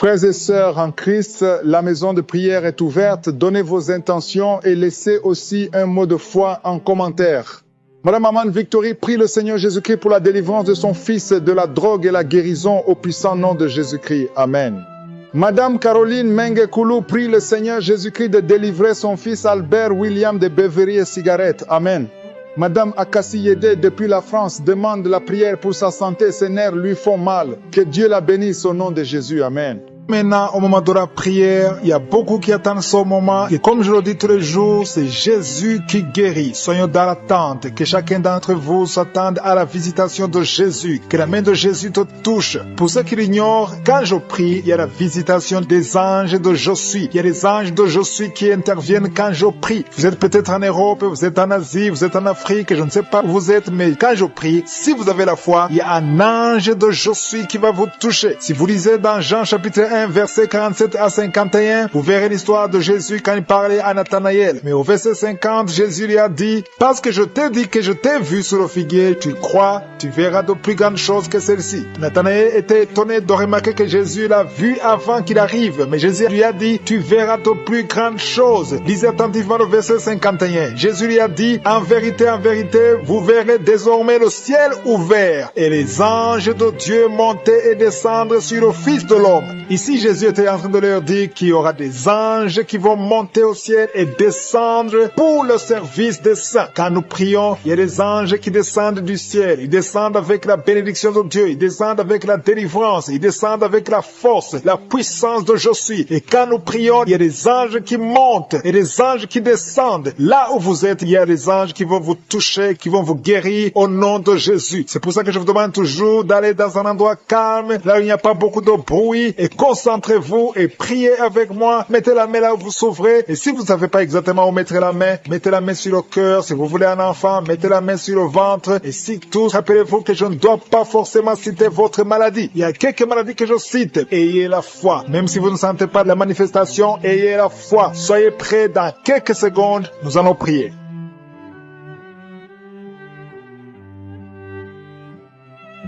Frères et sœurs en Christ, la maison de prière est ouverte. Donnez vos intentions et laissez aussi un mot de foi en commentaire. Madame Maman Victory prie le Seigneur Jésus-Christ pour la délivrance de son fils de la drogue et la guérison au puissant nom de Jésus-Christ. Amen. Madame Caroline Mengekoulou prie le Seigneur Jésus-Christ de délivrer son fils Albert William de Beverly et cigarette. Amen. Madame Akassi Yede depuis la France demande la prière pour sa santé. Ses nerfs lui font mal. Que Dieu la bénisse au nom de Jésus. Amen. Maintenant, au moment de la prière, il y a beaucoup qui attendent ce moment. Et comme je le dis tous les jours, c'est Jésus qui guérit. Soyons dans l'attente. Que chacun d'entre vous s'attende à la visitation de Jésus. Que la main de Jésus te touche. Pour ceux qui l'ignorent, quand je prie, il y a la visitation des anges de Je suis. Il y a les anges de Je suis qui interviennent quand je prie. Vous êtes peut-être en Europe, vous êtes en Asie, vous êtes en Afrique, je ne sais pas où vous êtes, mais quand je prie, si vous avez la foi, il y a un ange de Je suis qui va vous toucher. Si vous lisez dans Jean chapitre 1, verset 47 à 51, vous verrez l'histoire de Jésus quand il parlait à Nathanaël. Mais au verset 50, Jésus lui a dit, parce que je t'ai dit que je t'ai vu sur le figuier, tu crois, tu verras de plus grandes choses que celles-ci. Nathanaël était étonné de remarquer que Jésus l'a vu avant qu'il arrive. Mais Jésus lui a dit, tu verras de plus grandes choses. Lisez attentivement le verset 51. Jésus lui a dit, en vérité, vous verrez désormais le ciel ouvert et les anges de Dieu monter et descendre sur le Fils de l'homme. Ici, Jésus était en train de leur dire qu'il y aura des anges qui vont monter au ciel et descendre pour le service des saints. Quand nous prions, il y a des anges qui descendent du ciel. Ils descendent avec la bénédiction de Dieu. Ils descendent avec la délivrance. Ils descendent avec la force, la puissance de Je suis. Et quand nous prions, il y a des anges qui montent et des anges qui descendent. Là où vous êtes, il y a des anges qui vont vous toucher, qui vont vous guérir au nom de Jésus. C'est pour ça que je vous demande toujours d'aller dans un endroit calme, là où il n'y a pas beaucoup de bruit, et concentrez-vous et priez avec moi. Mettez la main là où vous souffrez. Et si vous ne savez pas exactement où mettre la main, mettez la main sur le cœur. Si vous voulez un enfant, mettez la main sur le ventre. Et si tous, rappelez-vous que je ne dois pas forcément citer votre maladie. Il y a quelques maladies que je cite. Ayez la foi. Même si vous ne sentez pas la manifestation, ayez la foi. Soyez prêts dans quelques secondes. Nous allons prier.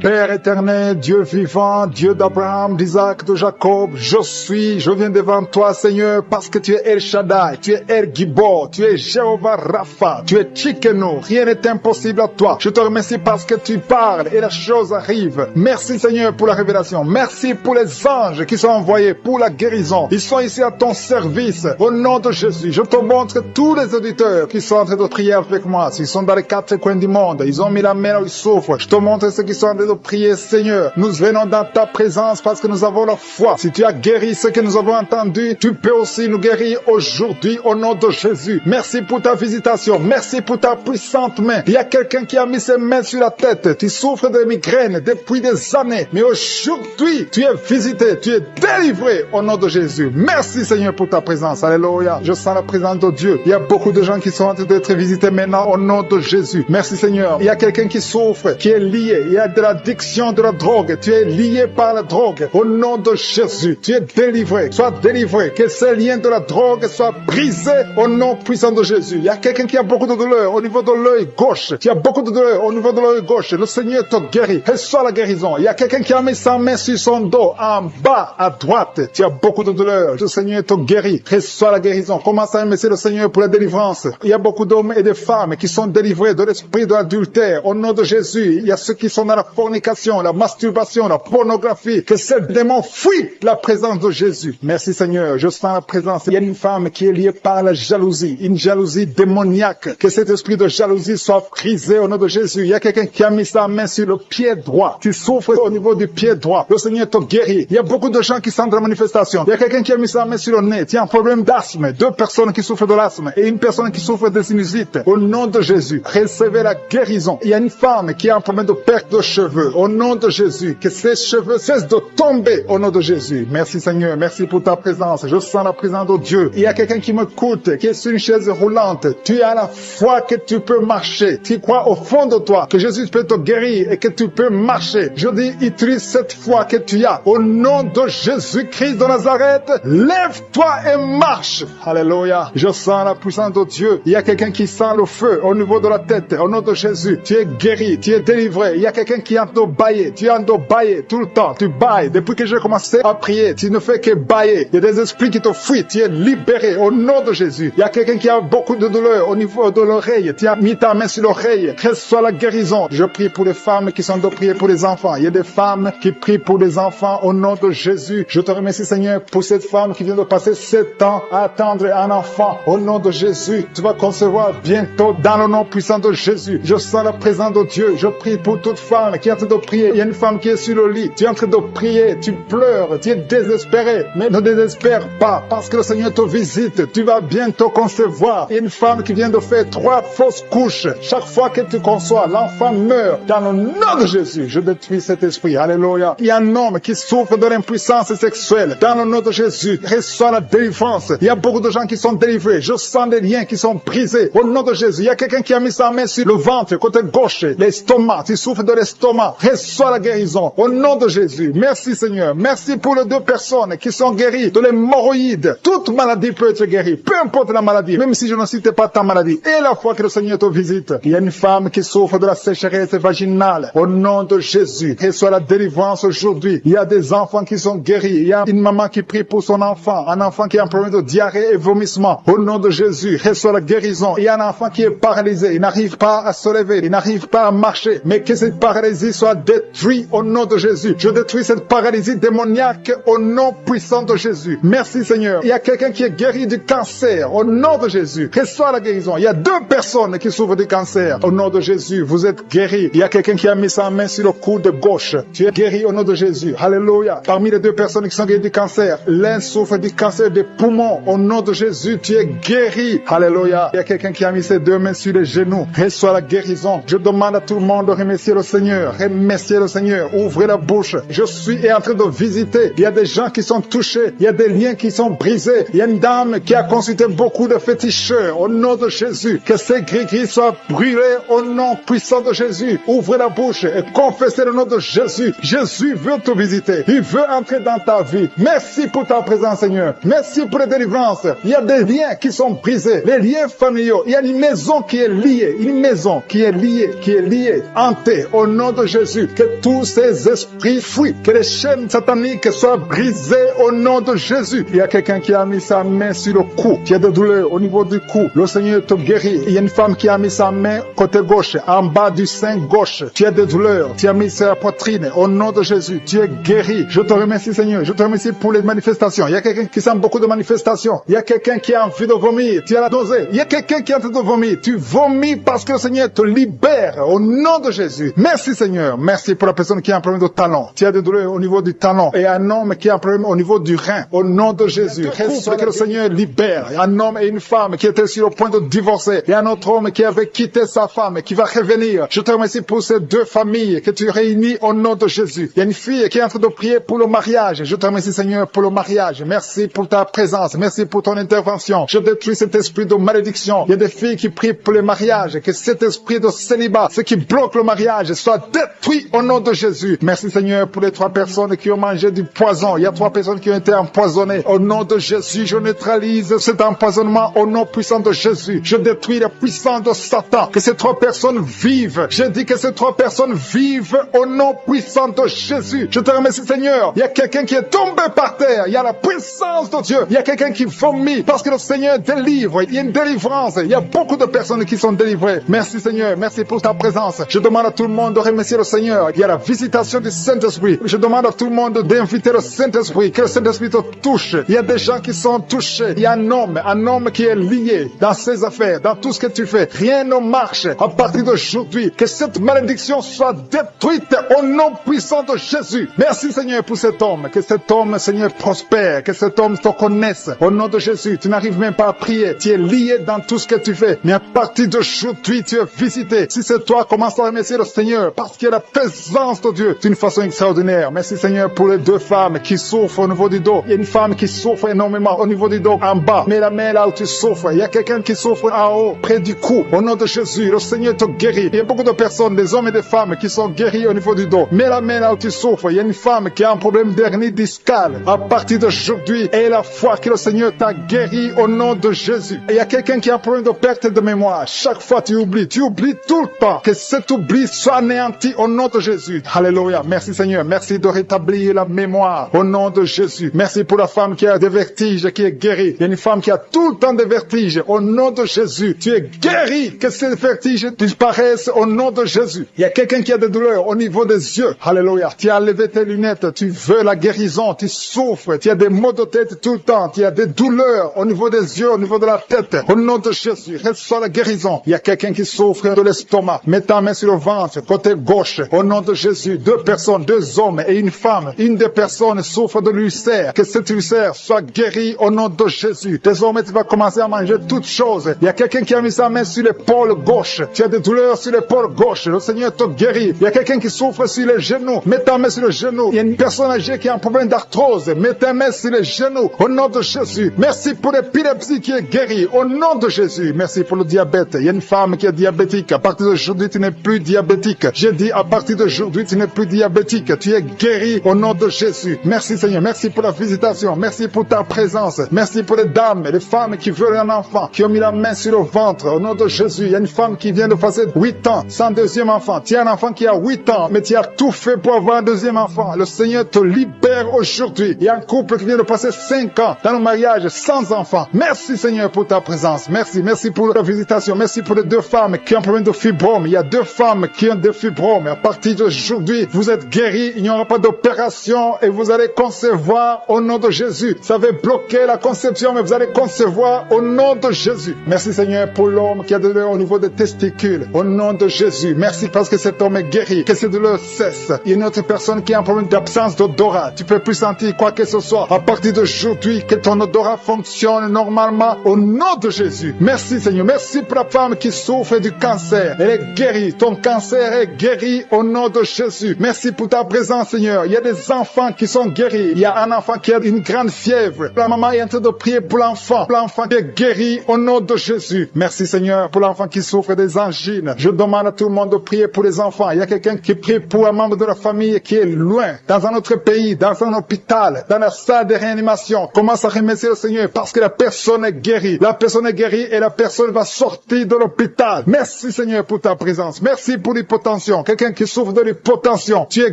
Père éternel, Dieu vivant, Dieu d'Abraham, d'Isaac, de Jacob, je viens devant toi, Seigneur, parce que tu es El Shaddai, tu es El Gibor, tu es Jéhovah Rapha, tu es Tchikeno, rien n'est impossible à toi. Je te remercie parce que tu parles et la chose arrive. Merci Seigneur pour la révélation, merci pour les anges qui sont envoyés pour la guérison. Ils sont ici à ton service, au nom de Jésus. Je te montre tous les auditeurs qui sont en train de prier avec moi, s'ils sont dans les quatre coins du monde, ils ont mis la main où ils souffrent. Je te montre ceux qui sont en train de prier, Seigneur. Nous venons dans ta présence parce que nous avons la foi. Si tu as guéri ce que nous avons entendu, tu peux aussi nous guérir aujourd'hui au nom de Jésus. Merci pour ta visitation. Merci pour ta puissante main. Il y a quelqu'un qui a mis ses mains sur la tête. Tu souffres de migraines depuis des années. Mais aujourd'hui, tu es visité. Tu es délivré au nom de Jésus. Merci Seigneur pour ta présence. Alléluia. Je sens la présence de Dieu. Il y a beaucoup de gens qui sont en train d'être visités maintenant au nom de Jésus. Merci Seigneur. Il y a quelqu'un qui souffre, qui est lié. Il y a de l'addiction de la drogue, tu es lié par la drogue. Au nom de Jésus, tu es délivré. Sois délivré. Que ces liens de la drogue soient brisés au nom puissant de Jésus. Il y a quelqu'un qui a beaucoup de douleur au niveau de l'œil gauche. Tu as beaucoup de douleur au niveau de l'œil gauche. Le Seigneur te guérit. Reçois la guérison. Il y a quelqu'un qui a mis sa main sur son dos, en bas, à droite. Tu as beaucoup de douleur. Le Seigneur te guérit. Reçois la guérison. Commence à remercier le Seigneur pour la délivrance. Il y a beaucoup d'hommes et de femmes qui sont délivrés de l'esprit de l'adultère. Au nom de Jésus, il y a ceux qui sont dans la fornication, la masturbation, la pornographie, que ces démons fuient la présence de Jésus. Merci Seigneur, je sens la présence. Il y a une femme qui est liée par la jalousie, une jalousie démoniaque. Que cet esprit de jalousie soit brisé au nom de Jésus. Il y a quelqu'un qui a mis sa main sur le pied droit. Tu souffres au niveau du pied droit. Le Seigneur te guérit. Il y a beaucoup de gens qui sentent la manifestation. Il y a quelqu'un qui a mis sa main sur le nez. Tu as un problème d'asthme. 2 personnes qui souffrent de l'asthme et une personne qui souffre de sinusite. Au nom de Jésus, recevez la guérison. Il y a une femme qui a un problème de perte de cheveux. Au nom de Jésus, que ses cheveux cessent de tomber au nom de Jésus. Merci Seigneur, merci pour ta présence. Je sens la présence de Dieu. Il y a quelqu'un qui m'écoute, qui est sur une chaise roulante. Tu as la foi que tu peux marcher. Tu crois au fond de toi que Jésus peut te guérir et que tu peux marcher. Je dis, utilise cette foi que tu as. Au nom de Jésus-Christ de Nazareth, lève-toi et marche. Alléluia. Je sens la puissance de Dieu. Il y a quelqu'un qui sent le feu au niveau de la tête. Au nom de Jésus, tu es guéri, tu es délivré. Il y a quelqu'un qui entend de bailler, tu es en train de bailler tout le temps, tu bailles. Depuis que j'ai commencé à prier, tu ne fais que bailler. Il y a des esprits qui te fuient, tu es libéré au nom de Jésus. Il y a quelqu'un qui a beaucoup de douleur au niveau de l'oreille, tu as mis ta main sur l'oreille, reçois la guérison. Je prie pour les femmes qui sont de prier pour les enfants. Il y a des femmes qui prient pour les enfants au nom de Jésus. Je te remercie Seigneur pour cette femme qui vient de passer 7 ans à attendre un enfant. Au nom de Jésus, tu vas concevoir bientôt dans le nom puissant de Jésus. Je sens la présence de Dieu. Je prie pour toute femme qui est en train de prier. Il y a une femme qui est sur le lit. Tu es en train de prier, tu pleures, tu es désespéré. Mais ne désespère pas parce que le Seigneur te visite. Tu vas bientôt concevoir. Il y a une femme qui vient de faire 3 fausses couches. Chaque fois que tu conçois, l'enfant meurt. Dans le nom de Jésus, je détruis cet esprit. Alléluia. Il y a un homme qui souffre de l'impuissance sexuelle. Dans le nom de Jésus, reçois la délivrance. Il y a beaucoup de gens qui sont délivrés. Je sens des liens qui sont brisés. Au nom de Jésus, il y a quelqu'un qui a mis sa main sur le ventre, côté gauche, l'estomac. Tu souffres de l'estomac. Reçois la guérison. Au nom de Jésus. Merci Seigneur. Merci pour les 2 personnes qui sont guéries de l'hémorroïde. Toute maladie peut être guérie. Peu importe la maladie. Même si je ne cite pas ta maladie. Et la fois que le Seigneur te visite, il y a une femme qui souffre de la sécheresse vaginale. Au nom de Jésus. Reçois la délivrance aujourd'hui. Il y a des enfants qui sont guéris. Il y a une maman qui prie pour son enfant. Un enfant qui a un problème de diarrhée et vomissement. Au nom de Jésus. Reçois la guérison. Il y a un enfant qui est paralysé. Il n'arrive pas à se lever. Il n'arrive pas à marcher. Mais que cette paralysie soit détruite au nom de Jésus. Je détruis cette paralysie démoniaque au nom puissant de Jésus. Merci Seigneur. Il y a quelqu'un qui est guéri du cancer. Au nom de Jésus. Reçois la guérison. Il y a 2 personnes qui souffrent du cancer. Au nom de Jésus. Vous êtes guéris. Il y a quelqu'un qui a mis sa main sur le coude gauche. Tu es guéri au nom de Jésus. Alléluia. Parmi les 2 personnes qui sont guéries du cancer, l'un souffre du cancer des poumons. Au nom de Jésus, tu es guéri. Alléluia. Il y a quelqu'un qui a mis ses 2 mains sur les genoux. Reçois la guérison. Je demande à tout le monde de remercier le Seigneur. Remercier le Seigneur. Ouvrez la bouche. Je suis en train de visiter. Il y a des gens qui sont touchés. Il y a des liens qui sont brisés. Il y a une dame qui a consulté beaucoup de féticheurs. Au nom de Jésus. Que ces gris-gris soient brûlés au nom puissant de Jésus. Ouvrez la bouche et confessez le nom de Jésus. Jésus veut te visiter. Il veut entrer dans ta vie. Merci pour ta présence, Seigneur. Merci pour la délivrance. Il y a des liens qui sont brisés. Les liens familiaux. Il y a une maison qui est liée. Une maison qui est liée. Hantée. Au nom de Jésus. Que tous ces esprits fuient. Que les chaînes sataniques soient brisées au nom de Jésus. Il y a quelqu'un qui a mis sa main sur le cou. Tu as des douleurs au niveau du cou. Le Seigneur te guérit. Il y a une femme qui a mis sa main côté gauche, en bas du sein gauche. Tu as des douleurs. Tu as mis sur la poitrine. Au nom de Jésus, tu es guéri. Je te remercie, Seigneur. Je te remercie pour les manifestations. Il y a quelqu'un qui sent beaucoup de manifestations. Il y a quelqu'un qui a envie de vomir. Tu as la nausée. Il y a quelqu'un qui est en train de vomir. Tu vomis parce que le Seigneur te libère. Au nom de Jésus. Merci, Seigneur. Merci pour la personne qui a un problème de talon. Tu as des douleurs au niveau du talon. Et un homme qui a un problème au niveau du rein. Au nom de Jésus. Reste que le Seigneur libère. Un homme et une femme qui étaient sur le point de divorcer. Et un autre homme qui avait quitté sa femme et qui va revenir. Je te remercie pour ces 2 familles que tu réunis au nom de Jésus. Il y a une fille qui est en train de prier pour le mariage. Je te remercie, Seigneur, pour le mariage. Merci pour ta présence. Merci pour ton intervention. Je détruis cet esprit de malédiction. Il y a des filles qui prient pour le mariage. Que cet esprit de célibat, ce qui bloque le mariage, soit détruit au nom de Jésus. Merci, Seigneur, pour les 3 personnes qui ont mangé du poison. Il y a 3 personnes qui ont été empoisonnées. Au nom de Jésus, je neutralise cet empoisonnement au nom puissant de Jésus. Je détruis la puissance de Satan. Que ces 3 personnes vivent. Je dis que ces 3 personnes vivent au nom puissant de Jésus. Je te remercie, Seigneur. Il y a quelqu'un qui est tombé par terre. Il y a la puissance de Dieu. Il y a quelqu'un qui vomit parce que le Seigneur délivre. Il y a une délivrance. Il y a beaucoup de personnes qui sont délivrées. Merci, Seigneur. Merci pour ta présence. Je demande à tout le monde de remercier le Seigneur. Il y a la visitation du Saint-Esprit. Je demande à tout le monde d'inviter le Saint-Esprit. Que le Saint-Esprit te touche. Il y a des gens qui sont touchés. Il y a un homme qui est lié dans ses affaires, dans tout ce que tu fais. Rien ne marche. À partir d'aujourd'hui, que cette malédiction soit détruite au nom puissant de Jésus. Merci, Seigneur, pour cet homme. Que cet homme, Seigneur, prospère. Que cet homme te connaisse. Au nom de Jésus, tu n'arrives même pas à prier. Tu es lié dans tout ce que tu fais. Mais à partir d'aujourd'hui, tu es visité. Si c'est toi, commence à remercier le Seigneur parce qu'il y a la présence de Dieu d'une façon extraordinaire. Merci, Seigneur, pour les 2 femmes qui souffrent au niveau du dos. Il y a une femme qui souffre énormément au niveau du dos, en bas. Mais la main là où tu souffres. Il y a quelqu'un qui souffre en haut, près du cou. Au nom de Jésus, le Seigneur te guérit. Il y a beaucoup de personnes, des hommes et des femmes qui sont guéris au niveau du dos. Mais la main là où tu souffres, il y a une femme qui a un problème d'hernie discale. À partir d'aujourd'hui, et la foi que le Seigneur t'a guéri au nom de Jésus. Et il y a quelqu'un qui a un problème de perte de mémoire. Chaque fois tu oublies tout le temps. Que cet oubli soit anéanti guéri au nom de Jésus. Alléluia. Merci Seigneur. Merci de rétablir la mémoire au nom de Jésus. Merci pour la femme qui a des vertiges, qui est guérie. Il y a une femme qui a tout le temps des vertiges. Au nom de Jésus, tu es guéri. Que ces vertiges disparaissent au nom de Jésus. Il y a quelqu'un qui a des douleurs au niveau des yeux. Alléluia. Tu as levé tes lunettes. Tu veux la guérison. Tu souffres. Tu as des maux de tête tout le temps. Tu as des douleurs au niveau des yeux, au niveau de la tête. Au nom de Jésus, reçois la guérison. Il y a quelqu'un qui souffre de l'estomac. Mets ta main sur le ventre, côté gauche. Au nom de Jésus, 2 personnes, 2 hommes et une femme. Une des personnes souffre de l'ulcère. Que cet ulcère soit guéri au nom de Jésus. Désormais, tu vas commencer à manger toutes choses. Il y a quelqu'un qui a mis sa main sur l'épaule gauche. Tu as des douleurs sur l'épaule gauche. Le Seigneur te guérit. Il y a quelqu'un qui souffre sur les genoux. Mets ta main sur le genou. Il y a une personne âgée qui a un problème d'arthrose. Mets ta main sur les genoux. Au nom de Jésus. Merci pour l'épilepsie qui est guérie. Au nom de Jésus. Merci pour le diabète. Il y a une femme qui est diabétique. À partir d'aujourd'hui, tu n'es plus diabétique. J'ai dit, à partir d'aujourd'hui, tu n'es plus diabétique. Tu es guéri au nom de Jésus. Merci Seigneur. Merci pour la visitation. Merci pour ta présence. Merci pour les dames et les femmes qui veulent un enfant, qui ont mis la main sur le ventre. Au nom de Jésus, il y a une femme qui vient de passer 8 ans sans deuxième enfant. Tu as un enfant qui a 8 ans, mais tu as tout fait pour avoir un deuxième enfant. Le Seigneur te libère aujourd'hui. Il y a un couple qui vient de passer 5 ans dans le mariage sans enfant. Merci Seigneur pour ta présence. Merci. Merci pour la visitation. Merci pour les 2 femmes qui ont un problème de fibrome. Il y a 2 femmes qui ont des fibromes. À partir d'aujourd'hui, vous êtes guéris. Il n'y aura pas d'opération et vous allez concevoir au nom de Jésus. Ça va bloquer la conception, mais vous allez concevoir au nom de Jésus. Merci Seigneur pour l'homme qui a des douleurs au niveau des testicules. Au nom de Jésus. Merci parce que cet homme est guéri. Que ces douleurs cessent. Il y a une autre personne qui a un problème d'absence d'odorat. Tu peux plus sentir quoi que ce soit. À partir d'aujourd'hui, que ton odorat fonctionne normalement au nom de Jésus. Merci Seigneur. Merci pour la femme qui souffre du cancer. Elle est guérie. Ton cancer est guéri au nom de Jésus. Merci pour ta présence Seigneur. Il y a des enfants qui sont guéris. Il y a un enfant qui a une grande fièvre. La maman est en train de prier pour l'enfant. L'enfant est guéri au nom de Jésus. Merci Seigneur pour l'enfant qui souffre des angines. Je demande à tout le monde de prier pour les enfants. Il y a quelqu'un qui prie pour un membre de la famille qui est loin, dans un autre pays, dans un hôpital, dans la salle de réanimation. Commence à remercier le Seigneur parce que la personne est guérie. La personne est guérie et la personne va sortir de l'hôpital. Merci Seigneur pour ta présence. Merci pour l'hypotension. Quelqu'un qui souffre de l'hypotension, tu es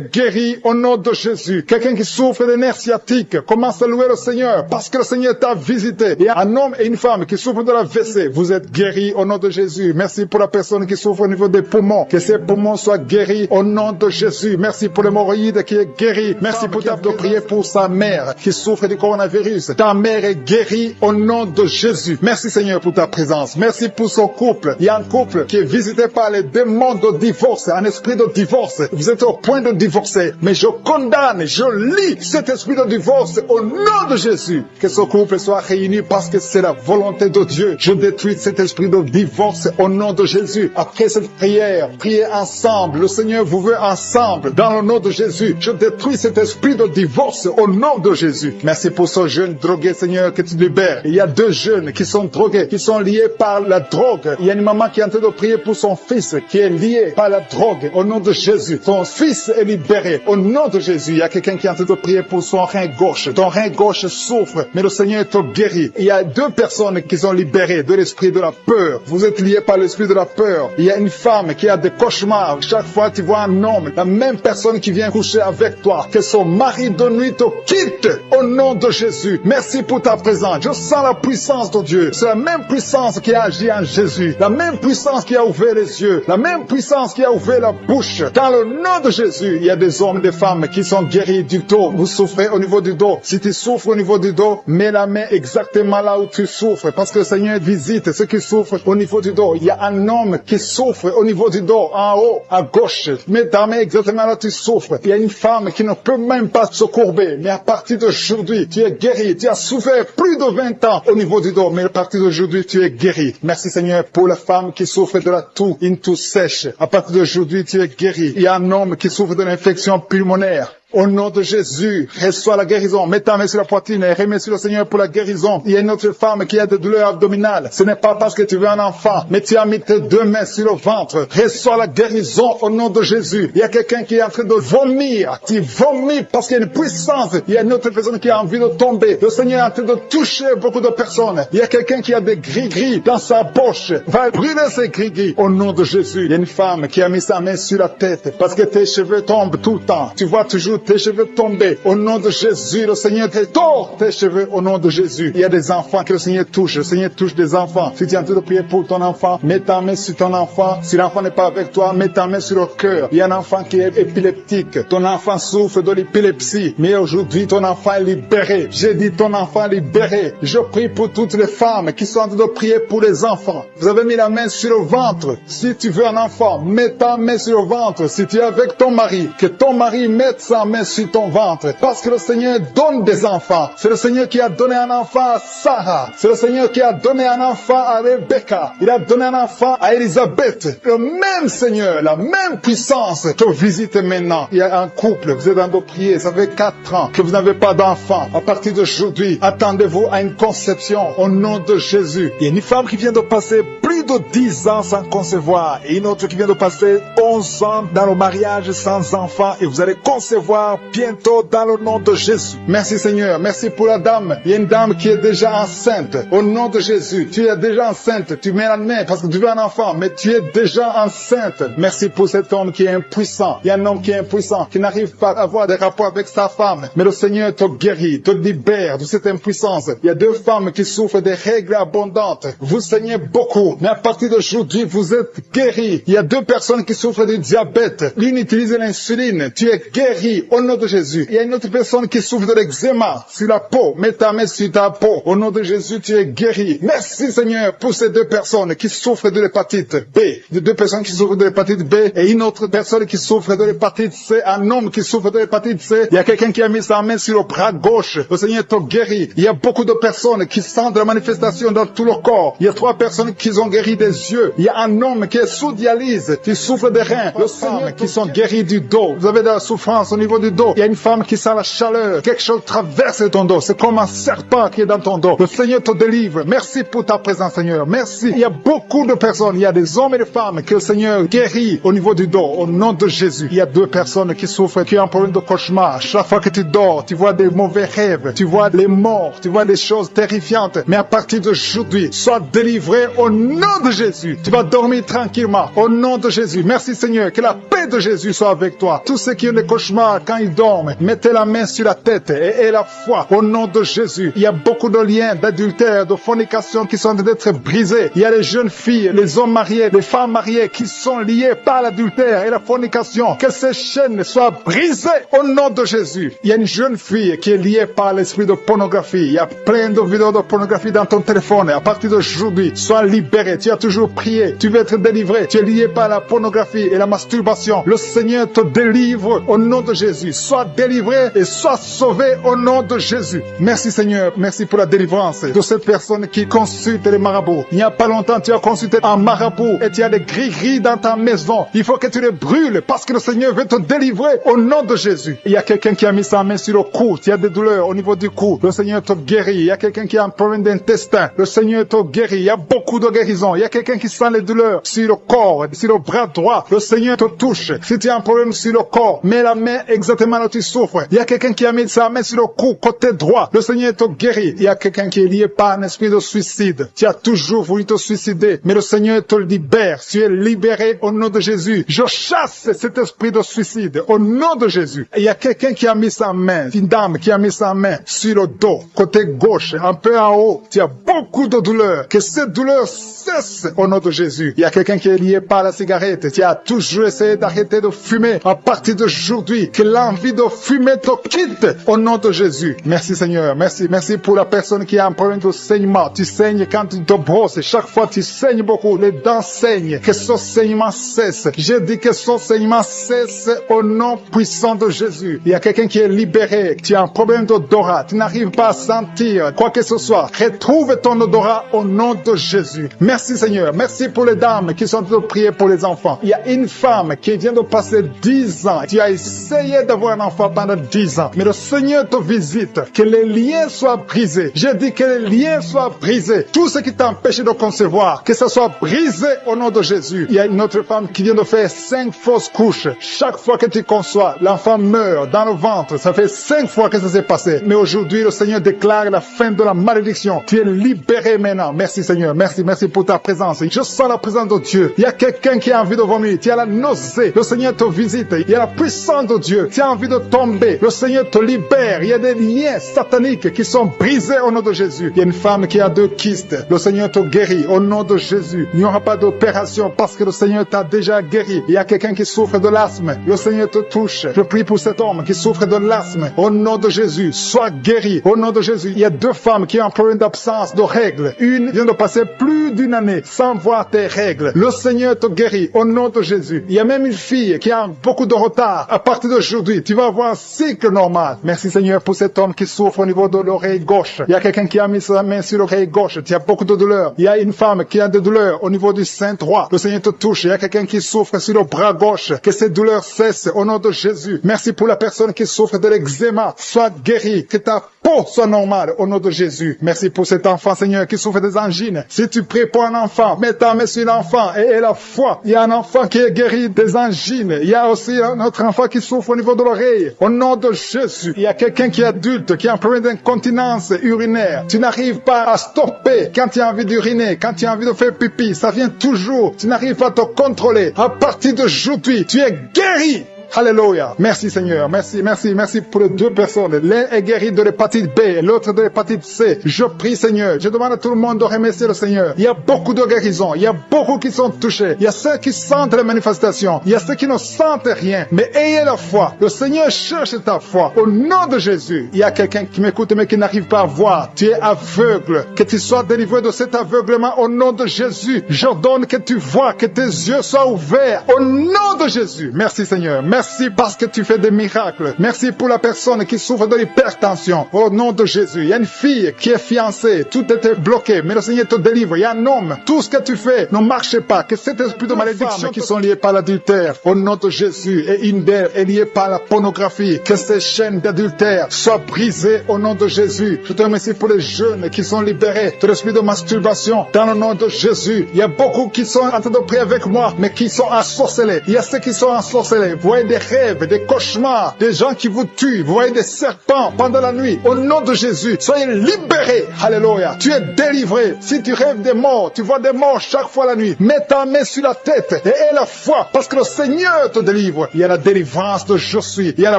guéri au nom de Jésus. Quelqu'un qui souffre des nerfs sciatiques, commence à louer le Seigneur parce que le Seigneur t'a visité. Il y a un homme et une femme qui souffrent de la WC. Vous êtes guéris au nom de Jésus. Merci pour la personne qui souffre au niveau des poumons. Que ses poumons soient guéris au nom de Jésus. Merci pour l'hémorroïde qui est guéri. Merci pour ta de prier pour sa mère qui souffre du coronavirus. Ta mère est guérie au nom de Jésus. Merci Seigneur pour ta présence. Merci pour son couple. Il y a un couple qui est visité par les démons de divorce, un esprit de divorce. Vous êtes au point de divorcer. Mais je condamne, je lis cet esprit de divorce au nom de Jésus. Que ce couple soit réuni parce que c'est la volonté de Dieu. Je détruis cet esprit de divorce au nom de Jésus. Après cette prière, priez ensemble. Le Seigneur vous veut ensemble. Dans le nom de Jésus, je détruis cet esprit de divorce au nom de Jésus. Merci pour ce jeune drogué, Seigneur, que tu libères. Il y a 2 jeunes qui sont drogués, qui sont liés par la drogue. Il y a une maman qui est en train de prier pour son fils qui est lié par la drogue au nom de Jésus. Son fils est libéré au nom de Jésus. Il y a quelqu'un qui est en train de prier pour son rein gauche. Ton rein gauche souffre, mais le Seigneur te guérit. Il y a 2 personnes qui sont libérées de l'esprit de la peur. Vous êtes liés par l'esprit de la peur. Il y a une femme qui a des cauchemars. Chaque fois tu vois un homme, la même personne qui vient coucher avec toi, que son mari de nuit te quitte au nom de Jésus. Merci pour ta présence. Je sens la puissance de Dieu. C'est la même puissance qui a agi en Jésus. La même puissance qui a ouvert les yeux. La même puissance qui a ouvert la bouche. Dans le nom de Jésus, il y a des hommes et des femmes qui sont guéris du dos. Vous souffrez au niveau du dos. Si tu souffres au niveau du dos, mets la main exactement là où tu souffres. Parce que le Seigneur visite ceux qui souffrent au niveau du dos. Il y a un homme qui souffre au niveau du dos, en haut, à gauche. Mets ta main exactement là où tu souffres. Il y a une femme qui ne peut même pas se courber. Mais à partir d'aujourd'hui, tu es guéri. Tu as souffert plus de 20 ans au niveau du dos. Mais à partir d'aujourd'hui, tu es guéri. Merci Seigneur pour la femme qui souffre de la toux, une toux sèche. À partir d'aujourd'hui, tu es guéri. Il y a un homme qui souffre de l'infection pulmonaire. Au nom de Jésus, reçois la guérison. Mets ta main sur la poitrine et remercie le Seigneur pour la guérison. Il y a une autre femme qui a des douleurs abdominales. Ce n'est pas parce que tu veux un enfant, mais tu as mis tes deux mains sur le ventre. Reçois la guérison au nom de Jésus. Il y a quelqu'un qui est en train de vomir. Tu vomis parce qu'il y a une puissance. Il y a une autre personne qui a envie de tomber. Le Seigneur est en train de toucher beaucoup de personnes. Il y a quelqu'un qui a des gris-gris dans sa poche. Va brûler ces gris-gris au nom de Jésus. Il y a une femme qui a mis sa main sur la tête parce que tes cheveux tombent tout le temps. Tu vois toujours tes cheveux tomber. Au nom de Jésus, le Seigneur te tord tes cheveux au nom de Jésus. Il y a des enfants que le Seigneur touche. Le Seigneur touche des enfants. Si tu es en train de prier pour ton enfant, mets ta main sur ton enfant. Si l'enfant n'est pas avec toi, mets ta main sur le cœur. Il y a un enfant qui est épileptique. Ton enfant souffre de l'épilepsie. Mais aujourd'hui, ton enfant est libéré. J'ai dit ton enfant est libéré. Je prie pour toutes les femmes qui sont en train de prier pour les enfants. Vous avez mis la main sur le ventre. Si tu veux un enfant, mets ta main sur le ventre. Si tu es avec ton mari, que ton mari mette sa main sur ton ventre. Parce que le Seigneur donne des enfants. C'est le Seigneur qui a donné un enfant à Sarah. C'est le Seigneur qui a donné un enfant à Rebecca. Il a donné un enfant à Élisabeth. Le même Seigneur, la même puissance te visite maintenant. Il y a un couple, vous êtes en train de prier, ça fait 4 ans que vous n'avez pas d'enfant. À partir d'aujourd'hui, attendez-vous à une conception au nom de Jésus. Il y a une femme qui vient de passer plus de 10 ans sans concevoir et une autre qui vient de passer 11 ans dans le mariage sans enfant et vous allez concevoir bientôt dans le nom de Jésus. Merci Seigneur, merci pour la dame. Il y a une dame qui est déjà enceinte. Au nom de Jésus, tu es déjà enceinte. Tu mets la main parce que tu veux un enfant, mais tu es déjà enceinte. Merci pour cet homme qui est impuissant. Il y a un homme qui est impuissant, qui n'arrive pas à avoir des rapports avec sa femme. Mais le Seigneur te guérit, te libère de cette impuissance. Il y a 2 femmes qui souffrent des règles abondantes. Vous saignez beaucoup, mais à partir d'aujourd'hui, vous êtes guéris. Il y a 2 personnes qui souffrent du diabète. L'une utilise l'insuline. Tu es guéri au nom de Jésus. Il y a une autre personne qui souffre de l'eczéma sur la peau. Mets ta main sur ta peau. Au nom de Jésus, tu es guéri. Merci Seigneur pour ces 2 personnes qui souffrent de l'hépatite B. Les 2 personnes qui souffrent de l'hépatite B et une autre personne qui souffre de l'hépatite C. Un homme qui souffre de l'hépatite C. Il y a quelqu'un qui a mis sa main sur le bras gauche. Le Seigneur te guérit. Il y a beaucoup de personnes qui sentent la manifestation dans tout le corps. Il y a 3 personnes qui ont guéri des yeux. Il y a un homme qui est sous dialyse, qui souffre des reins. Le Seigneur qui sont guéris du dos. Vous avez de la souffrance au niveau du dos. Il y a une femme qui sent la chaleur. Quelque chose traverse ton dos. C'est comme un serpent qui est dans ton dos. Le Seigneur te délivre. Merci pour ta présence, Seigneur. Merci. Il y a beaucoup de personnes. Il y a des hommes et des femmes que le Seigneur guérit au niveau du dos. Au nom de Jésus. Il y a 2 personnes qui souffrent, qui ont un problème de cauchemar. Chaque fois que tu dors, tu vois des mauvais rêves. Tu vois les morts. Tu vois des choses terrifiantes. Mais à partir d'aujourd'hui, sois délivré au nom de Jésus. Tu vas dormir tranquillement. Au nom de Jésus. Merci Seigneur. Que la paix de Jésus soit avec toi. Tous ceux qui ont des cauchemars quand ils dorment, mettez la main sur la tête et la foi. Au nom de Jésus. Il y a beaucoup de liens d'adultère, de fornication qui sont en train d'être brisés. Il y a les jeunes filles, les hommes mariés, les femmes mariées qui sont liés par l'adultère et la fornication. Que ces chaînes soient brisées au nom de Jésus. Il y a une jeune fille qui est liée par l'esprit de pornographie. Il y a plein de vidéos de pornographie dans ton téléphone. À partir d'aujourd'hui, sois libéré. Tu as toujours prié. Tu veux être délivré. Tu es lié par la pornographie et la masturbation. Le Seigneur te délivre au nom de Jésus. Sois délivré et sois sauvé au nom de Jésus. Merci Seigneur. Merci pour la délivrance de cette personne qui consulte les marabouts. Il n'y a pas longtemps, tu as consulté un marabout et tu as des gris-gris dans ta maison. Il faut que tu les brûles parce que le Seigneur veut te délivrer au nom de Jésus. Il y a quelqu'un qui a mis sa main sur le cou. Tu as des douleurs au niveau du cou. Le Seigneur te guérit. Il y a quelqu'un qui a un problème d'intestin. Le Seigneur te guérit. Il y a beaucoup de guérisons. Il y a quelqu'un qui sent les douleurs sur le corps, sur le bras droit. Le Seigneur te touche. Si tu as un problème sur le corps, mets la main exactement là où tu souffres. Il y a quelqu'un qui a mis sa main sur le cou, côté droit. Le Seigneur te guérit. Il y a quelqu'un qui est lié par un esprit de suicide. Tu as toujours voulu te suicider, mais le Seigneur te libère. Tu es libéré au nom de Jésus. Je chasse cet esprit de suicide au nom de Jésus. Et il y a quelqu'un qui a mis sa main, une dame qui a mis sa main sur le dos, côté gauche, un peu en haut. Tu as beaucoup de douleurs. Que cette douleur cesse au nom de Jésus. Il y a quelqu'un qui est lié par la cigarette. Tu as toujours essayé d'arrêter de fumer. À partir d'aujourd'hui, que l'envie de fumer te quitte au nom de Jésus. Merci Seigneur. Merci. Merci pour la personne qui a un problème de saignement. Tu saignes quand tu te brosses. Chaque fois tu saignes beaucoup. Les dents saignent. Que ce saignement cesse. Je dis que ce saignement cesse au nom puissant de Jésus. Il y a quelqu'un qui est libéré. Tu as un problème d'odorat. Tu n'arrives pas à sentir quoi que ce soit. Retrouve ton odorat au nom de Jésus. Merci Seigneur. Merci pour les dames qui sont en train de prier pour les enfants. Il y a une femme qui vient de passer 10 ans. Tu as essayé d'avoir un enfant pendant 10 ans. Mais le Seigneur te visite. Que les liens soient brisés. Je dis que les liens soient brisés. Tout ce qui t'empêche de concevoir, que ça soit brisé au nom de Jésus. Il y a une autre femme qui vient de faire 5 fausses couches. Chaque fois que tu conçois, l'enfant meurt dans le ventre. Ça fait 5 fois que ça s'est passé. Mais aujourd'hui, le Seigneur déclare la fin de la malédiction. Tu es libéré maintenant. Merci Seigneur. Merci pour ta présence. Je sens la présence de Dieu. Il y a quelqu'un qui a envie de vomir. Tu as la nausée. Le Seigneur te visite. Il y a la puissance de Dieu. Tu as envie de tomber. Le Seigneur te libère. Il y a des liens sataniques qui sont brisés au nom de Jésus. Il y a une femme qui a 2 kystes. Le Seigneur te guérit au nom de Jésus. Il n'y aura pas d'opération parce que le Seigneur t'a déjà guéri. Il y a quelqu'un qui souffre de l'asthme. Le Seigneur te touche. Je prie pour cet homme qui souffre de l'asthme. Au nom de Jésus, sois guéri. Au nom de Jésus, il y a 2 femmes qui ont un problème d'absence de règles. Une vient de passer plus d'une année sans voir tes règles. Le Seigneur te guérit au nom de Jésus. Il y a même une fille qui a beaucoup de retard. À partir d'aujourd'hui, tu vas avoir un cycle normal. Merci Seigneur pour cet homme qui souffre au niveau de l'oreille gauche. Il y a quelqu'un qui a mis sa main sur l'oreille gauche. Tu as beaucoup de douleurs. Il y a une femme qui a des douleurs au niveau du sein droit. Le Seigneur te touche. Il y a quelqu'un qui souffre sur le bras gauche. Que ces douleurs cessent au nom de Jésus. Merci pour la personne qui souffre de l'eczéma. Sois guéri. Que ta peau soit normale au nom de Jésus. Merci pour cet enfant, Seigneur, qui souffre des angines. Si tu pries pour un enfant, mets ta main sur l'enfant et aie la foi. Il y a un enfant qui est guéri des angines. Il y a aussi un autre enfant qui souffre au niveau de l'oreille. Au nom de Jésus. Il y a quelqu'un qui est adulte, qui a un problème d'incontinence urinaire. Tu n'arrives pas à stopper quand tu as envie d'uriner, quand tu as envie de faire pipi. Ça vient toujours. Tu n'arrives pas à te contrôler. À partir d'aujourd'hui, tu es guéri. Alléluia. Merci Seigneur. Merci pour les 2 personnes. L'un est guéri de l'hépatite B et l'autre de l'hépatite C. Je prie Seigneur. Je demande à tout le monde de remercier le Seigneur. Il y a beaucoup de guérisons. Il y a beaucoup qui sont touchés. Il y a ceux qui sentent les manifestations. Il y a ceux qui ne sentent rien. Mais ayez la foi. Le Seigneur cherche ta foi. Au nom de Jésus. Il y a quelqu'un qui m'écoute mais qui n'arrive pas à voir. Tu es aveugle. Que tu sois délivré de cet aveuglement au nom de Jésus. J'ordonne que tu vois, que tes yeux soient ouverts. Au nom de Jésus. Merci Seigneur. Merci parce que tu fais des miracles. Merci pour la personne qui souffre de l'hypertension. Au nom de Jésus. Il y a une fille qui est fiancée. Tout était bloqué. Mais le Seigneur te délivre. Il y a un homme. Tout ce que tu fais ne marche pas. Que cet esprit de malédiction qui sont liés par l'adultère. Au nom de Jésus. Et une d'elles est liée par la pornographie. Que ces chaînes d'adultère soient brisées au nom de Jésus. Je te remercie pour les jeunes qui sont libérés de l'esprit de masturbation. Dans le nom de Jésus. Il y a beaucoup qui sont en train de prier avec moi. Mais qui sont ensorcelés. Il y a ceux qui sont ensorcelés. Vous voyez des rêves, des cauchemars, des gens qui vous tuent, vous voyez des serpents pendant la nuit. Au nom de Jésus, soyez libérés. Alléluia. Tu es délivré. Si tu rêves des morts, tu vois des morts chaque fois la nuit, mets ta main sur la tête et aie la foi parce que le Seigneur te délivre. Il y a la délivrance de je suis. Il y a la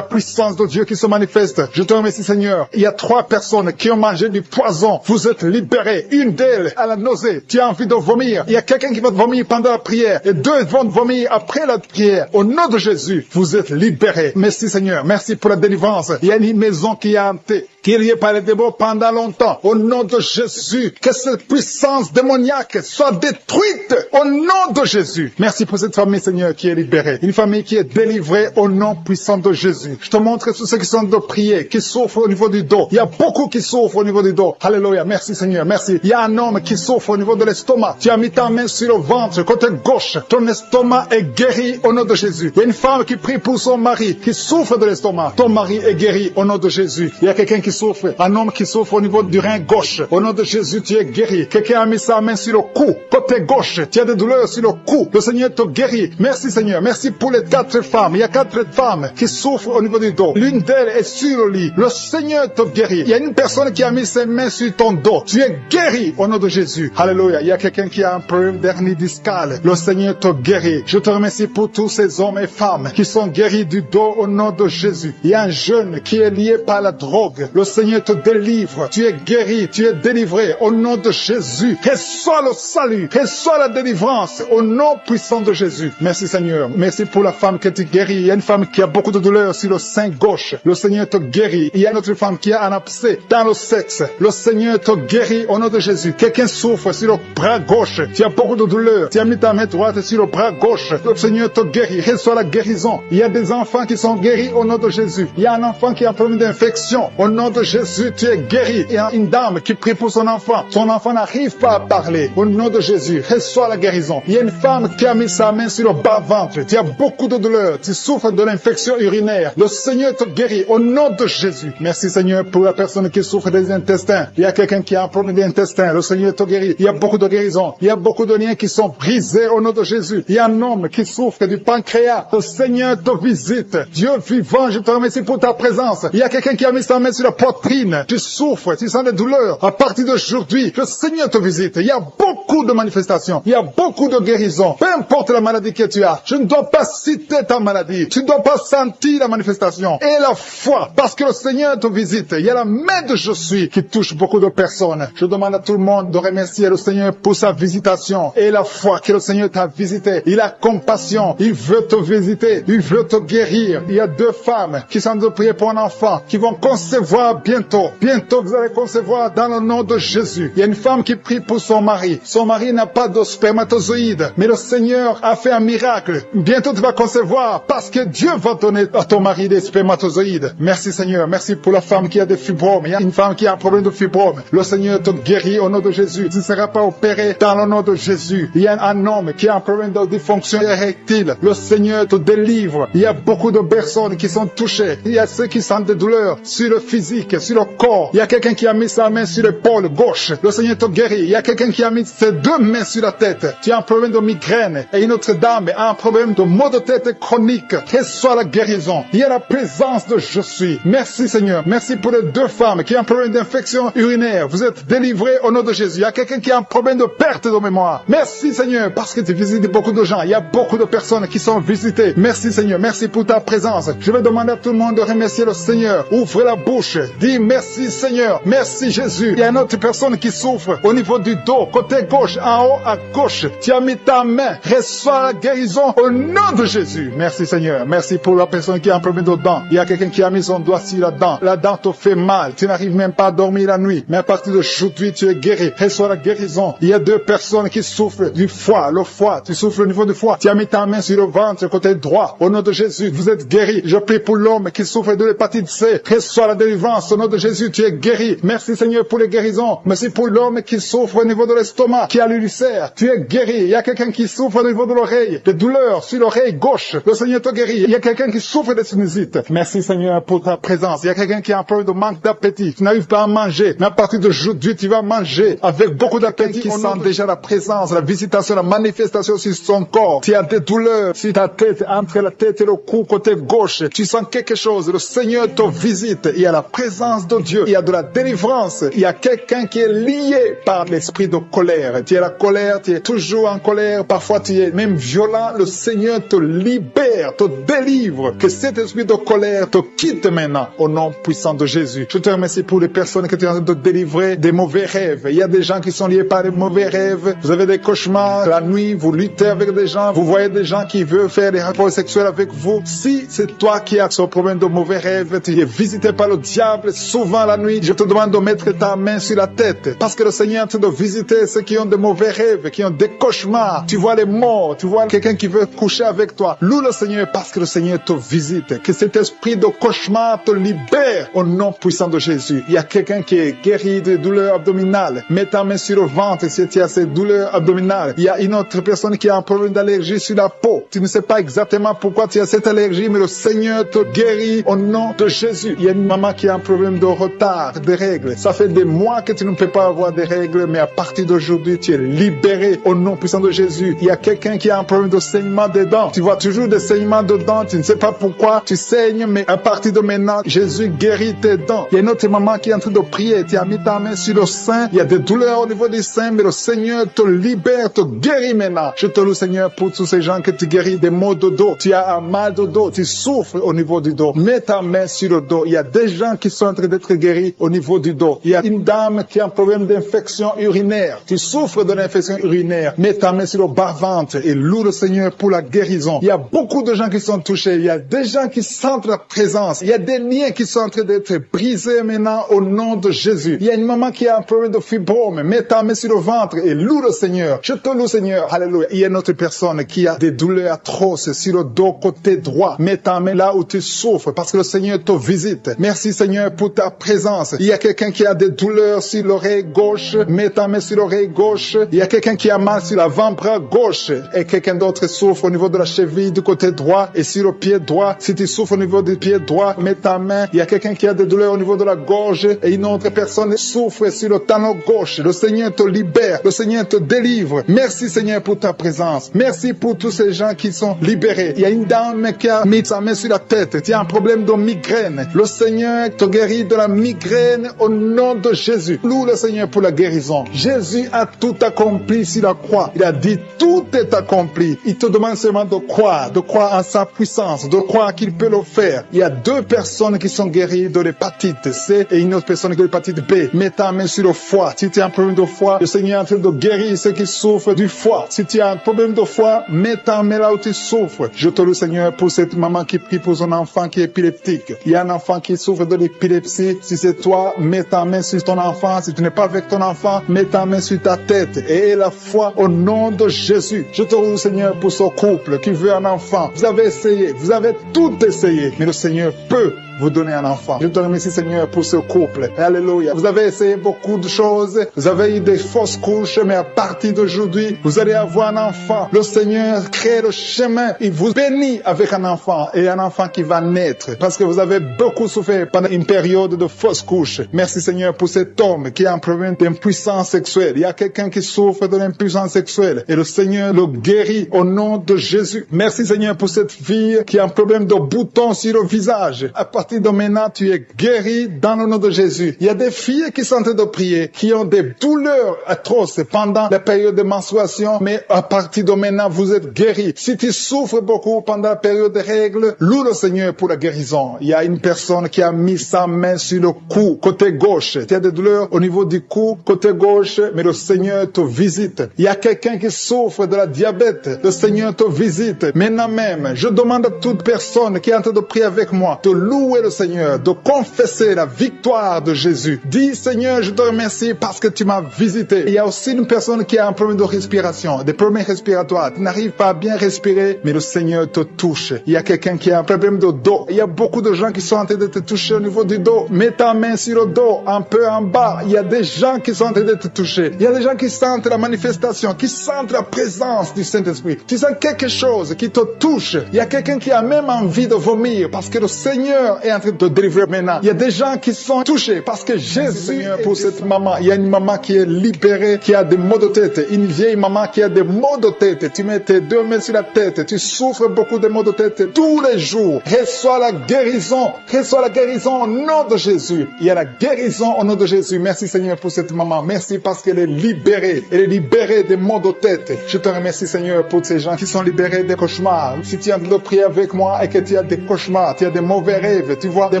puissance de Dieu qui se manifeste. Je te remercie Seigneur. Il y a 3 personnes qui ont mangé du poison. Vous êtes libérés. Une d'elles a la nausée. Tu as envie de vomir. Il y a quelqu'un qui va te vomir pendant la prière et 2 vont te vomir après la prière. Au nom de Jésus, vous êtes libérés. Merci Seigneur. Merci pour la délivrance. Il y a une maison qui est hantée, qui est liée par les démons pendant longtemps. Au nom de Jésus, que cette puissance démoniaque soit détruite au nom de Jésus. Merci pour cette famille Seigneur qui est libérée. Une famille qui est délivrée au nom puissant de Jésus. Je te montre tous ceux qui sont de prier, qui souffrent au niveau du dos. Il y a beaucoup qui souffrent au niveau du dos. Alléluia. Merci Seigneur. Merci. Il y a un homme qui souffre au niveau de l'estomac. Tu as mis ta main sur le ventre, côté gauche. Ton estomac est guéri au nom de Jésus. Il y a une femme qui prie pour son mari, qui souffre de l'estomac. Ton mari est guéri au nom de Jésus. Il y a quelqu'un qui souffre, un homme qui souffre au niveau du rein gauche. Au nom de Jésus, tu es guéri. Quelqu'un a mis sa main sur le cou, côté gauche. Tu as des douleurs sur le cou. Le Seigneur te guérit. Merci Seigneur. Merci pour les 4 femmes. Il y a 4 femmes qui souffrent au niveau du dos. L'une d'elles est sur le lit. Le Seigneur te guérit. Il y a une personne qui a mis ses mains sur ton dos. Tu es guéri au nom de Jésus. Alléluia. Il y a quelqu'un qui a un problème d'hernie discale. Le Seigneur te guérit. Je te remercie pour tous ces hommes et femmes qui sont guéris du dos au nom de Jésus. Il y a un jeune qui est lié par la drogue. Le Seigneur te délivre. Tu es guéri. Tu es délivré au nom de Jésus. Reçois le salut. Reçois la délivrance au nom puissant de Jésus. Merci Seigneur. Merci pour la femme que tu guéris. Il y a une femme qui a beaucoup de douleur sur le sein gauche. Le Seigneur te guérit. Il y a une autre femme qui a un abcès dans le sexe. Le Seigneur te guérit au nom de Jésus. Quelqu'un souffre sur le bras gauche. Tu as beaucoup de douleur. Tu as mis ta main droite sur le bras gauche. Le Seigneur te guérit. Reçois la guérison. Il y a des enfants qui sont guéris au nom de Jésus. Il y a un enfant qui a un problème d'infection. Au nom de Jésus, tu es guéri. Il y a une dame qui prie pour son enfant. Son enfant n'arrive pas à parler. Au nom de Jésus, reçois la guérison. Il y a une femme qui a mis sa main sur le bas-ventre. Tu as beaucoup de douleur. Tu souffres de l'infection urinaire. Le Seigneur te guérit au nom de Jésus. Merci Seigneur pour la personne qui souffre des intestins. Il y a quelqu'un qui a un problème d'intestin. Le Seigneur te guérit. Il y a beaucoup de guérisons. Il y a beaucoup de liens qui sont brisés au nom de Jésus. Il y a un homme qui souffre du pancréas. Le Seigneur te visite. Dieu vivant, je te remercie pour ta présence. Il y a quelqu'un qui a mis sa main sur la poitrine. Tu souffres, tu sens des douleurs. À partir d'aujourd'hui, le Seigneur te visite. Il y a beaucoup de manifestations. Il y a beaucoup de guérisons. Peu importe la maladie que tu as, je ne dois pas citer ta maladie. Tu ne dois pas sentir la manifestation. Et la foi, parce que le Seigneur te visite. Il y a la main de Je suis qui touche beaucoup de personnes. Je demande à tout le monde de remercier le Seigneur pour sa visitation. Et la foi que le Seigneur t'a visité. Il a compassion. Il veut te visiter. Il veut te guérir. Il y a 2 femmes qui sont en train de prier pour un enfant, qui vont concevoir bientôt. Bientôt, vous allez concevoir dans le nom de Jésus. Il y a une femme qui prie pour son mari. Son mari n'a pas de spermatozoïdes, mais le Seigneur a fait un miracle. Bientôt, tu vas concevoir parce que Dieu va donner à ton mari des spermatozoïdes. Merci Seigneur. Merci pour la femme qui a des fibromes. Il y a une femme qui a un problème de fibromes. Le Seigneur te guérit au nom de Jésus. Tu ne seras pas opéré dans le nom de Jésus. Il y a un homme qui a un problème de dysfonction érectile. Le Seigneur te délivre. Il y a beaucoup de personnes qui sont touchées. Il y a ceux qui sentent des douleurs sur le physique, sur le corps. Il y a quelqu'un qui a mis sa main sur l'épaule gauche. Le Seigneur te guérit. Il y a quelqu'un qui a mis ses 2 mains sur la tête. Tu as un problème de migraine. Et une autre dame a un problème de maux de tête chronique. Reçois la guérison. Il y a la présence de Je suis. Merci Seigneur. Merci pour les 2 femmes qui ont un problème d'infection urinaire. Vous êtes délivrés au nom de Jésus. Il y a quelqu'un qui a un problème de perte de mémoire. Merci Seigneur parce que tu visites beaucoup de gens. Il y a beaucoup de personnes qui sont visitées. Merci Seigneur. Merci pour ta présence. Je vais demander à tout le monde de remercier le Seigneur. Ouvrez la bouche. Dis merci Seigneur. Merci Jésus. Il y a une autre personne qui souffre au niveau du dos, côté gauche, en haut à gauche. Tu as mis ta main. Reçois la guérison au nom de Jésus. Merci Seigneur. Merci pour la personne qui a un problème de dents. Il y a quelqu'un qui a mis son doigt sur la dent. La dent te fait mal. Tu n'arrives même pas à dormir la nuit. Mais à partir d'aujourd'hui, tu es guéri. Reçois la guérison. Il y a 2 personnes qui souffrent du foie. Le foie. Tu souffres au niveau du foie. Tu as mis ta main sur le ventre, côté droit. Au nom de Jésus, vous êtes guéri. Je prie pour l'homme qui souffre de l'hépatite C. Reçois la délivrance. Au nom de Jésus, tu es guéri. Merci Seigneur pour les guérisons. Merci pour l'homme qui souffre au niveau de l'estomac, qui a l'ulcère. Tu es guéri. Il y a quelqu'un qui souffre au niveau de l'oreille, des douleurs sur l'oreille gauche. Le Seigneur te guérit. Il y a quelqu'un qui souffre de sinusite. Merci Seigneur pour ta présence. Il y a quelqu'un qui a un problème de manque d'appétit. Tu n'arrives pas à manger. Mais à partir d'aujourd'hui, tu vas manger avec beaucoup d'appétit. Qui sent déjà la présence, la visitation, la manifestation sur son corps. Tu as des douleurs sur ta tête, entre la tête et le cou, côté gauche. Tu sens quelque chose. Le Seigneur te visite. Il y a la présence de Dieu. Il y a de la délivrance. Il y a quelqu'un qui est lié par l'esprit de colère. Tu es la colère, tu es toujours en colère. Parfois, tu es même violent. Le Seigneur te libère, te délivre. Que cet esprit de colère te quitte maintenant au nom puissant de Jésus. Je te remercie pour les personnes qui sont en train de délivrer des mauvais rêves. Il y a des gens qui sont liés par des mauvais rêves. Vous avez des cauchemars. La nuit, vous luttez avec des gens. Vous voyez des gens qui veulent faire des rapports sexuels avec vous. Si c'est toi qui as ce problème de mauvais rêves, tu es visité par le diable souvent la nuit, je te demande de mettre ta main sur la tête. Parce que le Seigneur est en train de visiter ceux qui ont de mauvais rêves, qui ont des cauchemars. Tu vois les morts, tu vois quelqu'un qui veut coucher avec toi. Loue le Seigneur parce que le Seigneur te visite. Que cet esprit de cauchemar te libère au nom puissant de Jésus. Il y a quelqu'un qui est guéri de douleurs abdominales. Mets ta main sur le ventre si tu as ces douleurs abdominales. Il y a une autre personne qui a un problème d'allergie sur la peau. Tu ne sais pas exactement pourquoi tu as cette allergie, mais le Seigneur te guérit au nom de Jésus. Il y a une maman qui a un problème de retard, de règles. Ça fait des mois que tu ne peux pas avoir des règles, mais à partir d'aujourd'hui, tu es libéré au nom puissant de Jésus. Il y a quelqu'un qui a un problème de saignement des dents. Tu vois toujours des saignements de dents. Tu ne sais pas pourquoi tu saignes, mais à partir de maintenant, Jésus guérit tes dents. Il y a une autre maman qui est en train de prier. Tu as mis ta main sur le sein. Il y a des douleurs au niveau du sein, mais le Seigneur te libère, te guérit maintenant. Je te loue, Seigneur, pour tous ces gens que tu guéris des maux de dos. Tu as un mal de dos. Tu souffres au niveau du dos. Mets ta main sur le dos. Il y a des gens qui sont en train d'être guéris au niveau du dos. Il y a une dame qui a un problème d'infection urinaire. Tu souffres de l'infection urinaire. Mets ta main sur le bas-ventre et loue le Seigneur pour la guérison. Il y a beaucoup de gens qui sont touchés. Il y a des gens qui sentent la présence. Il y a des liens qui sont en train d'être brisés maintenant au nom de Jésus. Il y a une maman qui a un problème de fibrome. Mets ta main sur le ventre et loue le Seigneur. Je te loue, Seigneur. Alléluia. Il y a une autre personne qui a des douleurs atroces sur le dos côté droit. Mets ta main là où tu souffres parce que le Seigneur te visite. Merci, Seigneur, Seigneur, pour ta présence. Il y a quelqu'un qui a des douleurs sur l'oreille gauche. Mets ta main sur l'oreille gauche. Il y a quelqu'un qui a mal sur l'avant-bras gauche. Et quelqu'un d'autre souffre au niveau de la cheville du côté droit et sur le pied droit. Si tu souffres au niveau du pied droit, mets ta main. Il y a quelqu'un qui a des douleurs au niveau de la gorge et une autre personne souffre sur le talon gauche. Le Seigneur te libère. Le Seigneur te délivre. Merci Seigneur pour ta présence. Merci pour tous ces gens qui sont libérés. Il y a une dame qui a mis sa main sur la tête. Tu as un problème de migraine. Le Seigneur te guérit de la migraine au nom de Jésus. Loue le Seigneur pour la guérison. Jésus a tout accompli sur la croix. Il a dit tout est accompli. Il te demande seulement de croire en sa puissance, de croire qu'il peut le faire. Il y a 2 personnes qui sont guéries de l'hépatite C et une autre personne de l'hépatite B. Mets ta main sur le foie. Si tu as un problème de foie, le Seigneur est en train de guérir ceux qui souffrent du foie. Si tu as un problème de foie, mets ta main là où tu souffres. Je te loue Seigneur pour cette maman qui prie pour son enfant qui est épileptique. Il y a un enfant qui souffre de l'épilepsie. Si c'est toi, mets ta main sur ton enfant. Si tu n'es pas avec ton enfant, mets ta main sur ta tête et aie la foi au nom de Jésus. Je te loue Seigneur pour ce couple qui veut un enfant. Vous avez essayé, vous avez tout essayé, mais le Seigneur peut vous donner un enfant. Je te remercie Seigneur pour ce couple. Alléluia. Vous avez essayé beaucoup de choses. Vous avez eu des fausses couches, mais à partir d'aujourd'hui, vous allez avoir un enfant. Le Seigneur crée le chemin. Il vous bénit avec un enfant et un enfant qui va naître. Parce que vous avez beaucoup souffert pendant une période de fausses couches. Merci Seigneur pour cet homme qui a un problème d'impuissance sexuelle. Il y a quelqu'un qui souffre de l'impuissance sexuelle et le Seigneur le guérit au nom de Jésus. Merci Seigneur pour cette fille qui a un problème de boutons sur le visage. À partir de maintenant, tu es guéri dans le nom de Jésus. Il y a des filles qui sont en train de prier, qui ont des douleurs atroces pendant la période de menstruation, mais à partir de maintenant, vous êtes guéri. Si tu souffres beaucoup pendant la période des règles, loue le Seigneur pour la guérison. Il y a une personne qui a mis sa main sur le cou, côté gauche. Tu as des douleurs au niveau du cou, côté gauche, mais le Seigneur te visite. Il y a quelqu'un qui souffre de la diabète. Le Seigneur te visite. Maintenant même, je demande à toute personne qui est en train de prier avec moi de louer le Seigneur, de confesser la victoire de Jésus. Dis Seigneur, je te remercie parce que tu m'as visité. Il y a aussi une personne qui a un problème de respiration, des problèmes respiratoires. Tu n'arrives pas à bien respirer, mais le Seigneur te touche. Il y a quelqu'un qui a un problème de dos. Il y a beaucoup de gens qui sont en train de te toucher au niveau du dos. Mets ta main sur le dos, un peu en bas. Il y a des gens qui sont en train de te toucher. Il y a des gens qui sentent la manifestation, qui sentent la présence du Saint-Esprit. Tu sens quelque chose qui te touche. Il y a quelqu'un qui a même envie de vomir parce que le Seigneur est en train de te délivrer maintenant. Il y a des gens qui sont touchés parce que Jésus est pour cette maman. Il y a une maman qui est libérée, qui a des maux de tête. Une vieille maman qui a des maux de tête. Tu mets tes 2 mains sur la tête. Tu souffres beaucoup de maux de tête tous les jours. Reçois la guérison. Reçois la guérison au nom de Jésus. Il y a la guérison au nom de Jésus. Merci Seigneur pour cette maman. Merci parce qu'elle est libérée. Elle est libérée des maux de tête. Je te remercie Seigneur pour ces gens qui sont libérés des cauchemars. Si tu as de prier avec moi et que tu as des cauchemars, tu as des mauvais rêves, tu vois des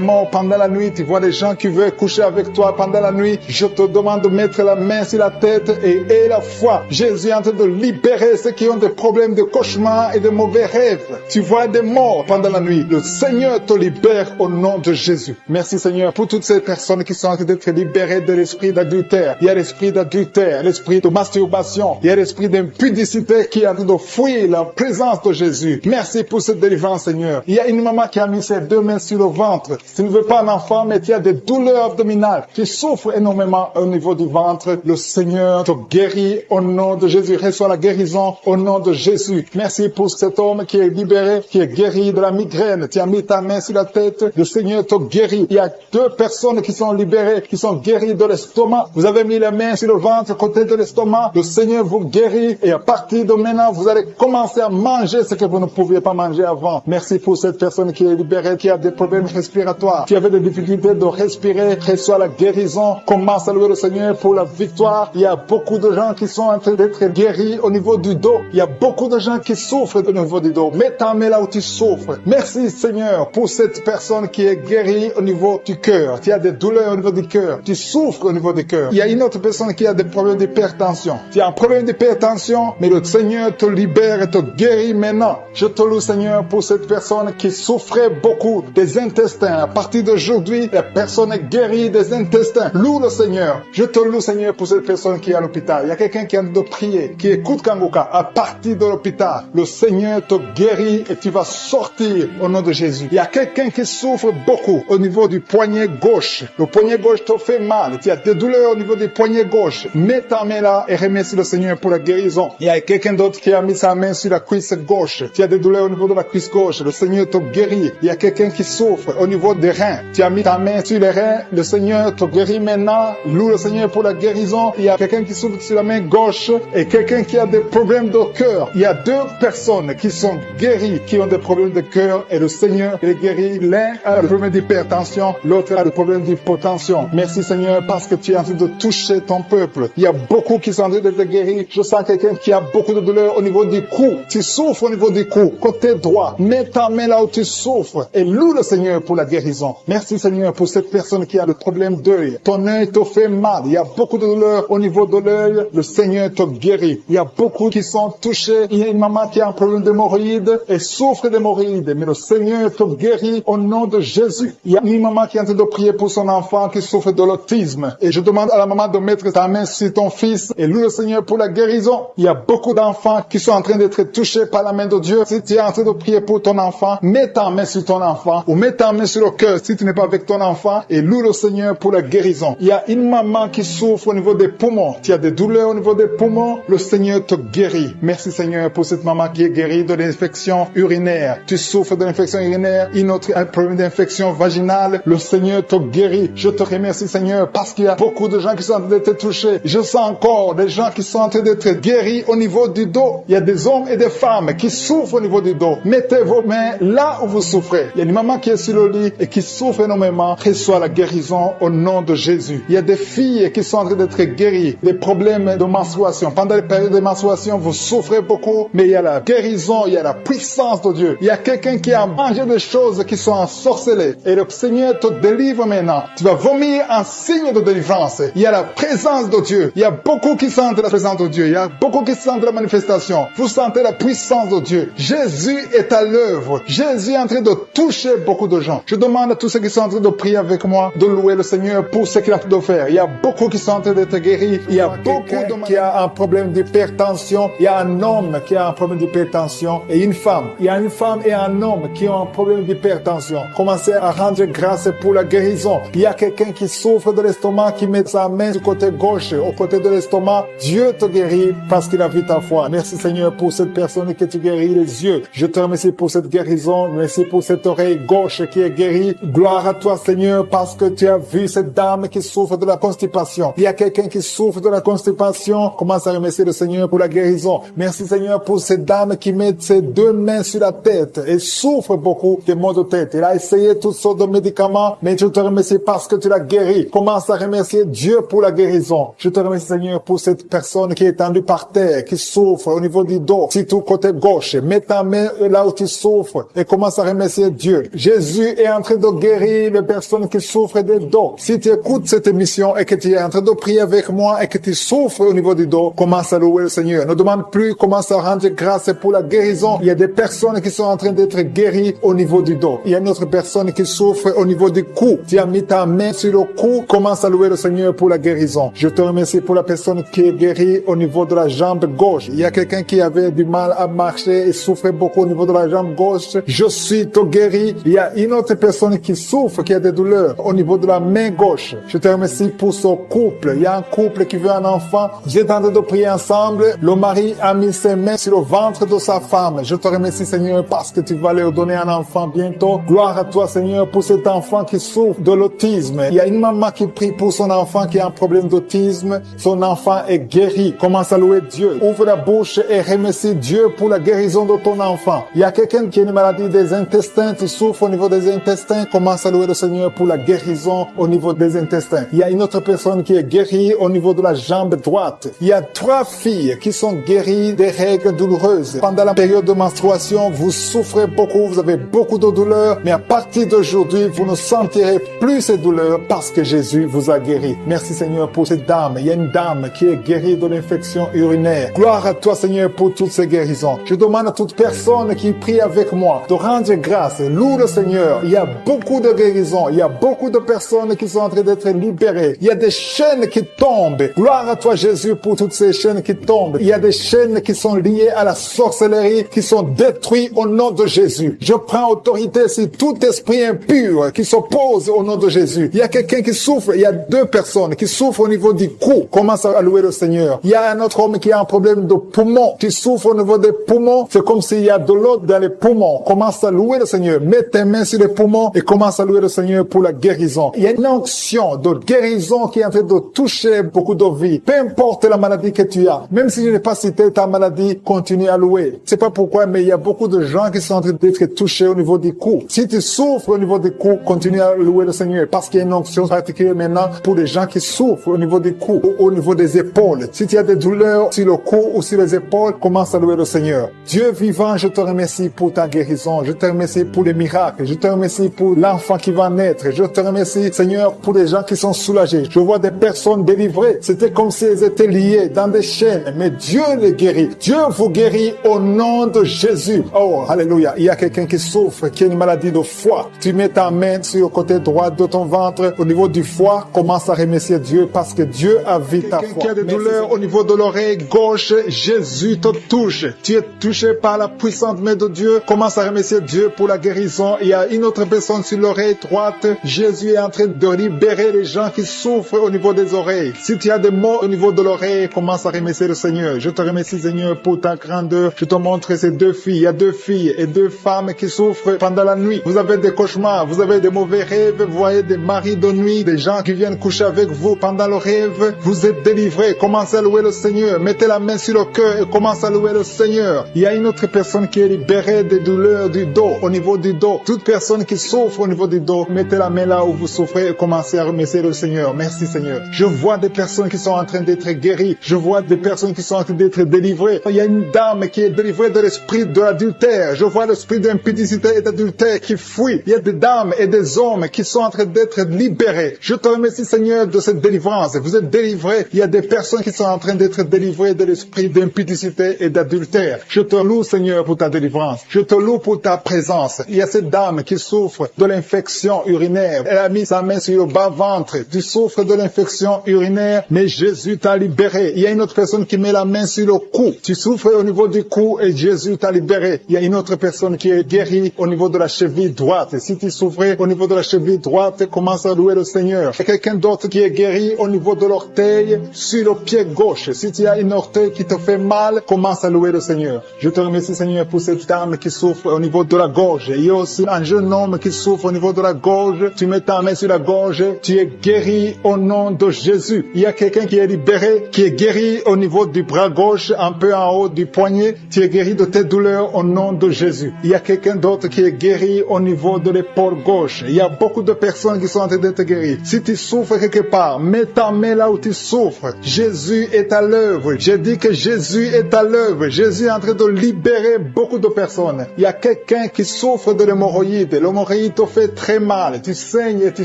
morts pendant la nuit, tu vois des gens qui veulent coucher avec toi pendant la nuit, je te demande de mettre la main sur la tête et aie la foi. Jésus est en train de libérer ceux qui ont des problèmes de cauchemars et de mauvais rêves. Tu vois des morts pendant la nuit. Le Seigneur te libère au nom de Jésus. Merci Seigneur pour toutes ces personnes qui sont en train d'être libérées de l'esprit d'adultère. Il y a l'esprit d'adultère, l'esprit de masturbation, il y a l'esprit d'impudicité qui est en train de fuir la présence de Jésus. Merci pour cette délivrance Seigneur. Il y a une maman qui a mis ses 2 mains sur le ventre. Tu ne veux pas un enfant, mais tu as des douleurs abdominales. Tu souffres énormément au niveau du ventre. Le Seigneur te guérit au nom de Jésus. Reçois la guérison au nom de Jésus. Merci pour cet homme qui est libéré, qui est guéri de la migraine. Tu as mis ta main sur la tête. Le Seigneur te guérit. Il y a 2 personnes qui sont libérées, qui sont guéries de l'estomac. Vous avez mis la main sur le ventre, côté de l'estomac. Le Seigneur vous guérit. Et à partir de maintenant, vous allez commencer à manger ce que vous ne pouviez pas manger avant. Merci pour cette personne qui est libérée, qui a des problèmes respiratoires, qui avait des difficultés de respirer. Reçois la guérison. Commence à louer le Seigneur pour la victoire. Il y a beaucoup de gens qui sont en train d'être guéris au niveau du dos. Il y a beaucoup de gens qui souffrent au niveau du dos. Mets ta main là où tu souffres. Merci Seigneur pour cette personne qui est guérie au niveau du cœur. Tu as des douleurs au niveau du cœur. Tu souffres au niveau du cœur. Il y a une autre personne qui a des problèmes d'hypertension. Tu as un problème d'hypertension, mais le Seigneur te libère et te guérit maintenant. Je te loue Seigneur pour cette personne qui souffrait beaucoup des intestins intestins. À partir d'aujourd'hui, la personne est guérie des intestins. Loue le Seigneur. Je te loue, Seigneur, pour cette personne qui est à l'hôpital. Il y a quelqu'un qui a de prier, qui écoute Kangoka. À partir de l'hôpital, le Seigneur te guérit et tu vas sortir au nom de Jésus. Il y a quelqu'un qui souffre beaucoup au niveau du poignet gauche. Le poignet gauche te fait mal. Tu as des douleurs au niveau du poignet gauche. Mets ta main là et remercie le Seigneur pour la guérison. Il y a quelqu'un d'autre qui a mis sa main sur la cuisse gauche. Tu as des douleurs au niveau de la cuisse gauche. Le Seigneur te guérit. Il y a quelqu'un qui souffre au niveau des reins. Tu as mis ta main sur les reins. Le Seigneur te guérit maintenant. Loue le Seigneur pour la guérison. Il y a quelqu'un qui souffre sur la main gauche et quelqu'un qui a des problèmes de cœur. Il y a deux personnes qui sont guéries, qui ont des problèmes de cœur et le Seigneur les guérit. L'un a le problème d'hypertension, l'autre a le problème d'hypotension. Merci Seigneur parce que tu es en train de toucher ton peuple. Il y a beaucoup qui sont en train d'être guéris. Je sens quelqu'un qui a beaucoup de douleur au niveau du cou. Tu souffres au niveau du cou, côté droit. Mets ta main là où tu souffres et loue le Seigneur pour la guérison. Merci Seigneur pour cette personne qui a le problème d'œil. Ton œil te fait mal. Il y a beaucoup de douleur au niveau de l'œil. Le Seigneur te guérit. Il y a beaucoup qui sont touchés. Il y a une maman qui a un problème d'hémorroïdes et souffre d'hémorroïdes. Mais le Seigneur te guérit au nom de Jésus. Il y a une maman qui est en train de prier pour son enfant qui souffre de l'autisme. Et je demande à la maman de mettre ta main sur ton fils et loue le Seigneur pour la guérison. Il y a beaucoup d'enfants qui sont en train d'être touchés par la main de Dieu. Si tu es en train de prier pour ton enfant, mets ta main sur ton enfant ou mets ta main sur le cœur si tu n'es pas avec ton enfant et loue le Seigneur pour la guérison. Il y a une maman qui souffre au niveau des poumons. Tu as des douleurs au niveau des poumons. Le Seigneur te guérit. Merci Seigneur pour cette maman qui est guérie de l'infection urinaire. Tu souffres de l'infection urinaire, une autre a un problème d'infection vaginale. Le Seigneur te guérit. Je te remercie Seigneur parce qu'il y a beaucoup de gens qui sont en train d'être touchés. Je sens encore des gens qui sont en train d'être guéris au niveau du dos. Il y a des hommes et des femmes qui souffrent au niveau du dos. Mettez vos mains là où vous souffrez. Il y a une maman qui est sur le lit et qui souffre énormément. Reçois la guérison au nom de Jésus. Il y a des filles qui sont en train d'être guéries des problèmes de menstruation. Pendant les périodes de menstruation, vous souffrez beaucoup, mais il y a la guérison, il y a la puissance de Dieu. Il y a quelqu'un qui a mangé des choses qui sont ensorcelées et le Seigneur te délivre maintenant. Tu vas vomir un signe de délivrance. Il y a la présence de Dieu. Il y a beaucoup qui sentent la présence de Dieu. Il y a beaucoup qui sentent la manifestation. Vous sentez la puissance de Dieu. Jésus est à l'œuvre. Jésus est en train de toucher beaucoup de gens. Je demande à tous ceux qui sont en train de prier avec moi de louer le Seigneur pour ce qu'il a fait de faire. Il y a beaucoup qui sont en train d'être guéris. Il y a beaucoup de qui a un problème d'hypertension. Il y a un homme qui a un problème d'hypertension et une femme. Il y a une femme et un homme qui ont un problème d'hypertension. Commencez à rendre grâce pour la guérison. Il y a quelqu'un qui souffre de l'estomac, qui met sa main du côté gauche, au côté de l'estomac. Dieu te guérit parce qu'il a vu ta foi. Merci Seigneur pour cette personne que tu guéris les yeux. Je te remercie pour cette guérison. Merci pour cette oreille gauche qui est guérie. Gloire à toi Seigneur parce que tu as vu cette dame qui souffre de la constipation. Il y a quelqu'un qui souffre de la constipation. Commence à remercier le Seigneur pour la guérison. Merci Seigneur pour cette dame qui met ses deux mains sur la tête et souffre beaucoup de maux de tête. Elle a essayé toutes sortes de médicaments, mais je te remercie parce que tu l'as guéri. Commence à remercier Dieu pour la guérison. Je te remercie Seigneur pour cette personne qui est tendue par terre, qui souffre au niveau du dos, surtout côté gauche. Mets ta main là où tu souffres et commence à remercier Dieu. Jésus est en train de guérir les personnes qui souffrent des dos. Si tu écoutes cette émission et que tu es en train de prier avec moi et que tu souffres au niveau du dos, commence à louer le Seigneur. Ne demande plus, commence à rendre grâce pour la guérison. Il y a des personnes qui sont en train d'être guéries au niveau du dos. Il y a une autre personne qui souffre au niveau du cou. Tu as mis ta main sur le cou, commence à louer le Seigneur pour la guérison. Je te remercie pour la personne qui est guérie au niveau de la jambe gauche. Il y a quelqu'un qui avait du mal à marcher et souffrait beaucoup au niveau de la jambe gauche. Je suis tout guéri. Il y a une autre personne qui souffre, qui a des douleurs au niveau de la main gauche. Je te remercie pour ce couple. Il y a un couple qui veut un enfant. J'ai tenté de prier ensemble. Le mari a mis ses mains sur le ventre de sa femme. Je te remercie Seigneur parce que tu vas leur donner un enfant bientôt. Gloire à toi Seigneur pour cet enfant qui souffre de l'autisme. Il y a une maman qui prie pour son enfant qui a un problème d'autisme. Son enfant est guéri. Commence à louer Dieu. Ouvre la bouche et remercie Dieu pour la guérison de ton enfant. Il y a quelqu'un qui a une maladie des intestins. Tu souffres au niveau des intestins. Commence à louer le Seigneur pour la guérison au niveau des intestins. Il y a une autre personne qui est guérie au niveau de la jambe droite. Il y a 3 filles qui sont guéries des règles douloureuses. Pendant la période de menstruation, vous souffrez beaucoup, vous avez beaucoup de douleurs, mais à partir d'aujourd'hui, vous ne sentirez plus ces douleurs parce que Jésus vous a guéri. Merci Seigneur pour cette dame. Il y a une dame qui est guérie de l'infection urinaire. Gloire à toi Seigneur pour toutes ces guérisons. Je demande à toute personne qui prie avec moi de rendre grâce. Loue le Seigneur Seigneur. Il y a beaucoup de guérisons. Il y a beaucoup de personnes qui sont en train d'être libérées. Il y a des chaînes qui tombent. Gloire à toi, Jésus, pour toutes ces chaînes qui tombent. Il y a des chaînes qui sont liées à la sorcellerie, qui sont détruites au nom de Jésus. Je prends autorité sur tout esprit impur qui s'oppose au nom de Jésus. Il y a quelqu'un qui souffre. Il y a 2 personnes qui souffrent au niveau du cou. Commence à louer le Seigneur. Il y a un autre homme qui a un problème de poumon. Tu souffres au niveau des poumons. C'est comme s'il y a de l'eau dans les poumons. Commence à louer le Seigneur. Mets tes mains sur les poumons et commence à louer le Seigneur pour la guérison. Il y a une onction de guérison qui est en train de toucher beaucoup de vies. Peu importe la maladie que tu as. Même si je n'ai pas cité ta maladie, continue à louer. C'est pas pourquoi, mais il y a beaucoup de gens qui sont en train d'être touchés au niveau du cou. Si tu souffres au niveau du cou, continue à louer le Seigneur. Parce qu'il y a une onction particulière maintenant pour les gens qui souffrent au niveau du cou ou au niveau des épaules. Si tu as des douleurs sur le cou ou sur les épaules, commence à louer le Seigneur. Dieu vivant, je te remercie pour ta guérison. Je te remercie pour les miracles. Je te remercie pour l'enfant qui va naître. Je te remercie, Seigneur, pour les gens qui sont soulagés. Je vois des personnes délivrées. C'était comme si elles étaient liées dans des chaînes. Mais Dieu les guérit. Dieu vous guérit au nom de Jésus. Oh, alléluia. Il y a quelqu'un qui souffre, qui a une maladie de foie. Tu mets ta main sur le côté droit de ton ventre. Au niveau du foie, commence à remercier Dieu parce que Dieu a vu ta foi. Quelqu'un qui a des douleurs au niveau de l'oreille gauche, Jésus te touche. Tu es touché par la puissante main de Dieu. Commence à remercier Dieu pour la guérison. Il y a une autre personne sur l'oreille droite. Jésus est en train de libérer les gens qui souffrent au niveau des oreilles. Si tu as des maux au niveau de l'oreille, commence à remercier le Seigneur. Je te remercie, Seigneur, pour ta grandeur. Je te montre ces 2 filles. Il y a 2 filles et 2 femmes qui souffrent pendant la nuit. Vous avez des cauchemars, vous avez des mauvais rêves, vous voyez des maris de nuit, des gens qui viennent coucher avec vous pendant le rêve. Vous êtes délivrés. Commencez à louer le Seigneur. Mettez la main sur le cœur et commencez à louer le Seigneur. Il y a une autre personne qui est libérée des douleurs du dos, au niveau du dos. Toute personne qui souffre au niveau du dos, mettez la main là où vous souffrez et commencez à remercier le Seigneur. Merci Seigneur. Je vois des personnes qui sont en train d'être guéries. Je vois des personnes qui sont en train d'être délivrées. Il y a une dame qui est délivrée de l'esprit de l'adultère. Je vois l'esprit d'impudicité et d'adultère qui fuit. Il y a des dames et des hommes qui sont en train d'être libérés. Je te remercie Seigneur de cette délivrance. Vous êtes délivrés. Il y a des personnes qui sont en train d'être délivrées de l'esprit d'impudicité et d'adultère. Je te loue Seigneur pour ta délivrance. Je te loue pour ta présence. Il y a cette dame qui souffre de l'infection urinaire. Elle a mis sa main sur le bas-ventre. Tu souffres de l'infection urinaire, mais Jésus t'a libéré. Il y a une autre personne qui met la main sur le cou. Tu souffres au niveau du cou et Jésus t'a libéré. Il y a une autre personne qui est guérie au niveau de la cheville droite. Si tu souffrais au niveau de la cheville droite, commence à louer le Seigneur. Il y a quelqu'un d'autre qui est guéri au niveau de l'orteil sur le pied gauche. Si tu as une orteil qui te fait mal, commence à louer le Seigneur. Je te remercie Seigneur pour cette dame qui souffre au niveau de la gorge. Il y a aussi un jeune homme qui souffre au niveau de la gorge. Tu mets ta main sur la gorge. Tu es guéri au nom de Jésus. Il y a quelqu'un qui est libéré, qui est guéri au niveau du bras gauche, un peu en haut du poignet. Tu es guéri de tes douleurs au nom de Jésus. Il y a quelqu'un d'autre qui est guéri au niveau de l'épaule gauche. Il y a beaucoup de personnes qui sont en train d'être guéries. Si tu souffres quelque part, mets ta main là où tu souffres. Jésus est à l'œuvre. J'ai dit que Jésus est à l'œuvre. Jésus est en train de libérer beaucoup de personnes. Il y a quelqu'un qui souffre de l'hémorroïde. L'hémorroïde te fait très mal. Tu saignes et tu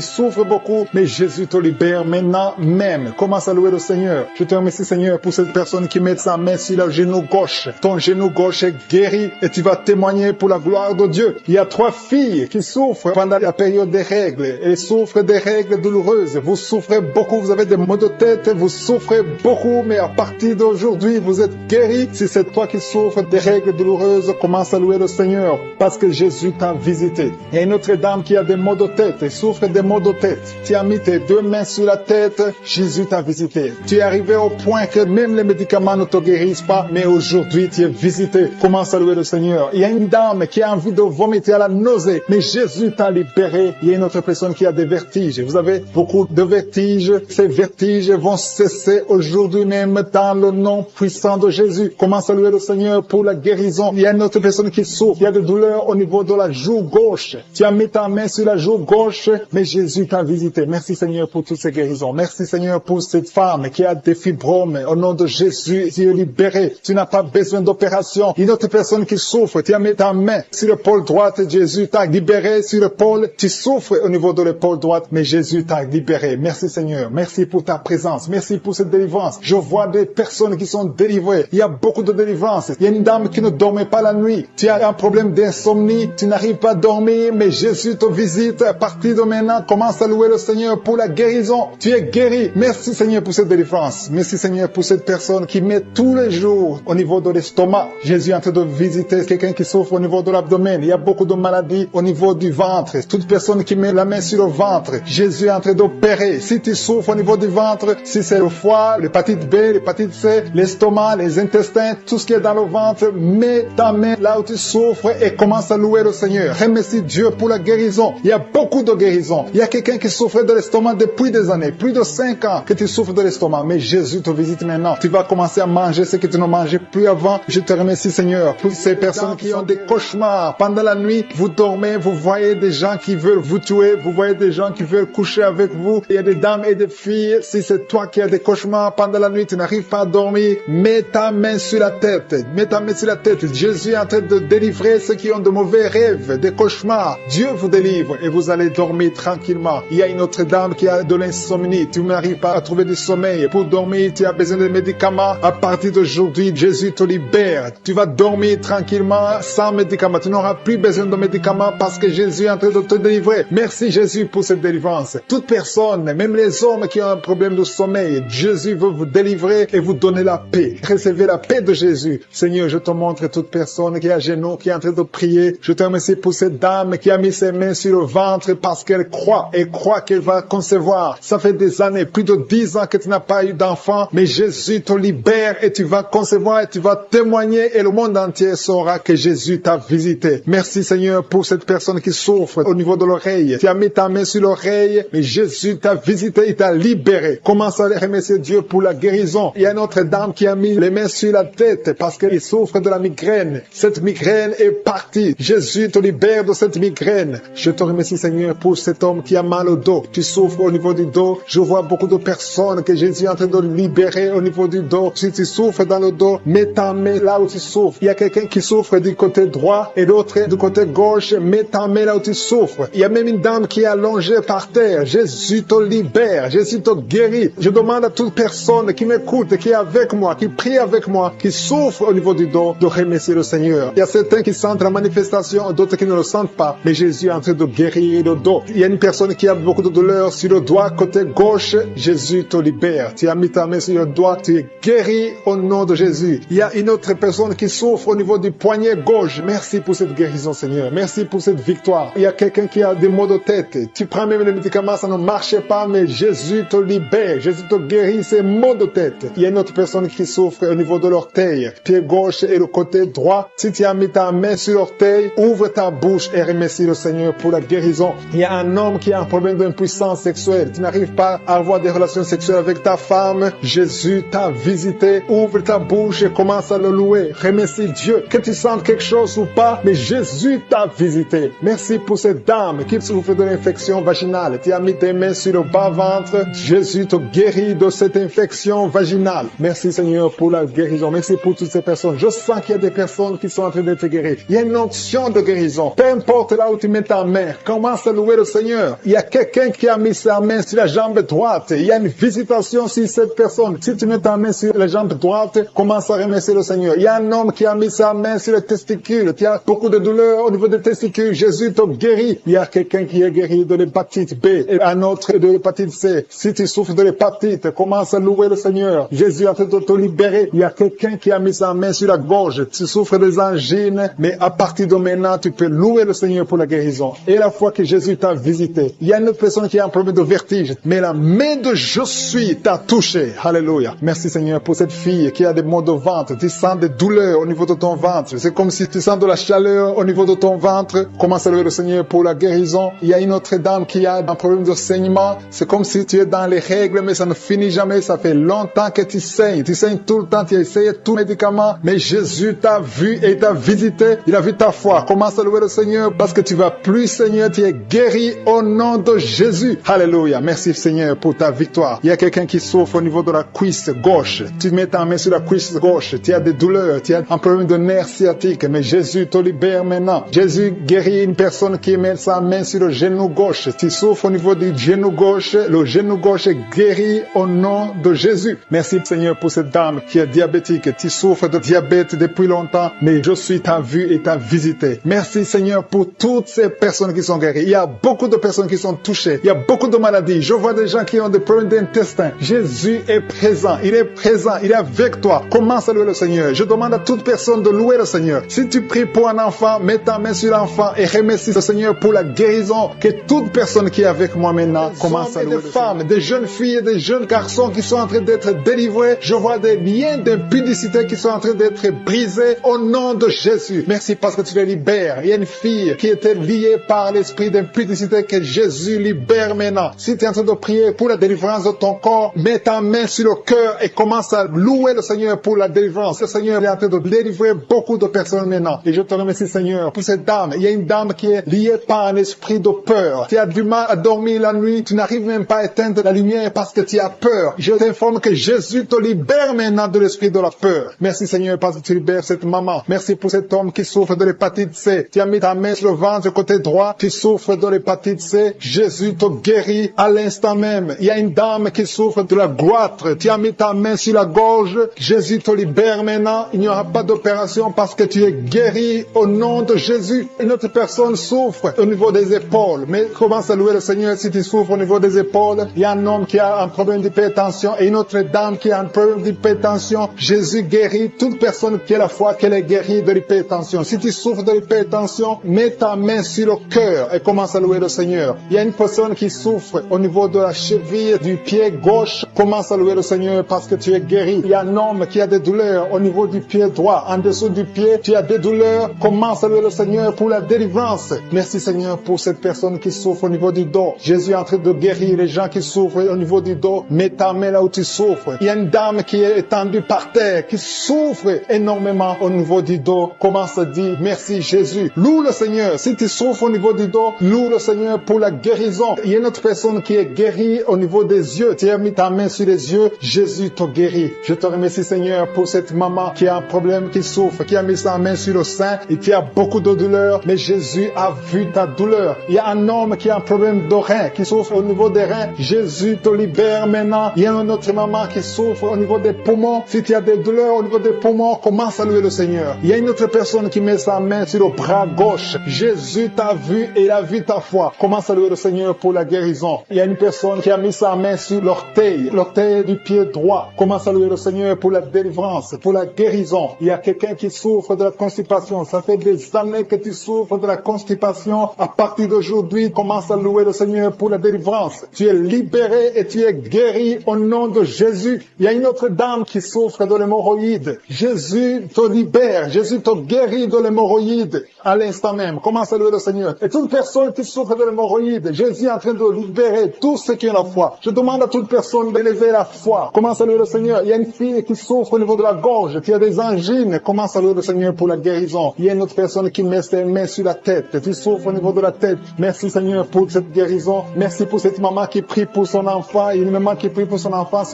souffres beaucoup, mais Jésus te libère maintenant même. Commence à louer le Seigneur. Je te remercie Seigneur pour cette personne qui met sa main sur le genou gauche. Ton genou gauche est guéri et tu vas témoigner pour la gloire de Dieu. Il y a 3 filles qui souffrent pendant la période des règles. Elles souffrent des règles douloureuses. Vous souffrez beaucoup, vous avez des maux de tête, vous souffrez beaucoup, mais à partir d'aujourd'hui, vous êtes guéris. Si c'est toi qui souffres des règles douloureuses, commence à louer le Seigneur parce que Jésus t'a visité. Il y a une autre dame qui a des maux de tête, elle souffre des maux de tête. Tu as mis tes 2 mains sur la tête, Jésus t'a visité. Tu es arrivé au point que même les médicaments ne te guérissent pas, mais aujourd'hui tu es visité. Commence à louer le Seigneur. Il y a une dame qui a envie de vomiter à la nausée, mais Jésus t'a libéré. Il y a une autre personne qui a des vertiges. Vous avez beaucoup de vertiges. Ces vertiges vont cesser aujourd'hui même dans le nom puissant de Jésus. Commence à louer le Seigneur pour la guérison. Il y a une autre personne qui souffre. Il y a des douleurs au niveau de la joue gauche. Tu as mis ta main sur la joue gauche, mais Jésus t'a visité. Merci Seigneur pour toutes ces guérisons. Merci Seigneur pour cette femme qui a des fibromes. Au nom de Jésus, tu es libéré. Tu n'as pas besoin d'opération. Une autre personne qui souffre, tu as mis ta main sur l'épaule droite, Jésus t'a libéré sur l'épaule. Tu souffres au niveau de l'épaule droite, mais Jésus t'a libéré. Merci Seigneur. Merci pour ta présence. Merci pour cette délivrance. Je vois des personnes qui sont délivrées. Il y a beaucoup de délivrance. Il y a une dame qui ne dormait pas la nuit. Tu as un problème d'insomnie. Tu n'arrives pas à dormir. dormir, mais Jésus te visite. À partir de maintenant, commence à louer le Seigneur pour la guérison. Tu es guéri. Merci Seigneur pour cette délivrance. Merci Seigneur pour cette personne qui met tous les jours au niveau de l'estomac. Jésus est en train de visiter quelqu'un qui souffre au niveau de l'abdomen. Il y a beaucoup de maladies au niveau du ventre. Toute personne qui met la main sur le ventre, Jésus est en train d'opérer. Si tu souffres au niveau du ventre, si c'est le foie, l'hépatite B, l'hépatite C, l'estomac, les intestins, tout ce qui est dans le ventre, mets ta main là où tu souffres et commence à louer le Seigneur. Remercie Dieu pour la guérison. Il y a beaucoup de guérisons. Il y a quelqu'un qui souffrait de l'estomac depuis des années, plus de 5 ans que tu souffres de l'estomac, mais Jésus te visite maintenant. Tu vas commencer à manger ce que tu ne mangeais plus avant. Je te remercie Seigneur pour ces personnes qui ont des cauchemars. Pendant la nuit, vous dormez, vous voyez des gens qui veulent vous tuer, vous voyez des gens qui veulent coucher avec vous. Il y a des dames et des filles. Si c'est toi qui as des cauchemars pendant la nuit, tu n'arrives pas à dormir, mets ta main sur la tête. Mets ta main sur la tête. Jésus est en train de délivrer ceux qui ont de mauvais rêves, des cauchemars. Dieu vous délivre et vous allez dormir tranquillement. Il y a une autre dame qui a de l'insomnie. Tu n'arrives pas à trouver du sommeil. Pour dormir, tu as besoin de médicaments. À partir d'aujourd'hui, Jésus te libère. Tu vas dormir tranquillement sans médicaments. Tu n'auras plus besoin de médicaments parce que Jésus est en train de te délivrer. Merci Jésus pour cette délivrance. Toute personne, même les hommes qui ont un problème de sommeil, Jésus veut vous délivrer et vous donner la paix. Recevez la paix de Jésus. Seigneur, je te montre toute personne qui est à genoux, qui est en train de prier. Je te remercie pour cette dame qui a mis ses mains sur le ventre parce qu'elle croit et croit qu'elle va concevoir. Ça fait des années, plus de 10 ans que tu n'as pas eu d'enfant, mais Jésus te libère et tu vas concevoir et tu vas témoigner et le monde entier saura que Jésus t'a visité. Merci Seigneur pour cette personne qui souffre au niveau de l'oreille. Tu as mis ta main sur l'oreille, mais Jésus t'a visité, il t'a libéré. Commence à remercier Dieu pour la guérison. Il y a une autre dame qui a mis les mains sur la tête parce qu'elle souffre de la migraine. Cette migraine est partie. Jésus te libère de cette migraine. Je te remercie Seigneur pour cet homme qui a mal au dos. Tu souffres au niveau du dos. Je vois beaucoup de personnes que Jésus est en train de libérer au niveau du dos. Si tu souffres dans le dos, mets ta main là où tu souffres. Il y a quelqu'un qui souffre du côté droit et l'autre du côté gauche. Mets ta main là où tu souffres. Il y a même une dame qui est allongée par terre. Jésus te libère. Jésus te guérit. Je demande à toute personne qui m'écoute, qui est avec moi, qui prie avec moi, qui souffre au niveau du dos, de remercier le Seigneur. Il y a certains qui sentent la manifestation, d'autres qui ne le sentent pas. Mais Jésus est en train de guérir le dos. Il y a une personne qui a beaucoup de douleur sur le doigt côté gauche. Jésus te libère. Tu as mis ta main sur le doigt. Tu es guéri au nom de Jésus. Il y a une autre personne qui souffre au niveau du poignet gauche. Merci pour cette guérison, Seigneur. Merci pour cette victoire. Il y a quelqu'un qui a des maux de tête. Tu prends même les médicaments, ça ne marche pas, mais Jésus te libère. Jésus te guérit ces maux de tête. Il y a une autre personne qui souffre au niveau de l'orteil, pied gauche et le côté droit. Si tu as mis ta main sur l'orteil, ouvre ta bouche et remercie le Seigneur pour la guérison. Il y a un homme qui a un problème d'impuissance sexuelle. Tu n'arrives pas à avoir des relations sexuelles avec ta femme. Jésus t'a visité. Ouvre ta bouche et commence à le louer. Remercie Dieu. Que tu sentes quelque chose ou pas, mais Jésus t'a visité. Merci pour cette dame qui souffre de l'infection vaginale. Tu as mis tes mains sur le bas-ventre. Jésus te guérit de cette infection vaginale. Merci Seigneur pour la guérison. Merci pour toutes ces personnes. Je sens qu'il y a des personnes qui sont en train d'être guéries. Il y a une onction de guérison. Peu importe là où tu mets ta main, commence à louer le Seigneur. Il y a quelqu'un qui a mis sa main sur la jambe droite. Il y a une visitation sur cette personne. Si tu mets ta main sur la jambe droite, commence à remercier le Seigneur. Il y a un homme qui a mis sa main sur le testicule. Tu as beaucoup de douleurs au niveau des testicules. Jésus te guérit. Il y a quelqu'un qui est guéri de l'hépatite B et un autre de l'hépatite C. Si tu souffres de l'hépatite, commence à louer le Seigneur. Jésus est en train de te libérer. Il y a quelqu'un qui a mis sa main sur la gorge. Tu souffres des angines, mais à partir de maintenant, tu peux louer le Seigneur pour la guérison. Et la fois que Jésus t'a visité, il y a une autre personne qui a un problème de vertige, mais la main de je suis t'a touché. Alléluia. Merci Seigneur pour cette fille qui a des maux de ventre. Tu sens des douleurs au niveau de ton ventre. C'est comme si tu sens de la chaleur au niveau de ton ventre. Commence à louer le Seigneur pour la guérison. Il y a une autre dame qui a un problème de saignement. C'est comme si tu es dans les règles, mais ça ne finit jamais. Ça fait longtemps que tu saignes. Tu saignes tout le temps. Tu as essayé tout médicament, mais Jésus t'a vu et t'a visité. Il a vu ta foi. Commence à louer le Seigneur parce que tu vas plus saigner. Tu es guéri au nom de Jésus. Alléluia. Merci Seigneur pour ta victoire. Il y a quelqu'un qui souffre au niveau de la cuisse gauche. Tu mets ta main sur la cuisse gauche. Tu as des douleurs. Tu as un problème de nerf sciatique, mais Jésus te libère maintenant. Jésus guérit une personne qui met sa main sur le genou gauche. Tu souffres au niveau du genou gauche. Le genou gauche est guéri au nom de Jésus. Merci Seigneur pour cette dame qui est diabétique. Tu souffres de diabète depuis longtemps, mais je suis t'a vu et t'a visité. Merci Seigneur pour pour toutes ces personnes qui sont guéries. Il y a beaucoup de personnes qui sont touchées. Il y a beaucoup de maladies. Je vois des gens qui ont des problèmes d'intestin. Jésus est présent. Il est présent. Il est avec toi. Commence à louer le Seigneur. Je demande à toute personne de louer le Seigneur. Si tu pries pour un enfant, mets ta main sur l'enfant et remercie le Seigneur pour la guérison. Que toute personne qui est avec moi maintenant commence à louer le Seigneur. Des femmes, des jeunes filles et des jeunes garçons qui sont en train d'être délivrés. Je vois des liens d'impudicité qui sont en train d'être brisés au nom de Jésus. Merci parce que tu les libères. Il y a une fille qui était liée par l'esprit d'impudicité que Jésus libère maintenant. Si tu es en train de prier pour la délivrance de ton corps, mets ta main sur le cœur et commence à louer le Seigneur pour la délivrance. Le Seigneur est en train de délivrer beaucoup de personnes maintenant. Et je te remercie, Seigneur, pour cette dame. Il y a une dame qui est liée par un esprit de peur. Tu as du mal à dormir la nuit. Tu n'arrives même pas à éteindre la lumière parce que tu as peur. Je t'informe que Jésus te libère maintenant de l'esprit de la peur. Merci, Seigneur, parce que tu libères cette maman. Merci pour cet homme qui souffre de l'hépatite C. Tu as mis ta main sur le ventre côté droit. Tu souffres de l'hépatite C. Jésus te guérit à l'instant même. Il y a une dame qui souffre de la goitre. Tu as mis ta main sur la gorge. Jésus te libère maintenant. Il n'y aura pas d'opération parce que tu es guéri au nom de Jésus. Une autre personne souffre au niveau des épaules. Mais commence à louer le Seigneur si tu souffres au niveau des épaules. Il y a un homme qui a un problème d'hypertension et une autre dame qui a un problème d'hypertension. Jésus guérit toute personne qui a la foi qu'elle est guérie de l'hypertension. Si tu souffres de l'hypertension, mets ta main sur le cœur et commence à louer le Seigneur. Il y a une personne qui souffre au niveau de la cheville du pied gauche. Commence à louer le Seigneur parce que tu es guéri. Il y a un homme qui a des douleurs au niveau du pied droit. En dessous du pied, tu as des douleurs. Commence à louer le Seigneur pour la délivrance. Merci, Seigneur, pour cette personne qui souffre au niveau du dos. Jésus est en train de guérir les gens qui souffrent au niveau du dos. Mets ta main là où tu souffres. Il y a une dame qui est étendue par terre, qui souffre énormément au niveau du dos. Commence à dire merci, Jésus. Loue le Seigneur. Si tu souffres au niveau du dos, loue le Seigneur pour la guérison. Il y a une autre personne qui est guérie au niveau des yeux. Tu as mis ta main sur les yeux. Jésus te guérit. Je te remercie, Seigneur, pour cette maman qui a un problème, qui souffre, qui a mis sa main sur le sein et qui a beaucoup de douleur. Mais Jésus a vu ta douleur. Il y a un homme qui a un problème de rein, qui souffre au niveau des reins. Jésus te libère maintenant. Il y a une autre maman qui souffre au niveau des poumons. Si tu as des douleurs au niveau des poumons, commence à louer le Seigneur. Il y a une autre personne qui met sa main sur le bras gauche. Jésus t'a vu et il a vu ta foi. Commence à louer le Seigneur pour la guérison. Il y a une personne qui a mis sa main sur l'orteil du pied droit. Commence à louer le Seigneur pour la délivrance, pour la guérison. Il y a quelqu'un qui souffre de la constipation. Ça fait des années que tu souffres de la constipation. À partir d'aujourd'hui, commence à louer le Seigneur pour la délivrance. Tu es libéré et tu es guéri au nom de Jésus. Il y a une autre dame qui souffre de l'hémorroïde. Jésus te libère. Jésus te guérit de l'hémorroïde à l'instant même. Commence à louer le Seigneur. Et toute personne qui souffre de l'hémorroïde, Jésus est en train de libérer tous ceux qui ont la foi. Je demande à toute personne d'élever la foi. Commence à louer le Seigneur. Il y a une fille qui souffre au niveau de la gorge, qui a des angines. Commence à louer le Seigneur pour la guérison. Il y a une autre personne qui met ses mains sur la tête, qui souffre au niveau de la tête. Merci, Seigneur, pour cette guérison. Merci pour cette maman qui prie pour son enfant. Il y a une maman qui prie pour son enfant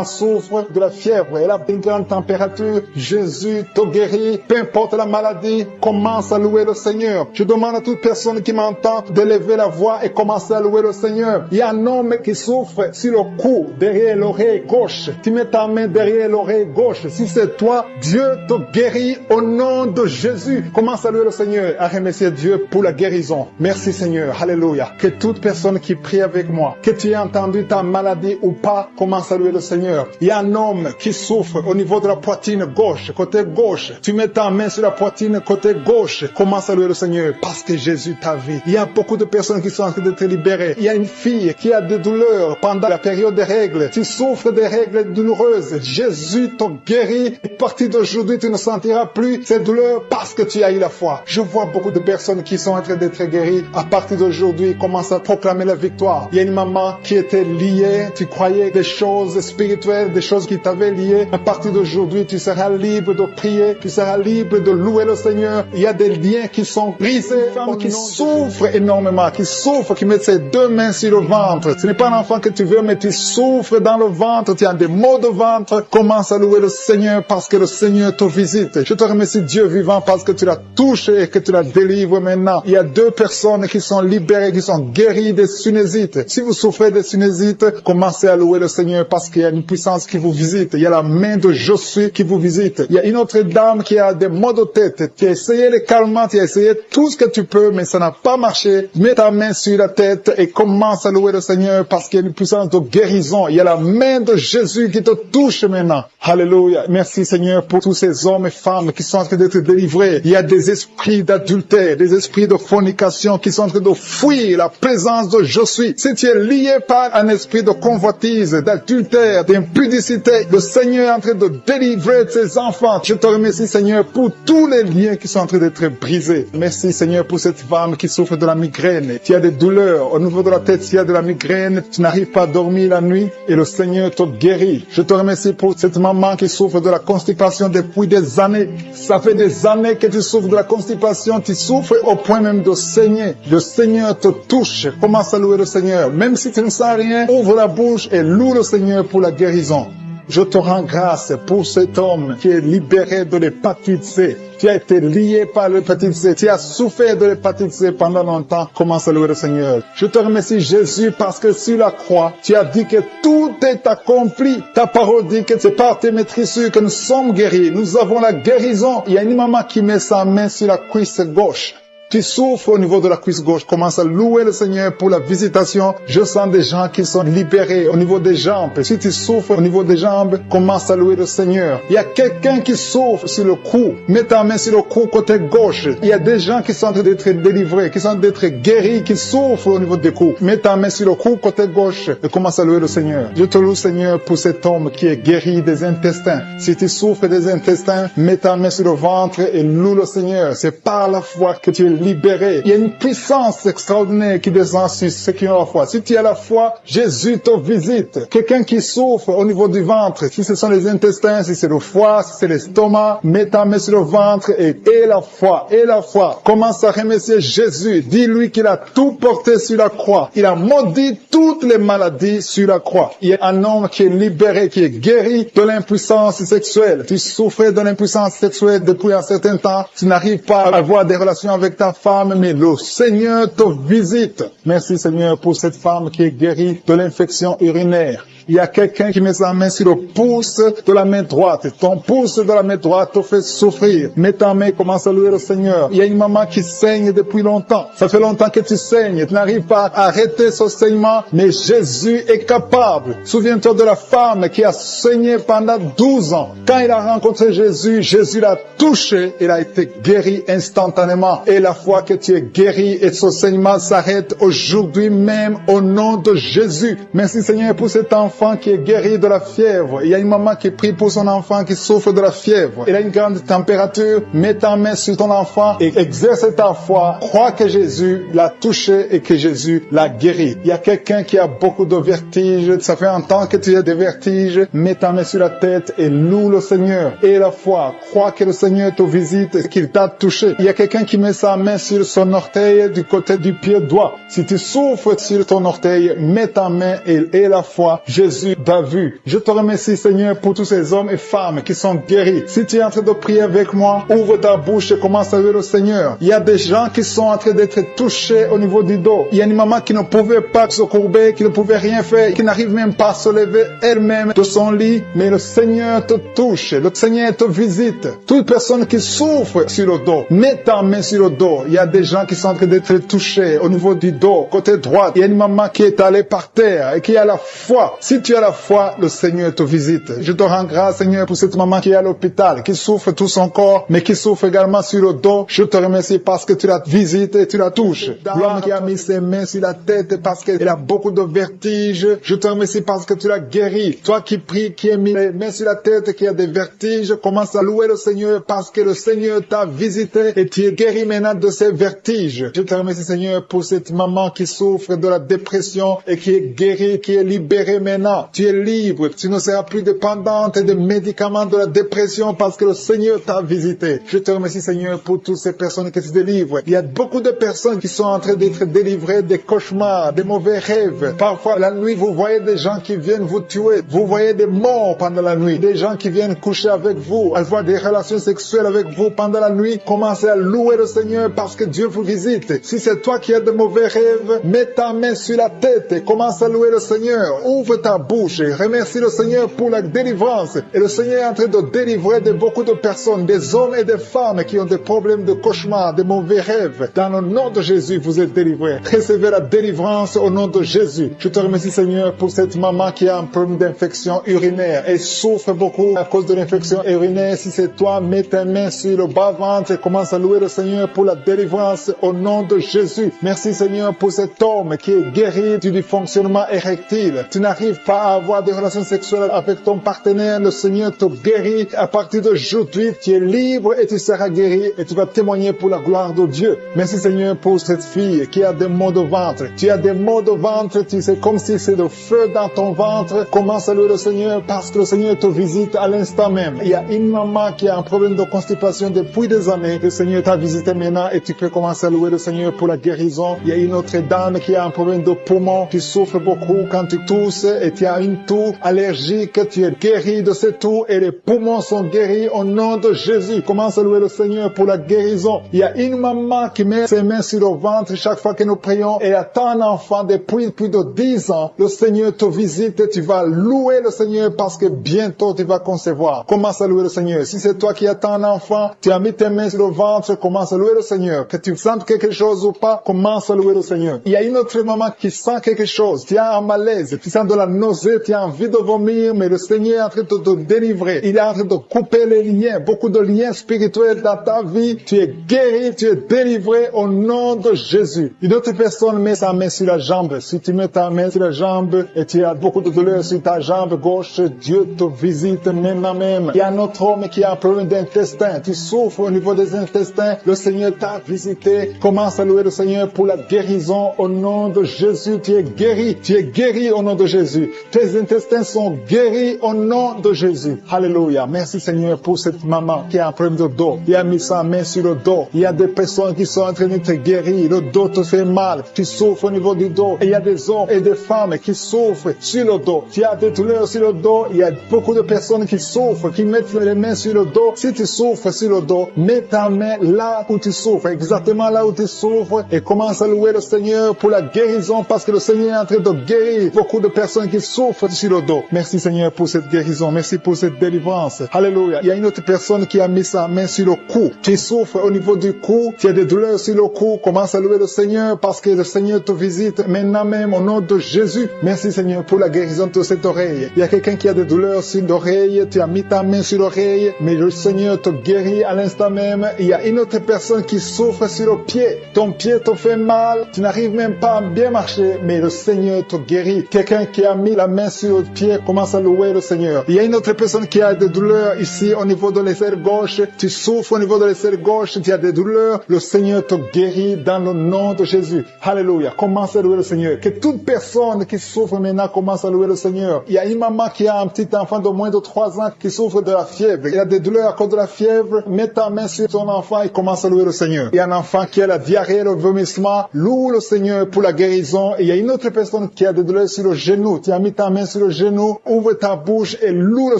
souffre de la fièvre. Elle a une grande température. Jésus te guérit. Peu importe la maladie, commence à louer le Seigneur. Je demande à toute personne qui m'entend d'élever la voix et commencer à louer le Seigneur. Il y a un homme qui souffre sur le cou, derrière l'oreille gauche. Tu mets ta main derrière l'oreille gauche. Si c'est toi, Dieu te guérit au nom de Jésus. Commence à louer le Seigneur, à remercier Dieu pour la guérison. Merci, Seigneur. Alléluia. Que toute personne qui prie avec moi, que tu aies entendu ta maladie ou pas, commence à louer le Seigneur. Il y a un homme qui souffre au niveau de la poitrine gauche, côté gauche. Tu mets ta main sur la poitrine côté gauche. Commence à louer le Seigneur parce que Jésus t'a vu. Il y a beaucoup de personnes qui sont en train d'être libérées. Il y a une fille qui a des douleurs pendant la période des règles. Tu souffres des règles douloureuses. Jésus te guérit. À partir d'aujourd'hui, tu ne sentiras plus ces douleurs parce que tu as eu la foi. Je vois beaucoup de personnes qui sont en train d'être guéries. À partir d'aujourd'hui, commence à proclamer la victoire. Il y a une maman qui était liée. Tu croyais des choses spirituelles, des choses qui t'avaient lié. À partir d'aujourd'hui, tu seras libre de prier. Tu seras libre de louer le Seigneur. Il y a des liens qui sont brisés. Une femme qui souffre énormément, qui met ses deux mains sur le ventre. Ce n'est pas un enfant que tu veux, mais tu souffres dans le ventre. Tu as des maux de ventre. Commence à louer le Seigneur parce que le Seigneur te visite. Je te remercie, Dieu vivant, parce que tu l'as touché et que tu la délivres maintenant. Il y a 2 personnes qui sont libérées, qui sont guéries des sinusites. Si vous souffrez des sinusites, commencez à louer le Seigneur parce qu'il y a une puissance qui vous visite. Il y a la main de Josué qui vous visite. Il y a une autre dame qui a des maux de tête. Tu as essayé les calmants, tu as essayé tout ce que tu peux, mais ça n'a pas marché. Mets ta main sur la tête et commence à louer le Seigneur parce qu'il y a une puissance de guérison. Il y a la main de Jésus qui te touche maintenant. Alléluia. Merci Seigneur pour tous ces hommes et femmes qui sont en train d'être délivrés. Il y a des esprits d'adultère, des esprits de fornication qui sont en train de fuir la présence de je suis. Si tu es lié par un esprit de convoitise, d'adultère, d'impudicité, le Seigneur est en train de délivrer ses enfants. Je te remercie Seigneur pour tous les liens qui sont en train d'être brisés. Merci Seigneur pour cette femme qui souffre de la migraine. Tu as des douleurs au niveau de la tête, tu as de la migraine, tu n'arrives pas à dormir la nuit et le Seigneur te guérit. Je te remercie pour cette maman qui souffre de la constipation depuis des années. Ça fait des années que tu souffres de la constipation, tu souffres au point même de saigner. Le Seigneur te touche. Commence à louer le Seigneur. Même si tu ne sens rien, ouvre la bouche et loue le Seigneur pour la guérison. Je te rends grâce pour cet homme qui est libéré de l'hépatite C. Tu as été lié par l'hépatite C. Tu as souffert de l'hépatite C pendant longtemps. Commence à louer le Seigneur. Je te remercie Jésus parce que sur la croix, tu as dit que tout est accompli. Ta parole dit que c'est par tes maîtrissures que nous sommes guéris. Nous avons la guérison. Il y a une maman qui met sa main sur la cuisse gauche. Tu souffres au niveau de la cuisse gauche, commence à louer le Seigneur pour la visitation. Je sens des gens qui sont libérés au niveau des jambes. Si tu souffres au niveau des jambes, commence à louer le Seigneur. Il y a quelqu'un qui souffre sur le cou. Mets ta main sur le cou côté gauche. Il y a des gens qui sont en train d'être délivrés, qui sont en train d'être guéris, qui souffrent au niveau des coups. Mets ta main sur le cou côté gauche et commence à louer le Seigneur. Je te loue Seigneur pour cet homme qui est guéri des intestins. Si tu souffres des intestins, mets ta main sur le ventre et loue le Seigneur. C'est par la foi que tu es libéré. Il y a une puissance extraordinaire qui descend sur ceux qui ont la foi. Si tu as la foi, Jésus te visite. Quelqu'un qui souffre au niveau du ventre, si ce sont les intestins, si c'est le foie, si c'est l'estomac, mets ta main sur le ventre et la foi, et la foi. Commence à remercier Jésus. Dis-lui qu'il a tout porté sur la croix. Il a maudit toutes les maladies sur la croix. Il y a un homme qui est libéré, qui est guéri de l'impuissance sexuelle. Tu souffrais de l'impuissance sexuelle depuis un certain temps. Tu n'arrives pas à avoir des relations avec ta femme, mais le Seigneur te visite. Merci Seigneur pour cette femme qui est guérie de l'infection urinaire. Il y a quelqu'un qui met sa main sur le pouce de la main droite. Ton pouce de la main droite te fait souffrir. Mets ta main, commence à louer le Seigneur. Il y a une maman qui saigne depuis longtemps. Ça fait longtemps que tu saignes. Tu n'arrives pas à arrêter ce saignement, mais Jésus est capable. Souviens-toi de la femme qui a saigné pendant 12 ans. Quand il a rencontré Jésus, Jésus l'a touché. Il a été guéri instantanément. Et la fois que tu es guéri et ce saignement s'arrête aujourd'hui même au nom de Jésus. Merci Seigneur pour cet enfant qui est guéri de la fièvre. Il y a une maman qui prie pour son enfant qui souffre de la fièvre. Il a une grande température. Mets ta main sur ton enfant et exerce ta foi. Crois que Jésus l'a touché et que Jésus l'a guéri. Il y a quelqu'un qui a beaucoup de vertiges. Ça fait un temps que tu as des vertiges. Mets ta main sur la tête et loue le Seigneur. Et la foi. Crois que le Seigneur te visite et qu'il t'a touché. Il y a quelqu'un qui met sa main sur son orteil du côté du pied droit. Si tu souffres sur ton orteil, mets ta main et la foi. Jésus t'a vu. Je te remercie Seigneur pour tous ces hommes et femmes qui sont guéris. Si tu es en train de prier avec moi, ouvre ta bouche et commence à louer le Seigneur. Il y a des gens qui sont en train d'être touchés au niveau du dos. Il y a une maman qui ne pouvait pas se courber, qui ne pouvait rien faire, qui n'arrive même pas à se lever elle-même de son lit. Mais le Seigneur te touche. Le Seigneur te visite. Toute personne qui souffre sur le dos, mets ta main sur le dos. Il y a des gens qui sont en train d'être touchés au niveau du dos, côté droit. Il y a une maman qui est allée par terre et qui a la foi. Si tu as la foi, le Seigneur te visite. Je te rends grâce, Seigneur, pour cette maman qui est à l'hôpital, qui souffre tout son corps, mais qui souffre également sur le dos. Je te remercie parce que tu la visites et tu la touches. L'homme qui a mis ses mains sur la tête parce qu'elle a beaucoup de vertiges. Je te remercie parce que tu l'as guéri. Toi qui pries, qui as mis les mains sur la tête, qui a des vertiges, commence à louer le Seigneur parce que le Seigneur t'a visité et tu es guéri maintenant de ces vertiges. Je te remercie, Seigneur, pour cette maman qui souffre de la dépression et qui est guérie, qui est libérée maintenant. Tu es libre, tu ne seras plus dépendante des médicaments de la dépression parce que le Seigneur t'a visité. Je te remercie Seigneur pour toutes ces personnes qui se délivrent. Il y a beaucoup de personnes qui sont en train d'être délivrées des cauchemars, des mauvais rêves. Parfois la nuit, vous voyez des gens qui viennent vous tuer. Vous voyez des morts pendant la nuit. Des gens qui viennent coucher avec vous, avoir des relations sexuelles avec vous pendant la nuit. Commencez à louer le Seigneur parce que Dieu vous visite. Si c'est toi qui as de mauvais rêves, mets ta main sur la tête et commence à louer le Seigneur. Ouvre ta ta bouche. Remercie le Seigneur pour la délivrance. Et le Seigneur est en train de délivrer de beaucoup de personnes, des hommes et des femmes qui ont des problèmes de cauchemar, de mauvais rêves. Dans le nom de Jésus, vous êtes délivrés. Recevez la délivrance au nom de Jésus. Je te remercie, Seigneur, pour cette maman qui a un problème d'infection urinaire et souffre beaucoup à cause de l'infection urinaire. Si c'est toi, mets tes mains sur le bas-ventre et commence à louer le Seigneur pour la délivrance au nom de Jésus. Merci, Seigneur, pour cet homme qui est guéri du dysfonctionnement érectile. Tu n'arrives pas à avoir des relations sexuelles avec ton partenaire. Le Seigneur te guérit. À partir d'aujourd'hui, tu es libre et tu seras guéri et tu vas témoigner pour la gloire de Dieu. Merci, Seigneur, pour cette fille qui a des maux de ventre. Tu as des maux de ventre, tu sais, comme si c'est le feu dans ton ventre. Commence à louer le Seigneur parce que le Seigneur te visite à l'instant même. Il y a une maman qui a un problème de constipation depuis des années. Le Seigneur t'a visité maintenant et tu peux commencer à louer le Seigneur pour la guérison. Il y a une autre dame qui a un problème de poumon. Tu souffres beaucoup quand tu tousses et tu as une toux allergique. Tu es guéri de cette toux et les poumons sont guéris au nom de Jésus. Commence à louer le Seigneur pour la guérison. Il y a une maman qui met ses mains sur le ventre chaque fois que nous prions et attend un enfant depuis plus de 10 ans. Le Seigneur te visite et tu vas louer le Seigneur parce que bientôt tu vas concevoir. Commence à louer le Seigneur. Si c'est toi qui attends un enfant, tu as mis tes mains sur le ventre, commence à louer le Seigneur. Que tu sentes quelque chose ou pas, commence à louer le Seigneur. Il y a une autre maman qui sent quelque chose. Tu as un malaise, tu sens de la nausée, tu as envie de vomir, mais le Seigneur est en train de te délivrer. Il est en train de couper les liens, beaucoup de liens spirituels dans ta vie. Tu es guéri, tu es délivré au nom de Jésus. Une autre personne met sa main sur la jambe. Si tu mets ta main sur la jambe et tu as beaucoup de douleur sur ta jambe gauche, Dieu te visite maintenant même. Il y a un autre homme qui a un problème d'intestin. Tu souffres au niveau des intestins. Le Seigneur t'a visité. Commence à louer le Seigneur pour la guérison au nom de Jésus. Tu es guéri. Tu es guéri au nom de Jésus. Tes intestins sont guéris au nom de Jésus. Alléluia. Merci Seigneur pour cette maman qui a un problème de dos. Il a mis sa main sur le dos. Il y a des personnes qui sont en train de te guérir. Le dos te fait mal. Tu souffres au niveau du dos. Et il y a des hommes et des femmes qui souffrent sur le dos. Tu as des douleurs sur le dos. Il y a beaucoup de personnes qui souffrent, qui mettent les mains sur le dos. Si tu souffres sur le dos, mets ta main là où tu souffres, exactement là où tu souffres, et commence à louer le Seigneur pour la guérison parce que le Seigneur est en train de guérir beaucoup de personnes qui souffrent sur le dos. Merci Seigneur pour cette guérison. Merci pour cette délivrance. Alléluia. Il y a une autre personne qui a mis sa main sur le cou. Tu souffres au niveau du cou. Tu as des douleurs sur le cou. Commence à louer le Seigneur parce que le Seigneur te visite maintenant même au nom de Jésus. Merci Seigneur pour la guérison de cette oreille. Il y a quelqu'un qui a des douleurs sur l'oreille. Tu as mis ta main sur l'oreille, mais le Seigneur te guérit à l'instant même. Il y a une autre personne qui souffre sur le pied. Ton pied te fait mal. Tu n'arrives même pas à bien marcher, mais le Seigneur te guérit. Quelqu'un qui a mis la main sur le pied commence à louer le Seigneur. Il y a une autre personne qui a des douleurs ici au niveau de l'aisselle gauche. Tu souffres au niveau de l'aisselle gauche. Tu as des douleurs. Le Seigneur te guérit dans le nom de Jésus. Alléluia. Commence à louer le Seigneur. Que toute personne qui souffre maintenant commence à louer le Seigneur. Il y a une maman qui a un petit enfant de moins de 3 ans qui souffre de la fièvre. Il a des douleurs à cause de la fièvre. Mets ta main sur ton enfant et commence à louer le Seigneur. Il y a un enfant qui a la diarrhée, le vomissement. Loue le Seigneur pour la guérison. Et il y a une autre personne qui a des douleurs sur le genou. Tu as mis ta main sur le genou. Ouvre ta bouche et loue le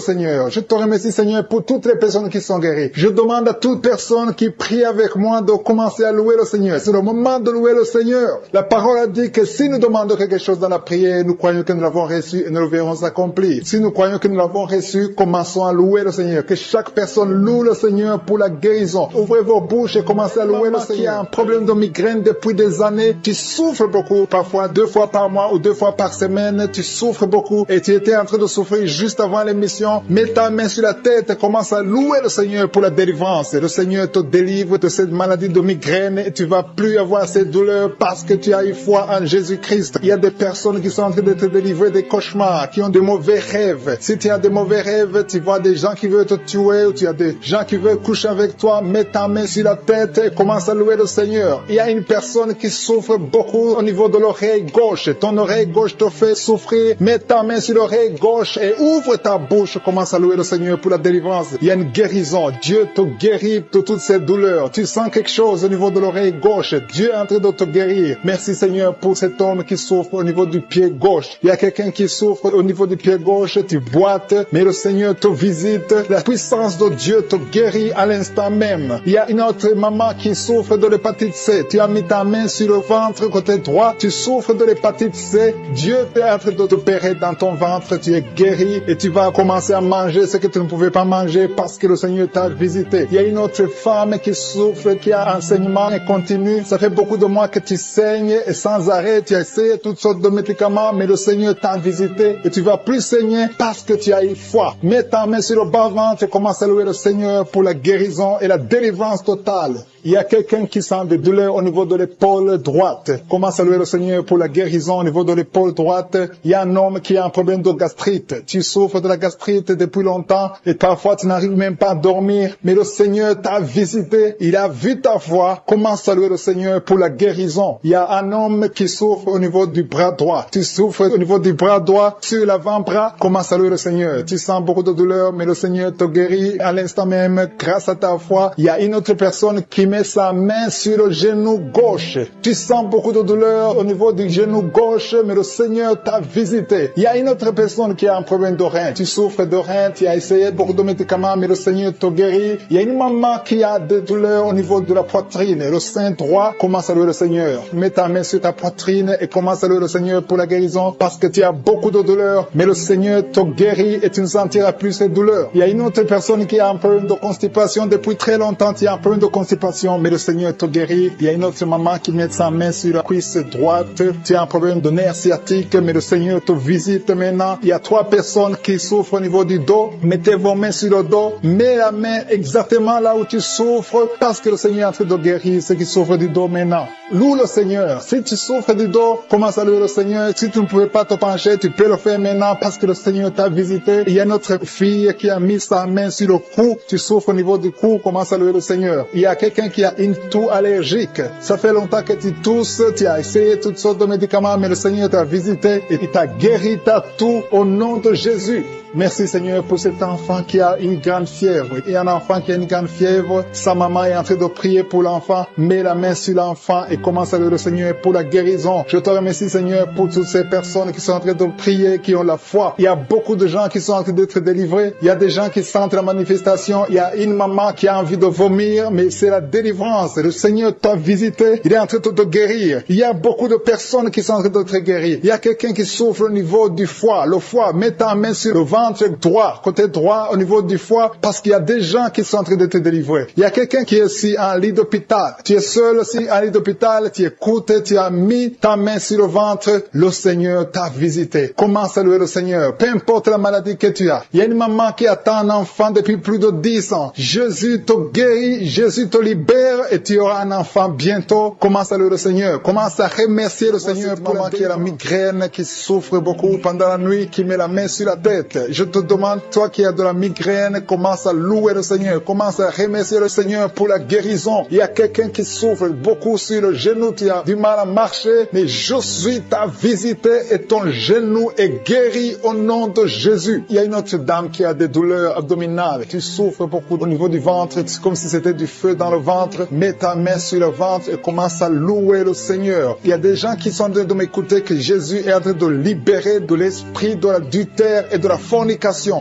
Seigneur. Je te remercie Seigneur pour toutes les personnes qui sont guéries. Je demande à toute personne qui prie avec moi de commencer à louer le Seigneur. C'est le moment de louer le Seigneur. La parole a dit que si nous demandons quelque chose dans la prière, nous croyons que nous l'avons reçu et nous le verrons s'accomplir. Si nous croyons que nous l'avons reçu, commençons à louer le Seigneur. Que chaque personne loue le Seigneur pour la guérison. Ouvrez vos bouches et commencez à louer le Seigneur. Qui a un problème de migraine depuis des années, tu souffres beaucoup, parfois 2 fois par mois ou 2 fois par semaine, tu souffres beaucoup et tu étais en train de souffrir juste avant l'émission. Mets ta main sur la tête et commence à louer le Seigneur pour la délivrance. Le Seigneur te délivre de cette maladie de migraine et tu vas plus avoir ces douleurs parce que tu as eu foi en Jésus-Christ. Il y a des personnes qui sont en train de te délivrer des cauchemars, qui ont de mauvais rêves. Si tu as de mauvais rêves, tu vois des gens qui veulent te tuer ou tu as des gens qui veulent coucher avec toi, mets ta main sur la tête et commence à louer le Seigneur. Il y a une personne qui souffre beaucoup au niveau de l'oreille gauche. Ton oreille gauche te fait souffrir. Mets ta main sur l'oreille gauche et ouvre ta bouche. Commence à louer le Seigneur pour la délivrance. Il y a une guérison. Dieu te guérit de toutes ces douleurs. Tu sens quelque chose au niveau de l'oreille gauche. Dieu est en train de te guérir. Merci Seigneur pour cet homme qui souffre au niveau du pied gauche. Il y a quelqu'un qui souffre au niveau du pied gauche. Tu boites, mais le Seigneur te visite. La puissance de Dieu te guérit à l'instant même. Il y a une autre maman qui souffre de l'hépatite C. Tu as mis ta main sur le ventre côté droit. Tu souffres de l'hépatite C. Dieu est en train de te opéré dans ton ventre, tu es guéri et tu vas commencer à manger ce que tu ne pouvais pas manger parce que le Seigneur t'a visité. Il y a une autre femme qui souffre, qui a un saignement continu. Ça fait beaucoup de mois que tu saignes et sans arrêt, tu as essayé toutes sortes de médicaments, mais le Seigneur t'a visité et tu vas plus saigner parce que tu as eu foi. Mets ta main sur le bas-ventre et commence à louer le Seigneur pour la guérison et la délivrance totale. Il y a quelqu'un qui sent des douleurs au niveau de l'épaule droite. Commence à louer le Seigneur pour la guérison au niveau de l'épaule droite. Il y a un homme qui a un problème de gastrite. Tu souffres de la gastrite depuis longtemps et parfois tu n'arrives même pas à dormir. Mais le Seigneur t'a visité. Il a vu ta foi. Commence à louer le Seigneur pour la guérison. Il y a un homme qui souffre au niveau du bras droit. Tu souffres au niveau du bras droit, sur l'avant-bras. Commence à louer le Seigneur. Tu sens beaucoup de douleur, mais le Seigneur te guérit à l'instant même grâce à ta foi. Il y a une autre personne qui met sa main sur le genou gauche. Tu sens beaucoup de douleur au niveau du genou gauche, mais le Seigneur t'a visité. Il y a une autre personne qui a un problème de rein. Tu souffres de rein, tu as essayé beaucoup de médicaments, mais le Seigneur te guérit. Il y a une maman qui a des douleurs au niveau de la poitrine. Le sein droit, commence à louer le Seigneur. Mets ta main sur ta poitrine et commence à louer le Seigneur pour la guérison parce que tu as beaucoup de douleurs, mais le Seigneur te guérit et tu ne sentiras plus ces douleurs. Il y a une autre personne qui a un problème de constipation depuis très longtemps. Tu as un problème de constipation, mais le Seigneur te guérit. Il y a une autre maman qui met sa main sur la cuisse droite. Tu as un problème de nerf sciatique, mais le Seigneur te visite maintenant. Il y a 3 personnes qui souffrent au niveau du dos. Mettez vos mains sur le dos. Mets la main exactement là où tu souffres parce que le Seigneur est en train de guérir ceux qui souffrent du dos maintenant. Loue le Seigneur. Si tu souffres du dos, commence à louer le Seigneur. Si tu ne pouvais pas te pencher, tu peux le faire maintenant parce que le Seigneur t'a visité. Il y a notre fille qui a mis sa main sur le cou. Tu souffres au niveau du cou, commence à louer le Seigneur. Il y a quelqu'un qui a une toux allergique. Ça fait longtemps que tu tousses, tu as essayé toutes sortes de médicaments, mais le Seigneur t'a visité et il t'a guéri ta toux au nom de Jésus. Merci Seigneur pour cet enfant qui a une grande fièvre. Il y a un enfant qui a une grande fièvre. Sa maman est en train de prier pour l'enfant. Mets la main sur l'enfant et commence à louer le Seigneur pour la guérison. Je te remercie Seigneur pour toutes ces personnes qui sont en train de prier, qui ont la foi. Il y a beaucoup de gens qui sont en train d'être délivrés. Il y a des gens qui sentent la manifestation. Il y a une maman qui a envie de vomir, mais c'est la délivrance. Le Seigneur t'a visité. Il est en train de te guérir. Il y a beaucoup de personnes qui sont en train de te guérir. Il y a quelqu'un qui souffre au niveau du foie. Le foie, mets ta main sur le ventre droit, côté droit au niveau du foie, parce qu'il y a des gens qui sont en train de te délivrer. Il y a quelqu'un qui est aussi en lit d'hôpital. Tu es seul aussi en lit d'hôpital, tu écoutes, tu as mis ta main sur le ventre, le Seigneur t'a visité. Commence à louer le Seigneur, peu importe la maladie que tu as. Il y a une maman qui attend un enfant depuis plus de 10 ans. Jésus te guérit, Jésus te libère et tu auras un enfant bientôt. Commence à louer le Seigneur. Commence à remercier le Seigneur pour maman qui a la migraine, qui souffre beaucoup pendant la nuit, qui met la main sur la tête. Je te demande, toi qui as de la migraine, commence à louer le Seigneur. Commence à remercier le Seigneur pour la guérison. Il y a quelqu'un qui souffre beaucoup sur le genou, tu as du mal à marcher, mais je suis ta visité et ton genou est guéri au nom de Jésus. Il y a une autre dame qui a des douleurs abdominales. Tu souffres beaucoup au niveau du ventre, c'est comme si c'était du feu dans le ventre. Mets ta main sur le ventre et commence à louer le Seigneur. Il y a des gens qui sont en train de m'écouter que Jésus est en train de libérer de l'esprit de l'adultère et de la fornication.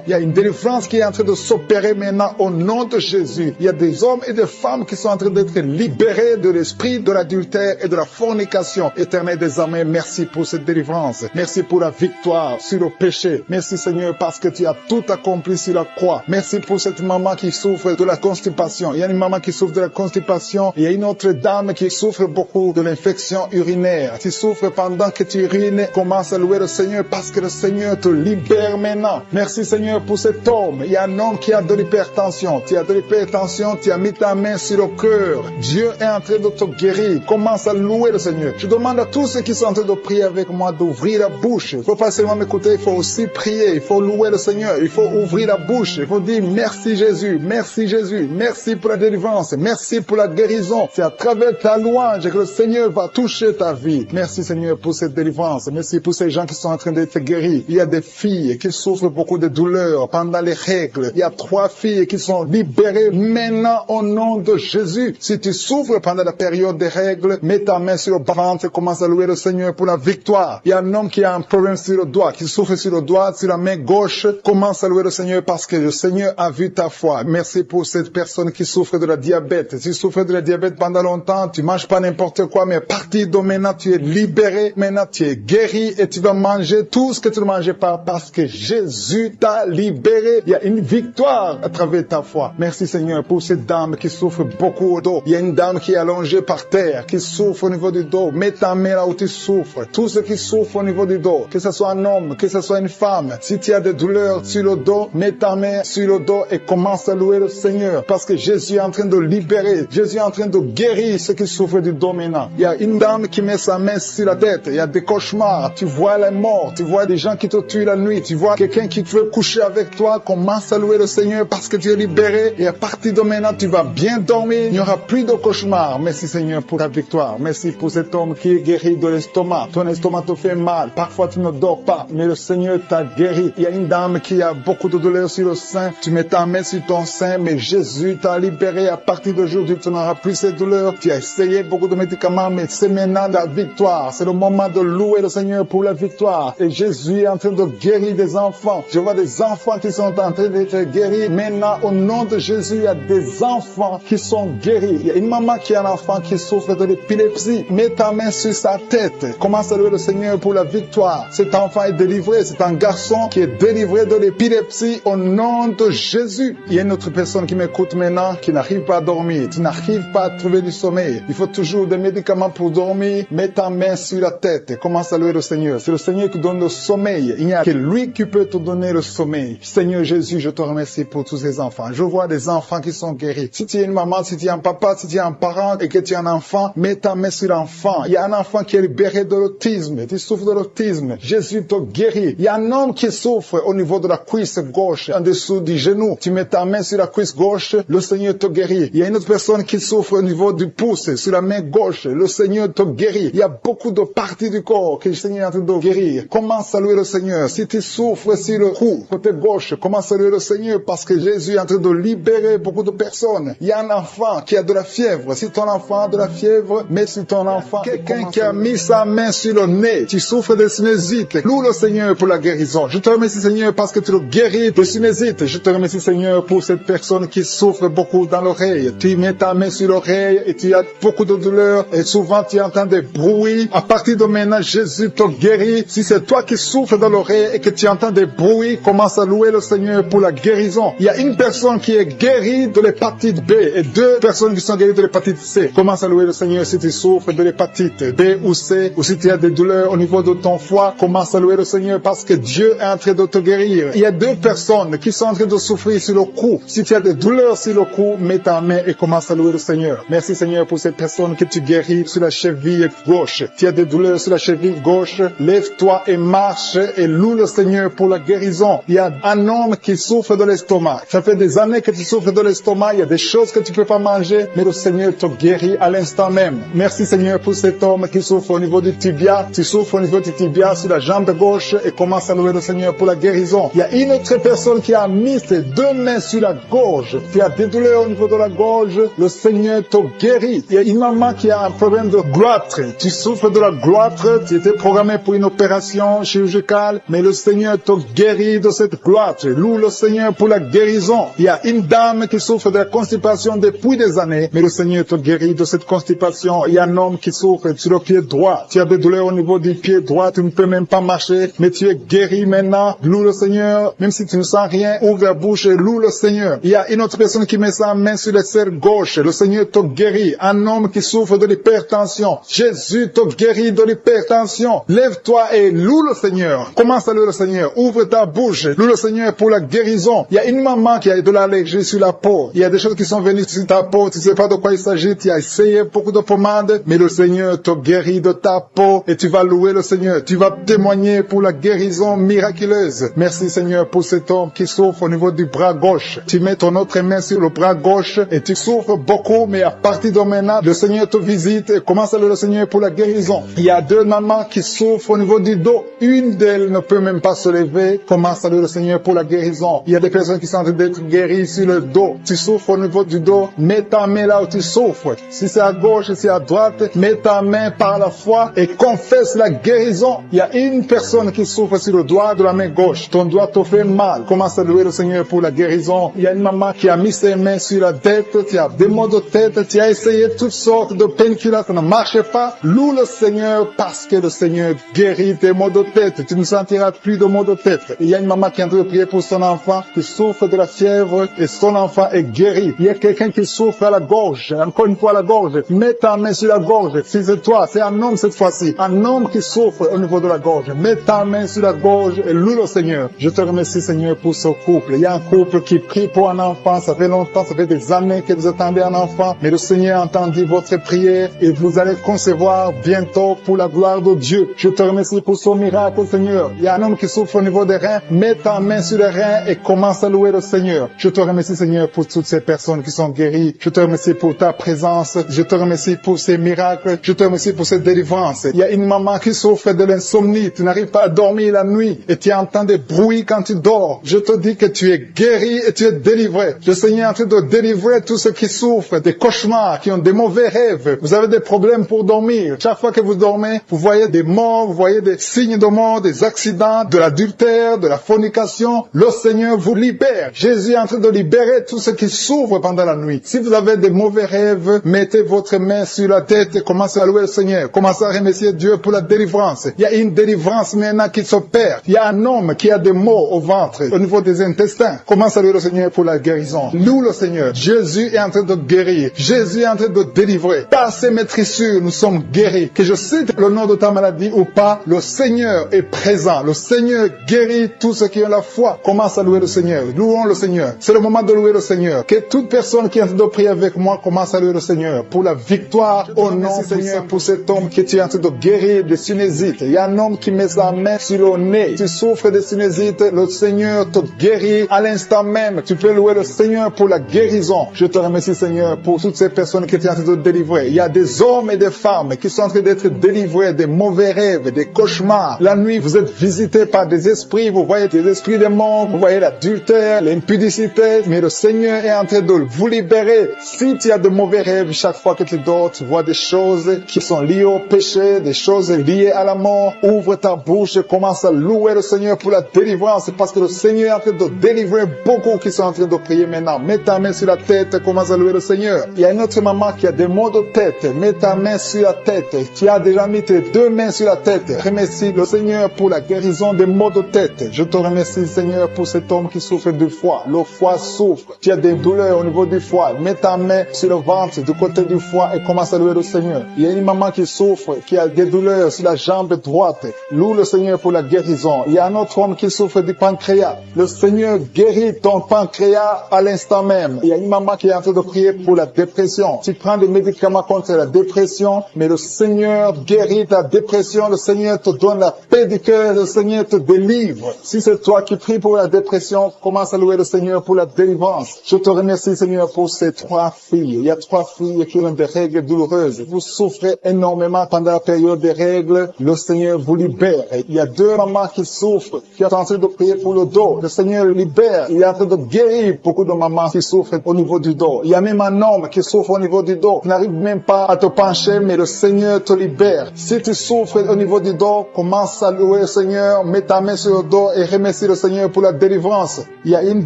Il y a une délivrance qui est en train de s'opérer maintenant au nom de Jésus. Il y a des hommes et des femmes qui sont en train d'être libérés de l'esprit de l'adultère et de la fornication. Éternel des armées, merci pour cette délivrance. Merci pour la victoire sur le péché. Merci Seigneur parce que tu as tout accompli sur la croix. Merci pour cette maman qui souffre de la constipation. Il y a une maman qui souffre de la constipation. Il y a une autre dame qui souffre beaucoup de l'infection urinaire. Tu souffres pendant que tu urines. Commence à louer le Seigneur parce que le Seigneur te libère maintenant. Merci Seigneur pour cet homme. Il y a un homme qui a de l'hypertension. Tu as de l'hypertension, tu as mis ta main sur le cœur. Dieu est en train de te guérir. Commence à louer le Seigneur. Je demande à tous ceux qui sont en train de prier avec moi d'ouvrir la bouche. Il ne faut pas seulement m'écouter, il faut aussi prier. Il faut louer le Seigneur. Il faut ouvrir la bouche. Il faut dire merci Jésus, merci Jésus, merci pour la délivrance, merci pour la guérison. C'est à travers ta louange que le Seigneur va toucher ta vie. Merci Seigneur pour cette délivrance. Merci pour ces gens qui sont en train d'être guéris. Il y a des filles qui souffrent beaucoup de douleurs pendant les règles. Il y a 3 filles qui sont libérées maintenant au nom de Jésus. Si tu souffres pendant la période des règles, mets ta main sur le ventre et commence à louer le Seigneur pour la victoire. Il y a un homme qui a un problème sur le doigt, qui souffre sur le doigt, sur la main gauche. Commence à louer le Seigneur parce que le Seigneur a vu ta foi. Merci pour cette personne qui souffre de la diabète. Si tu souffres de la diabète pendant longtemps, tu manges pas n'importe quoi, mais à partir de maintenant, tu es libéré. Maintenant, tu es guéri et tu vas manger tout ce que tu ne mangeais pas parce que Jésus t'a libéré. Il y a une victoire à travers ta foi. Merci Seigneur pour cette dame qui souffre beaucoup au dos. Il y a une dame qui est allongée par terre, qui souffre au niveau du dos. Mets ta main là où tu souffres. Tous ceux qui souffrent au niveau du dos, que ce soit un homme, que ce soit une femme, si tu as des douleurs sur le dos, mets ta main sur le dos et commence à louer le Seigneur parce que Jésus est en train de libérer. Jésus est en train de guérir ceux qui souffrent du dos maintenant. Il y a une dame qui met sa main sur la tête. Il y a des cauchemars. Tu vois les morts. Tu vois des gens qui te tuent la nuit. Tu vois quelqu'un qui veut coucher avec toi. Commence à louer le Seigneur parce que tu es libéré. Et à partir de maintenant, tu vas bien dormir. Il n'y aura plus de cauchemars. Merci Seigneur pour ta victoire. Merci pour cet homme qui est guéri de l'estomac. Ton estomac te fait mal. Parfois, tu ne dors pas. Mais le Seigneur t'a guéri. Il y a une dame qui a beaucoup de douleurs sur le sein. Tu mets ta main sur ton sein. Mais Jésus t'a libéré. À partir d'aujourd'hui, tu n'auras plus ces douleurs. Tu as essayé beaucoup de médicaments, mais c'est maintenant la victoire. C'est le moment de louer le Seigneur pour la victoire. Et Jésus est en train de guérir des enfants. Je vois des enfants qui sont en train d'être guéris. Maintenant, au nom de Jésus, il y a des enfants qui sont guéris. Il y a une maman qui a un enfant qui souffre de l'épilepsie. Mets ta main sur sa tête. Commence à louer le Seigneur pour la victoire. Cet enfant est délivré. C'est un garçon qui est délivré de l'épilepsie au nom de Jésus. Il y a une autre personne qui m'écoute maintenant qui n'arrive pas à dormir. Tu n'arrives pas à trouver du sommeil. Il faut toujours des médicaments pour dormir. Mets ta main sur la tête et commence à louer le Seigneur. C'est le Seigneur qui donne le sommeil. Il n'y a que lui qui peut te donner le sommeil. Seigneur Jésus, je te remercie pour tous ces enfants. Je vois des enfants qui sont guéris. Si tu es une maman, si tu es un papa, si tu es un parent et que tu es un enfant, mets ta main sur l'enfant. Il y a un enfant qui est libéré de l'autisme. Tu souffres de l'autisme. Jésus te guérit. Il y a un homme qui souffre au niveau de la cuisse gauche, en dessous du genou. Tu mets ta main sur la cuisse gauche, le Seigneur te guérit. Il y a une autre personne qui souffre au niveau du pouce, sur la main gauche, le Seigneur te guérit. Il y a beaucoup de parties du corps que le Seigneur est en train de guérir. Commence à louer le Seigneur. Si tu souffres sur le cou, côté gauche, commence à louer le Seigneur parce que Jésus est en train de libérer beaucoup de personnes. Il y a un enfant qui a de la fièvre. Si ton enfant a de la fièvre, mets sur ton enfant. Quelqu'un qui a mis sa main sur le nez, tu souffres de sinusite. Loue le Seigneur pour la guérison. Je te remercie Seigneur parce que tu le guéris de sinusite. Je te remercie Seigneur pour cette personne qui souffre beaucoup dans l'oreille. Tu mets ta main sur l'oreille et tu as beaucoup de douleur et souvent tu entends des bruits. À partir de maintenant, Jésus te guérit. Si c'est toi qui souffres dans l'oreille et que tu entends des bruits, commence à louer le Seigneur pour la guérison. Il y a une personne qui est guérie de l'hépatite B et 2 personnes qui sont guéries de l'hépatite C. Commence à louer le Seigneur si tu souffres de l'hépatite B ou C ou si tu as des douleurs au niveau de ton foie. Commence à louer le Seigneur parce que Dieu est en train de te guérir. Il y a 2 personnes qui sont en train de souffrir sur le cou. Si tu as des douleurs sur le cou, mets ta main et commence à louer le Seigneur. Merci Seigneur pour cette personne que tu guéris sur la cheville gauche. Tu as des douleurs sur la cheville gauche, lève-toi et marche et loue le Seigneur pour la guérison. Il y a un homme qui souffre de l'estomac. Ça fait des années que tu souffres de l'estomac. Il y a des choses que tu peux pas manger, mais le Seigneur te guérit à l'instant même. Merci Seigneur pour cet homme qui souffre au niveau du tibia. Tu souffres au niveau du tibia sur la jambe gauche et commence à louer le Seigneur pour la guérison. Il y a une autre personne qui a mis ses 2 mains sur la gorge. Tu as des douleurs au niveau de la gorge. Le Seigneur te guérit. Il y a une maman qui a un problème de gloître. Tu souffres de la gloître. Tu étais programmé pour une opération chirurgicale, mais le Seigneur te guérit de cette gloître. Loue le Seigneur pour la guérison. Il y a une dame qui souffre de la constipation depuis des années, mais le Seigneur te guérit de cette constipation. Il y a un homme qui souffre sur le pied droit. Tu as des douleurs au niveau du pied droit. Tu ne peux même pas marcher, mais tu es guéri maintenant. Loue le Seigneur. Même si tu ne sens rien, ouvre la bouche et loue le Seigneur. Il y a une autre personne qui met sa main sur l'aisselle gauche. Le Seigneur te guérit. Un homme qui souffre de l'hypertension. Jésus te guérit de l'hypertension. Lève-toi et loue le Seigneur. Commence à louer le Seigneur. Ouvre ta bouche. Loue le Seigneur pour la guérison. Il y a une maman qui a de l'allergie sur la peau. Il y a des choses qui sont venues sur ta peau. Tu ne sais pas de quoi il s'agit. Tu as essayé beaucoup de pommades, mais le Seigneur te guérit de ta peau et tu vas louer le Seigneur. Tu vas témoigner pour la guérison miraculeuse. Merci Seigneur pour cet homme qui souffre au niveau du bras gauche. Tu mets ton autre main sur le bras gauche et tu souffres beaucoup, mais à partir de maintenant, le Seigneur te visite et commence à louer le Seigneur pour la guérison. Il y a 2 mamans qui souffrent au niveau du dos. Une d'elles ne peut même pas se lever commence à louer le Seigneur pour la guérison. Il y a des personnes qui sont en train d'être guéries sur le dos. Tu souffres au niveau du dos, mets ta main là où tu souffres. Si c'est à gauche, si c'est à droite, mets ta main par la foi et confesse la guérison. Il y a une personne qui souffre sur le doigt de la main gauche. Ton doigt te fait mal. Commence à louer le Seigneur pour la guérison. Il y a une maman qui a mis ses mains sur la tête. Tu as des maux de tête. Tu as essayé toutes sortes de painkillers. Ça ne marchait pas. Loue le Seigneur parce que le Seigneur guérit tes maux de tête. Tu ne sentiras plus de maux de tête. Il y a une maman qui est en train de prier pour son enfant qui souffre de la fièvre et son enfant est guéri. Il y a quelqu'un qui souffre à la gorge. Encore une fois à la gorge. Mets ta main sur la gorge. Si c'est toi, c'est un homme cette fois-ci. Un homme qui souffre au niveau de la gorge. Mets ta main sur la gorge et loue le Seigneur. Je te remercie Seigneur pour ce couple. Il y a un couple qui prie pour un enfant. Ça fait longtemps, ça fait des années que vous attendez un enfant. Mais le Seigneur a entendu votre prière et vous allez concevoir bientôt pour la gloire de Dieu. Je te remercie pour ce miracle Seigneur. Il y a un homme qui souffre au niveau des reins. Mets ta main sur les reins et commence à louer le Seigneur. Je te remercie Seigneur pour toutes ces personnes qui sont guéries. Je te remercie pour ta présence. Je te remercie pour ces miracles. Je te remercie pour cette délivrance. Il y a une maman qui souffre de l'insomnie. Tu n'arrives pas à dormir la nuit et tu entends des bruits quand tu dors. Je te dis que tu es guéri et tu es délivré. Le Seigneur est en train de délivrer tous ceux qui souffrent des cauchemars, qui ont des mauvais rêves. Vous avez des problèmes pour dormir. Chaque fois que vous dormez, vous voyez des morts, vous voyez des signes de mort, des accidents, de l'adultère, de la fornication. Le Seigneur vous libère. Jésus est en train de libérer tous ceux qui souffrent pendant la nuit. Si vous avez des mauvais rêves, mettez votre main sur la tête et commencez à louer le Seigneur. Commencez à remercier Dieu pour la délivrance. Il y a une délivrance maintenant qui s'opère. Il y a un homme qui a des maux au ventre, au niveau des intestins. Commence à louer le Seigneur pour la guérison. Loue le Seigneur. Jésus est en train de guérir. Jésus est en train de délivrer. Par ses maîtrissures, nous sommes guéris. Que je cite le nom de ta maladie ou pas, le Seigneur est présent. Le Seigneur guérit tous ceux qui ont la foi. Commence à louer le Seigneur. Louons le Seigneur. C'est le moment de louer le Seigneur. Que toute personne qui est en train de prier avec moi commence à louer le Seigneur pour la victoire. Au nom du Seigneur, pour cet homme qui est en train de guérir des sinusites. Il y a un homme qui met sa main sur le nez. Tu souffres de sinusites, le Seigneur te guérit à l'instant même. Tu peux louer le Seigneur pour la guérison. Je te remercie Seigneur pour toutes ces personnes qui sont en train de délivrer. Il y a des hommes et des femmes qui sont en train d'être délivrés des mauvais rêves, des cauchemars. La nuit, vous êtes visités par des esprits. Vous voyez des esprits des morts. Vous voyez l'adultère, l'impudicité. Mais le Seigneur est en train de vous libérer. Si tu as de mauvais rêves, chaque fois que tu dors, tu vois des choses qui sont liées au péché, des choses liées à la mort. Ouvre ta bouche et commence à louer le Seigneur pour la délivrance parce que le Seigneur est en train de délivrer beaucoup qui sont en train de prier maintenant. Mets ta main sur la tête et commence à louer le Seigneur. Il y a une autre maman qui a des maux de tête. Mets ta main sur la tête. Tu as déjà mis tes deux mains sur la tête. Remercie le Seigneur pour la guérison des maux de tête. Je te remercie Seigneur pour cet homme qui souffre du foie. Le foie souffre. Tu as des douleurs au niveau du foie. Mets ta main sur le ventre du côté du foie et commence à louer le Seigneur. Il y a une maman qui souffre, qui a des douleurs sur la jambe droite. Loue le Seigneur pour la guérison. Il y a un autre homme qui souffre du pancréas. Le Seigneur guérit ton pancréas à l'instant même. Il y a une maman qui est en train de prier pour la dépression. Tu prends des médicaments contre la dépression, mais le Seigneur guérit ta dépression. Le Seigneur te donne la paix du cœur. Le Seigneur te délivre. Si c'est toi qui pries pour la dépression, commence à louer le Seigneur pour la délivrance. Je te remercie Seigneur pour ces 3 filles. Il y a 3 filles qui ont des règles douloureuses. Vous souffrez énormément pendant la période des règles. Le Seigneur vous libère. Il y a 2 mamans qui souffrent, qui sont en train de prier pour le dos. Le Seigneur libère. Il est en train de guérir beaucoup de mamans qui souffrent au niveau du dos. Il y a même un homme qui souffre au niveau du dos. Tu n'arrives même pas à te pencher, mais le Seigneur te libère. Si tu souffres au niveau du dos, commence à louer le Seigneur, mets ta main sur le dos et remercie le Seigneur pour la délivrance. Il y a une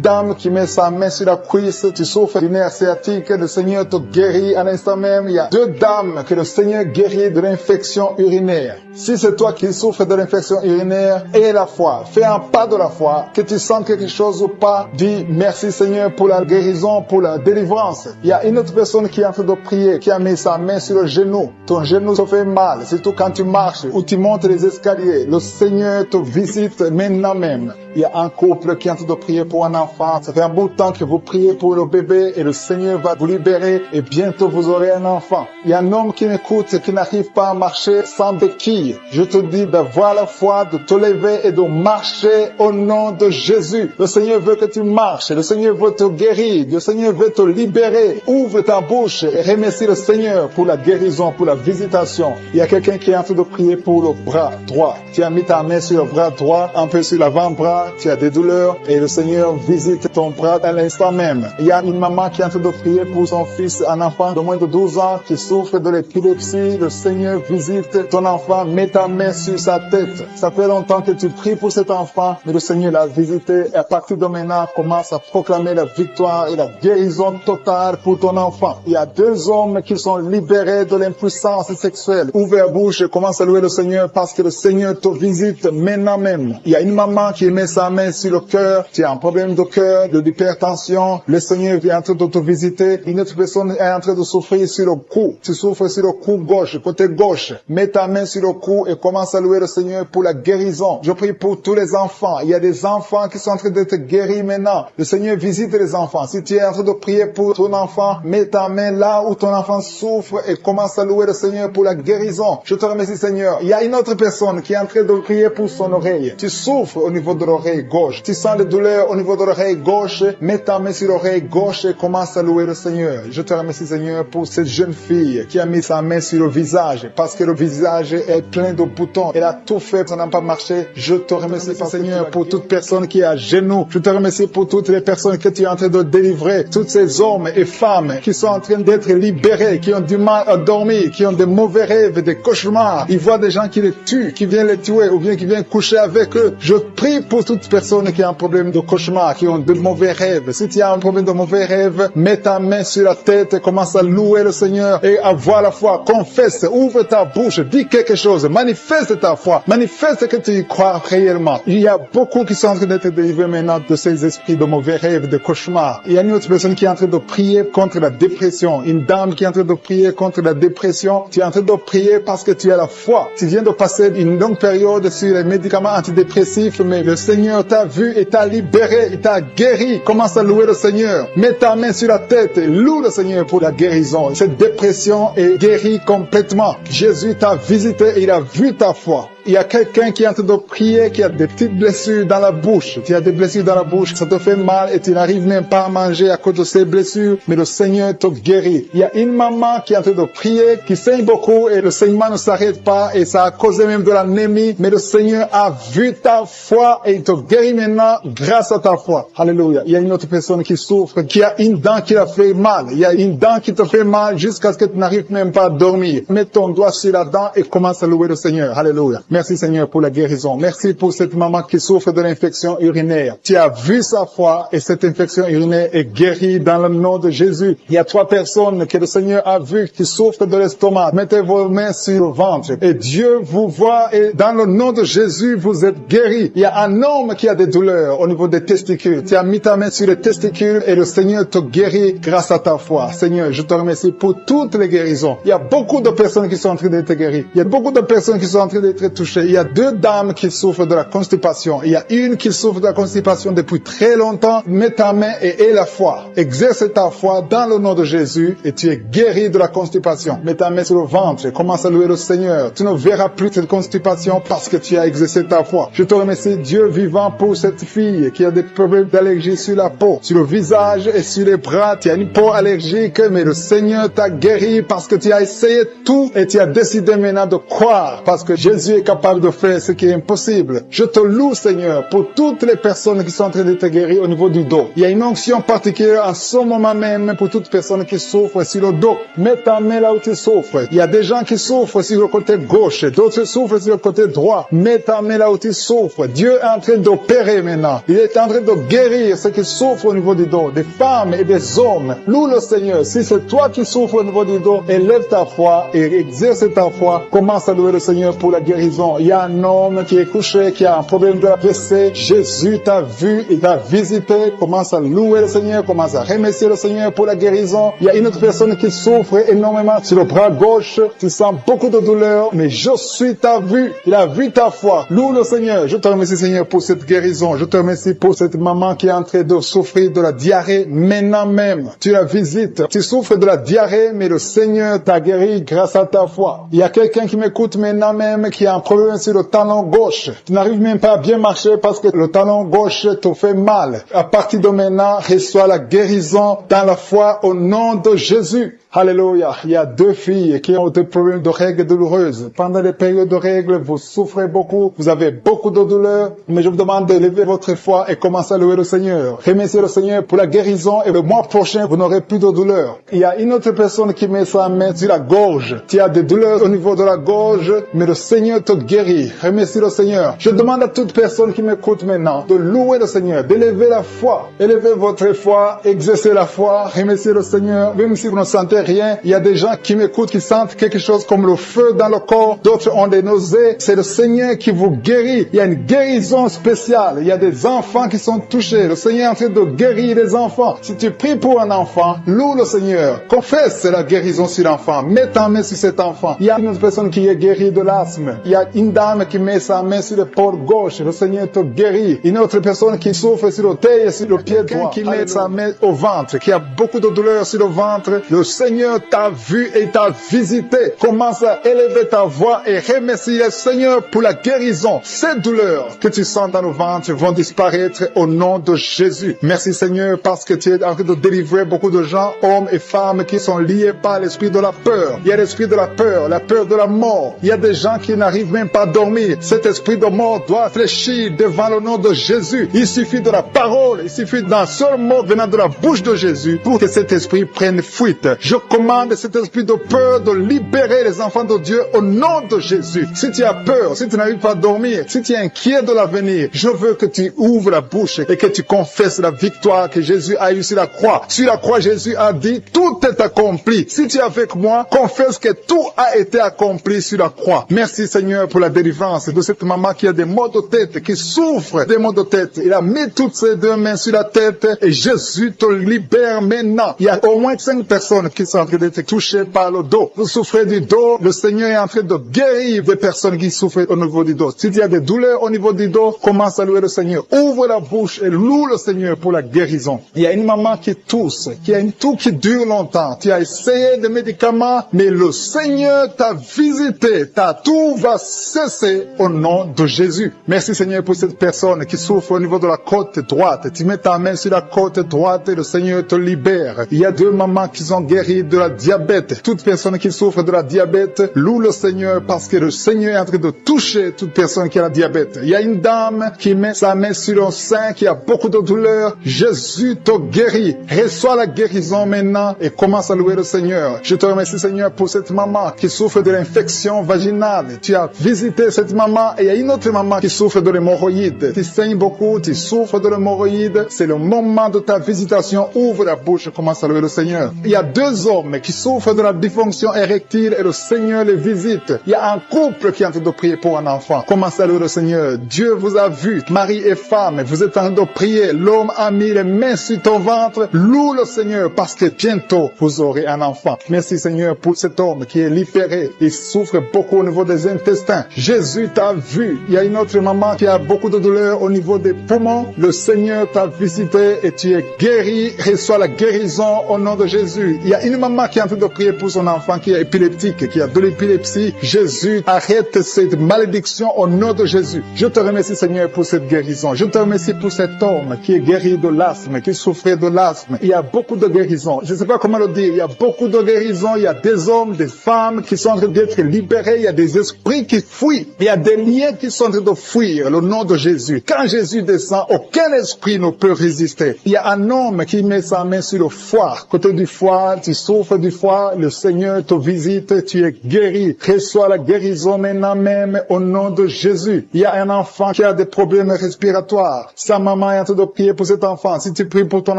dame qui met sa main sur la cuisse. Tu souffres du nerf sciatique. Le Seigneur te guérit à l'instant même. Il y a 2 dames que le Seigneur guérit de l'infection urinaire. Si c'est toi qui souffres de l'infection urinaire, aie la foi. Fais un pas de la foi. Que tu sens quelque chose ou pas, dis merci Seigneur pour la guérison, pour la délivrance. Il y a une autre personne qui est en train de prier, qui a mis sa main sur le genou. Ton genou te fait mal, surtout quand tu marches ou tu montes les escaliers. Le Seigneur te visite maintenant même. Il y a un couple qui est en train de prier pour un enfant. Ça fait un bout de temps que vous priez pour le bébé et le Seigneur va vous libérer et bientôt vous aurez un enfant. Il y a un homme qui m'écoute, qui n'arrive pas à marcher sans béquille. Je te dis d'avoir la foi, de te lever et de marcher au nom de Jésus. Le Seigneur veut que tu marches. Le Seigneur veut te guérir. Le Seigneur veut te libérer. Ouvre ta bouche et remercie le Seigneur pour la guérison, pour la visitation. Il y a quelqu'un qui est en train de prier pour le bras droit. Tu as mis ta main sur le bras droit, un peu sur l'avant-bras. bras, tu as des douleurs et le Seigneur visite ton bras à l'instant même. Il y a une maman qui est en train de prier pour son fils, un enfant de moins de 12 ans qui souffre de l'épilepsie. Le Seigneur visite ton enfant, mets ta main sur sa tête. Ça fait longtemps que tu pries pour cet enfant, mais le Seigneur l'a visité et à partir de maintenant, commence à proclamer la victoire et la guérison totale pour ton enfant. Il y a 2 hommes qui sont libérés de l'impuissance sexuelle. Ouvre la bouche et commence à louer le Seigneur parce que le Seigneur te visite maintenant même. Il y a une maman qui met sa main sur le cœur. Tu as un problème de cœur, de l'hypertension. Le Seigneur est en train de te visiter. Une autre personne est en train de souffrir sur le cou. Tu souffres sur le cou gauche, côté gauche. Mets ta main sur le cou et commence à louer le Seigneur pour la guérison. Je prie pour tous les enfants. Il y a des enfants qui sont en train d'être guéris maintenant. Le Seigneur visite les enfants. Si tu es en train de prier pour ton enfant, mets ta main là où ton enfant souffre et commence à louer le Seigneur pour la guérison. Je te remercie, Seigneur. Il y a une autre personne qui est en train de prier pour son oreille. Tu souffres au niveau de l'oreille gauche. Tu sens les douleurs au niveau de l'oreille gauche. Mets ta main sur l'oreille gauche et commence à louer le Seigneur. Je te remercie, Seigneur, pour cette jeune fille qui a mis sa main sur le visage parce que le visage est plein de boutons. Elle a tout fait, ça n'a pas marché. Je te remercie, Seigneur, pour toute personne qui est à genoux. Je te remercie pour toutes les personnes que tu es en train de délivrer. Tous ces hommes et femmes qui sont en train d'être libérés, qui ont du mal à dormir, qui ont des mauvais rêves, des cauchemars. Ils voient des gens qui les tuent, qui viennent les tuer ou bien qui viennent coucher avec eux. Je prie pour toute personne qui a un problème de cauchemar, qui ont de mauvais rêves. Si tu as un problème de mauvais rêves, mets ta main sur la tête et commence à louer le Seigneur et avoir la foi. Confesse, ouvre ta bouche, dis quelque chose, manifeste ta foi, manifeste que tu y crois réellement. Il y a beaucoup qui sont en train d'être délivrés maintenant de ces esprits de mauvais rêves, de cauchemars. Il y a une autre personne qui est en train de prier contre la dépression. Une dame qui est en train de prier contre la dépression. Tu es en train de prier parce que tu as la foi. Tu viens de passer une longue période sur les médicaments antidépressifs, mais le Seigneur t'a vu et t'a libéré, et t'a guéri. Commence à louer le Seigneur. Mets ta main sur la tête et loue le Seigneur pour la guérison. Cette dépression est guérie complètement. Jésus t'a visité et il a vu ta foi. Il y a quelqu'un qui est en train de prier, qui a des petites blessures dans la bouche. Tu as des blessures dans la bouche, ça te fait mal et tu n'arrives même pas à manger à cause de ces blessures, mais le Seigneur te guérit. Il y a une maman qui est en train de prier, qui saigne beaucoup et le saignement ne s'arrête pas et ça a causé même de l'anémie, mais le Seigneur a vu ta foi et il te guérit maintenant grâce à ta foi. Alléluia. Il y a une autre personne qui souffre, qui a une dent qui l'a fait mal. Il y a une dent qui te fait mal jusqu'à ce que tu n'arrives même pas à dormir. Mets ton doigt sur la dent et commence à louer le Seigneur. Alléluia. Merci Seigneur pour la guérison. Merci pour cette maman qui souffre de l'infection urinaire. Tu as vu sa foi et cette infection urinaire est guérie dans le nom de Jésus. Il y a 3 personnes que le Seigneur a vues qui souffrent de l'estomac. Mettez vos mains sur le ventre et Dieu vous voit et dans le nom de Jésus vous êtes guéris. Il y a un homme qui a des douleurs au niveau des testicules. Tu as mis ta main sur les testicules et le Seigneur te guérit grâce à ta foi. Seigneur, je te remercie pour toutes les guérisons. Il y a beaucoup de personnes qui sont en train d'être guéries. Il y a beaucoup de personnes qui sont en train d'être touchées. Il y a 2 dames qui souffrent de la constipation. Il y a une qui souffre de la constipation depuis très longtemps. Mets ta main et aie la foi. Exerce ta foi dans le nom de Jésus et tu es guéri de la constipation. Mets ta main sur le ventre et commence à louer le Seigneur. Tu ne verras plus cette constipation parce que tu as exercé ta foi. Je te remercie, Dieu vivant, pour cette fille qui a des problèmes d'allergie sur la peau, sur le visage et sur les bras. Tu as une peau allergique, mais le Seigneur t'a guéri parce que tu as essayé tout et tu as décidé maintenant de croire parce que Jésus est capable de faire ce qui est impossible. Je te loue, Seigneur, pour toutes les personnes qui sont en train d'être guéries au niveau du dos. Il y a une onction particulière en ce moment même pour toutes personnes qui souffrent sur le dos. Mets ta main là où tu souffres. Il y a des gens qui souffrent sur le côté gauche, d'autres souffrent sur le côté droit. Mets ta main là où tu souffres. Dieu est en train d'opérer maintenant. Il est en train de guérir ceux qui souffrent au niveau du dos, des femmes et des hommes. Loue le Seigneur. Si c'est toi qui souffres au niveau du dos, élève ta foi et exerce ta foi. Commence à louer le Seigneur pour la guérison. Il y a un homme qui est couché, qui a un problème de la AVC. Jésus t'a vu, il t'a visité. Commence à louer le Seigneur, commence à remercier le Seigneur pour la guérison. Il y a une autre personne qui souffre énormément sur le bras gauche. Tu sens beaucoup de douleur, mais je suis ta vue. Il a vu ta foi. Loue le Seigneur. Je te remercie, Seigneur, pour cette guérison. Je te remercie pour cette maman qui est en train de souffrir de la diarrhée maintenant même. Tu la visites. Tu souffres de la diarrhée, mais le Seigneur t'a guéri grâce à ta foi. Il y a quelqu'un qui m'écoute maintenant même qui a un problème sur le talon gauche. Tu n'arrives même pas à bien marcher parce que le talon gauche te fait mal. À partir de maintenant, reçois la guérison dans la foi au nom de Jésus. Alléluia. Il y a 2 filles qui ont des problèmes de règles douloureuses. Pendant les périodes de règles, vous souffrez beaucoup, vous avez beaucoup de douleurs, mais je vous demande de lever votre foi et commencer à louer le Seigneur. Remerciez le Seigneur pour la guérison et le mois prochain, vous n'aurez plus de douleurs. Il y a une autre personne qui met sa main sur la gorge. Tu as des douleurs au niveau de la gorge, mais le Seigneur te guérit. Remercie le Seigneur. Je demande à toute personne qui m'écoute maintenant de louer le Seigneur, d'élever la foi. Élevez votre foi, exercez la foi, remerciez le Seigneur, même si vous ne sentez rien. Il y a des gens qui m'écoutent, qui sentent quelque chose comme le feu dans le corps. D'autres ont des nausées. C'est le Seigneur qui vous guérit. Il y a une guérison spéciale. Il y a des enfants qui sont touchés. Le Seigneur est en train de guérir les enfants. Si tu pries pour un enfant, loue le Seigneur. Confesse la guérison sur l'enfant. Mets ta main sur cet enfant. Il y a une autre personne qui est guérie de l'asthme. Il y a une dame qui met sa main sur l'épaule gauche. Le Seigneur te guérit. Une autre personne qui souffre sur le thé et sur le pied droit. Qui met sa main au ventre, qui a beaucoup de douleur sur le ventre. Le Seigneur t'a vu et t'a visité. Commence à élever ta voix et remercier le Seigneur pour la guérison. Ces douleurs que tu sens dans le ventre vont disparaître au nom de Jésus. Merci Seigneur parce que tu es en train de délivrer beaucoup de gens, hommes et femmes qui sont liés par l'esprit de la peur. Il y a l'esprit de la peur de la mort. Il y a des gens qui n'arrivent même pas à dormir. Cet esprit de mort doit fléchir devant le nom de Jésus. Il suffit de la parole, il suffit d'un seul mot venant de la bouche de Jésus pour que cet esprit prenne fuite. Je commande cet esprit de peur de libérer les enfants de Dieu au nom de Jésus. Si tu as peur, si tu n'arrives pas à dormir, si tu es inquiet de l'avenir, je veux que tu ouvres la bouche et que tu confesses la victoire que Jésus a eue sur la croix. Sur la croix, Jésus a dit, tout est accompli. Si tu es avec moi, confesse que tout a été accompli sur la croix. Merci Seigneur pour la délivrance de cette maman qui a des maux de tête, qui souffre des maux de tête. Il a mis toutes ses 2 mains sur la tête et Jésus te libère maintenant. Il y a au moins 5 personnes qui sont en train d'être touchées par le dos. Vous souffrez du dos, le Seigneur est en train de guérir des personnes qui souffrent au niveau du dos. Si tu as des douleurs au niveau du dos, commence à louer le Seigneur. Ouvre la bouche et loue le Seigneur pour la guérison. Il y a une maman qui tousse, qui a une toux qui dure longtemps. Tu as essayé des médicaments, mais le Seigneur t'a visité. Ta toux va cesser au nom de Jésus. Merci Seigneur pour cette personne qui souffre au niveau de la côte droite. Tu mets ta main sur la côte droite et le Seigneur te libère. Il y a 2 mamans qui sont guéries de la diabète. Toute personne qui souffre de la diabète, loue le Seigneur parce que le Seigneur est en train de toucher toute personne qui a la diabète. Il y a une dame qui met sa main sur le sein, qui a beaucoup de douleur. Jésus te guérit. Reçois la guérison maintenant et commence à louer le Seigneur. Je te remercie Seigneur pour cette maman qui souffre de l'infection vaginale. Tu as visité cette maman et il y a une autre maman qui souffre de l'hémorroïde. Tu saignes beaucoup, tu souffres de l'hémorroïde. C'est le moment de ta visitation. Ouvre la bouche et commence à louer le Seigneur. Il y a 2 hommes qui souffrent de la dysfonction érectile et le Seigneur les visite. Il y a un couple qui est en train de prier pour un enfant. Commencez à louer le Seigneur. Dieu vous a vu, mari et femme. Vous êtes en train de prier. L'homme a mis les mains sur ton ventre. Loue le Seigneur parce que bientôt vous aurez un enfant. Merci Seigneur pour cet homme qui est libéré. Il souffre beaucoup au niveau des intestins. Jésus t'a vu. Il y a une autre maman qui a beaucoup de douleur au niveau des poumons. Le Seigneur t'a visité et tu es guéri. Reçois la guérison au nom de Jésus. Il y a une maman qui est en train de prier pour son enfant qui est épileptique, qui a de l'épilepsie. Jésus, arrête cette malédiction au nom de Jésus. Je te remercie Seigneur pour cette guérison. Je te remercie pour cet homme qui est guéri de l'asthme, qui souffrait de l'asthme. Il y a beaucoup de guérisons. Je ne sais pas comment le dire. Il y a beaucoup de guérisons. Il y a des hommes, des femmes qui sont en train d'être libérés. Il y a des esprits qui fuient. Il y a des liens qui sont en train de fuir le nom de Jésus. Quand Jésus descend, aucun esprit ne peut résister. Il y a un homme qui met sa main sur le foie. Côté du foie, tu souffres du foie. Le Seigneur te visite. Tu es guéri. Reçois la guérison maintenant même au nom de Jésus. Il y a un enfant qui a des problèmes respiratoires. Sa maman est en train de prier pour cet enfant. Si tu pries pour ton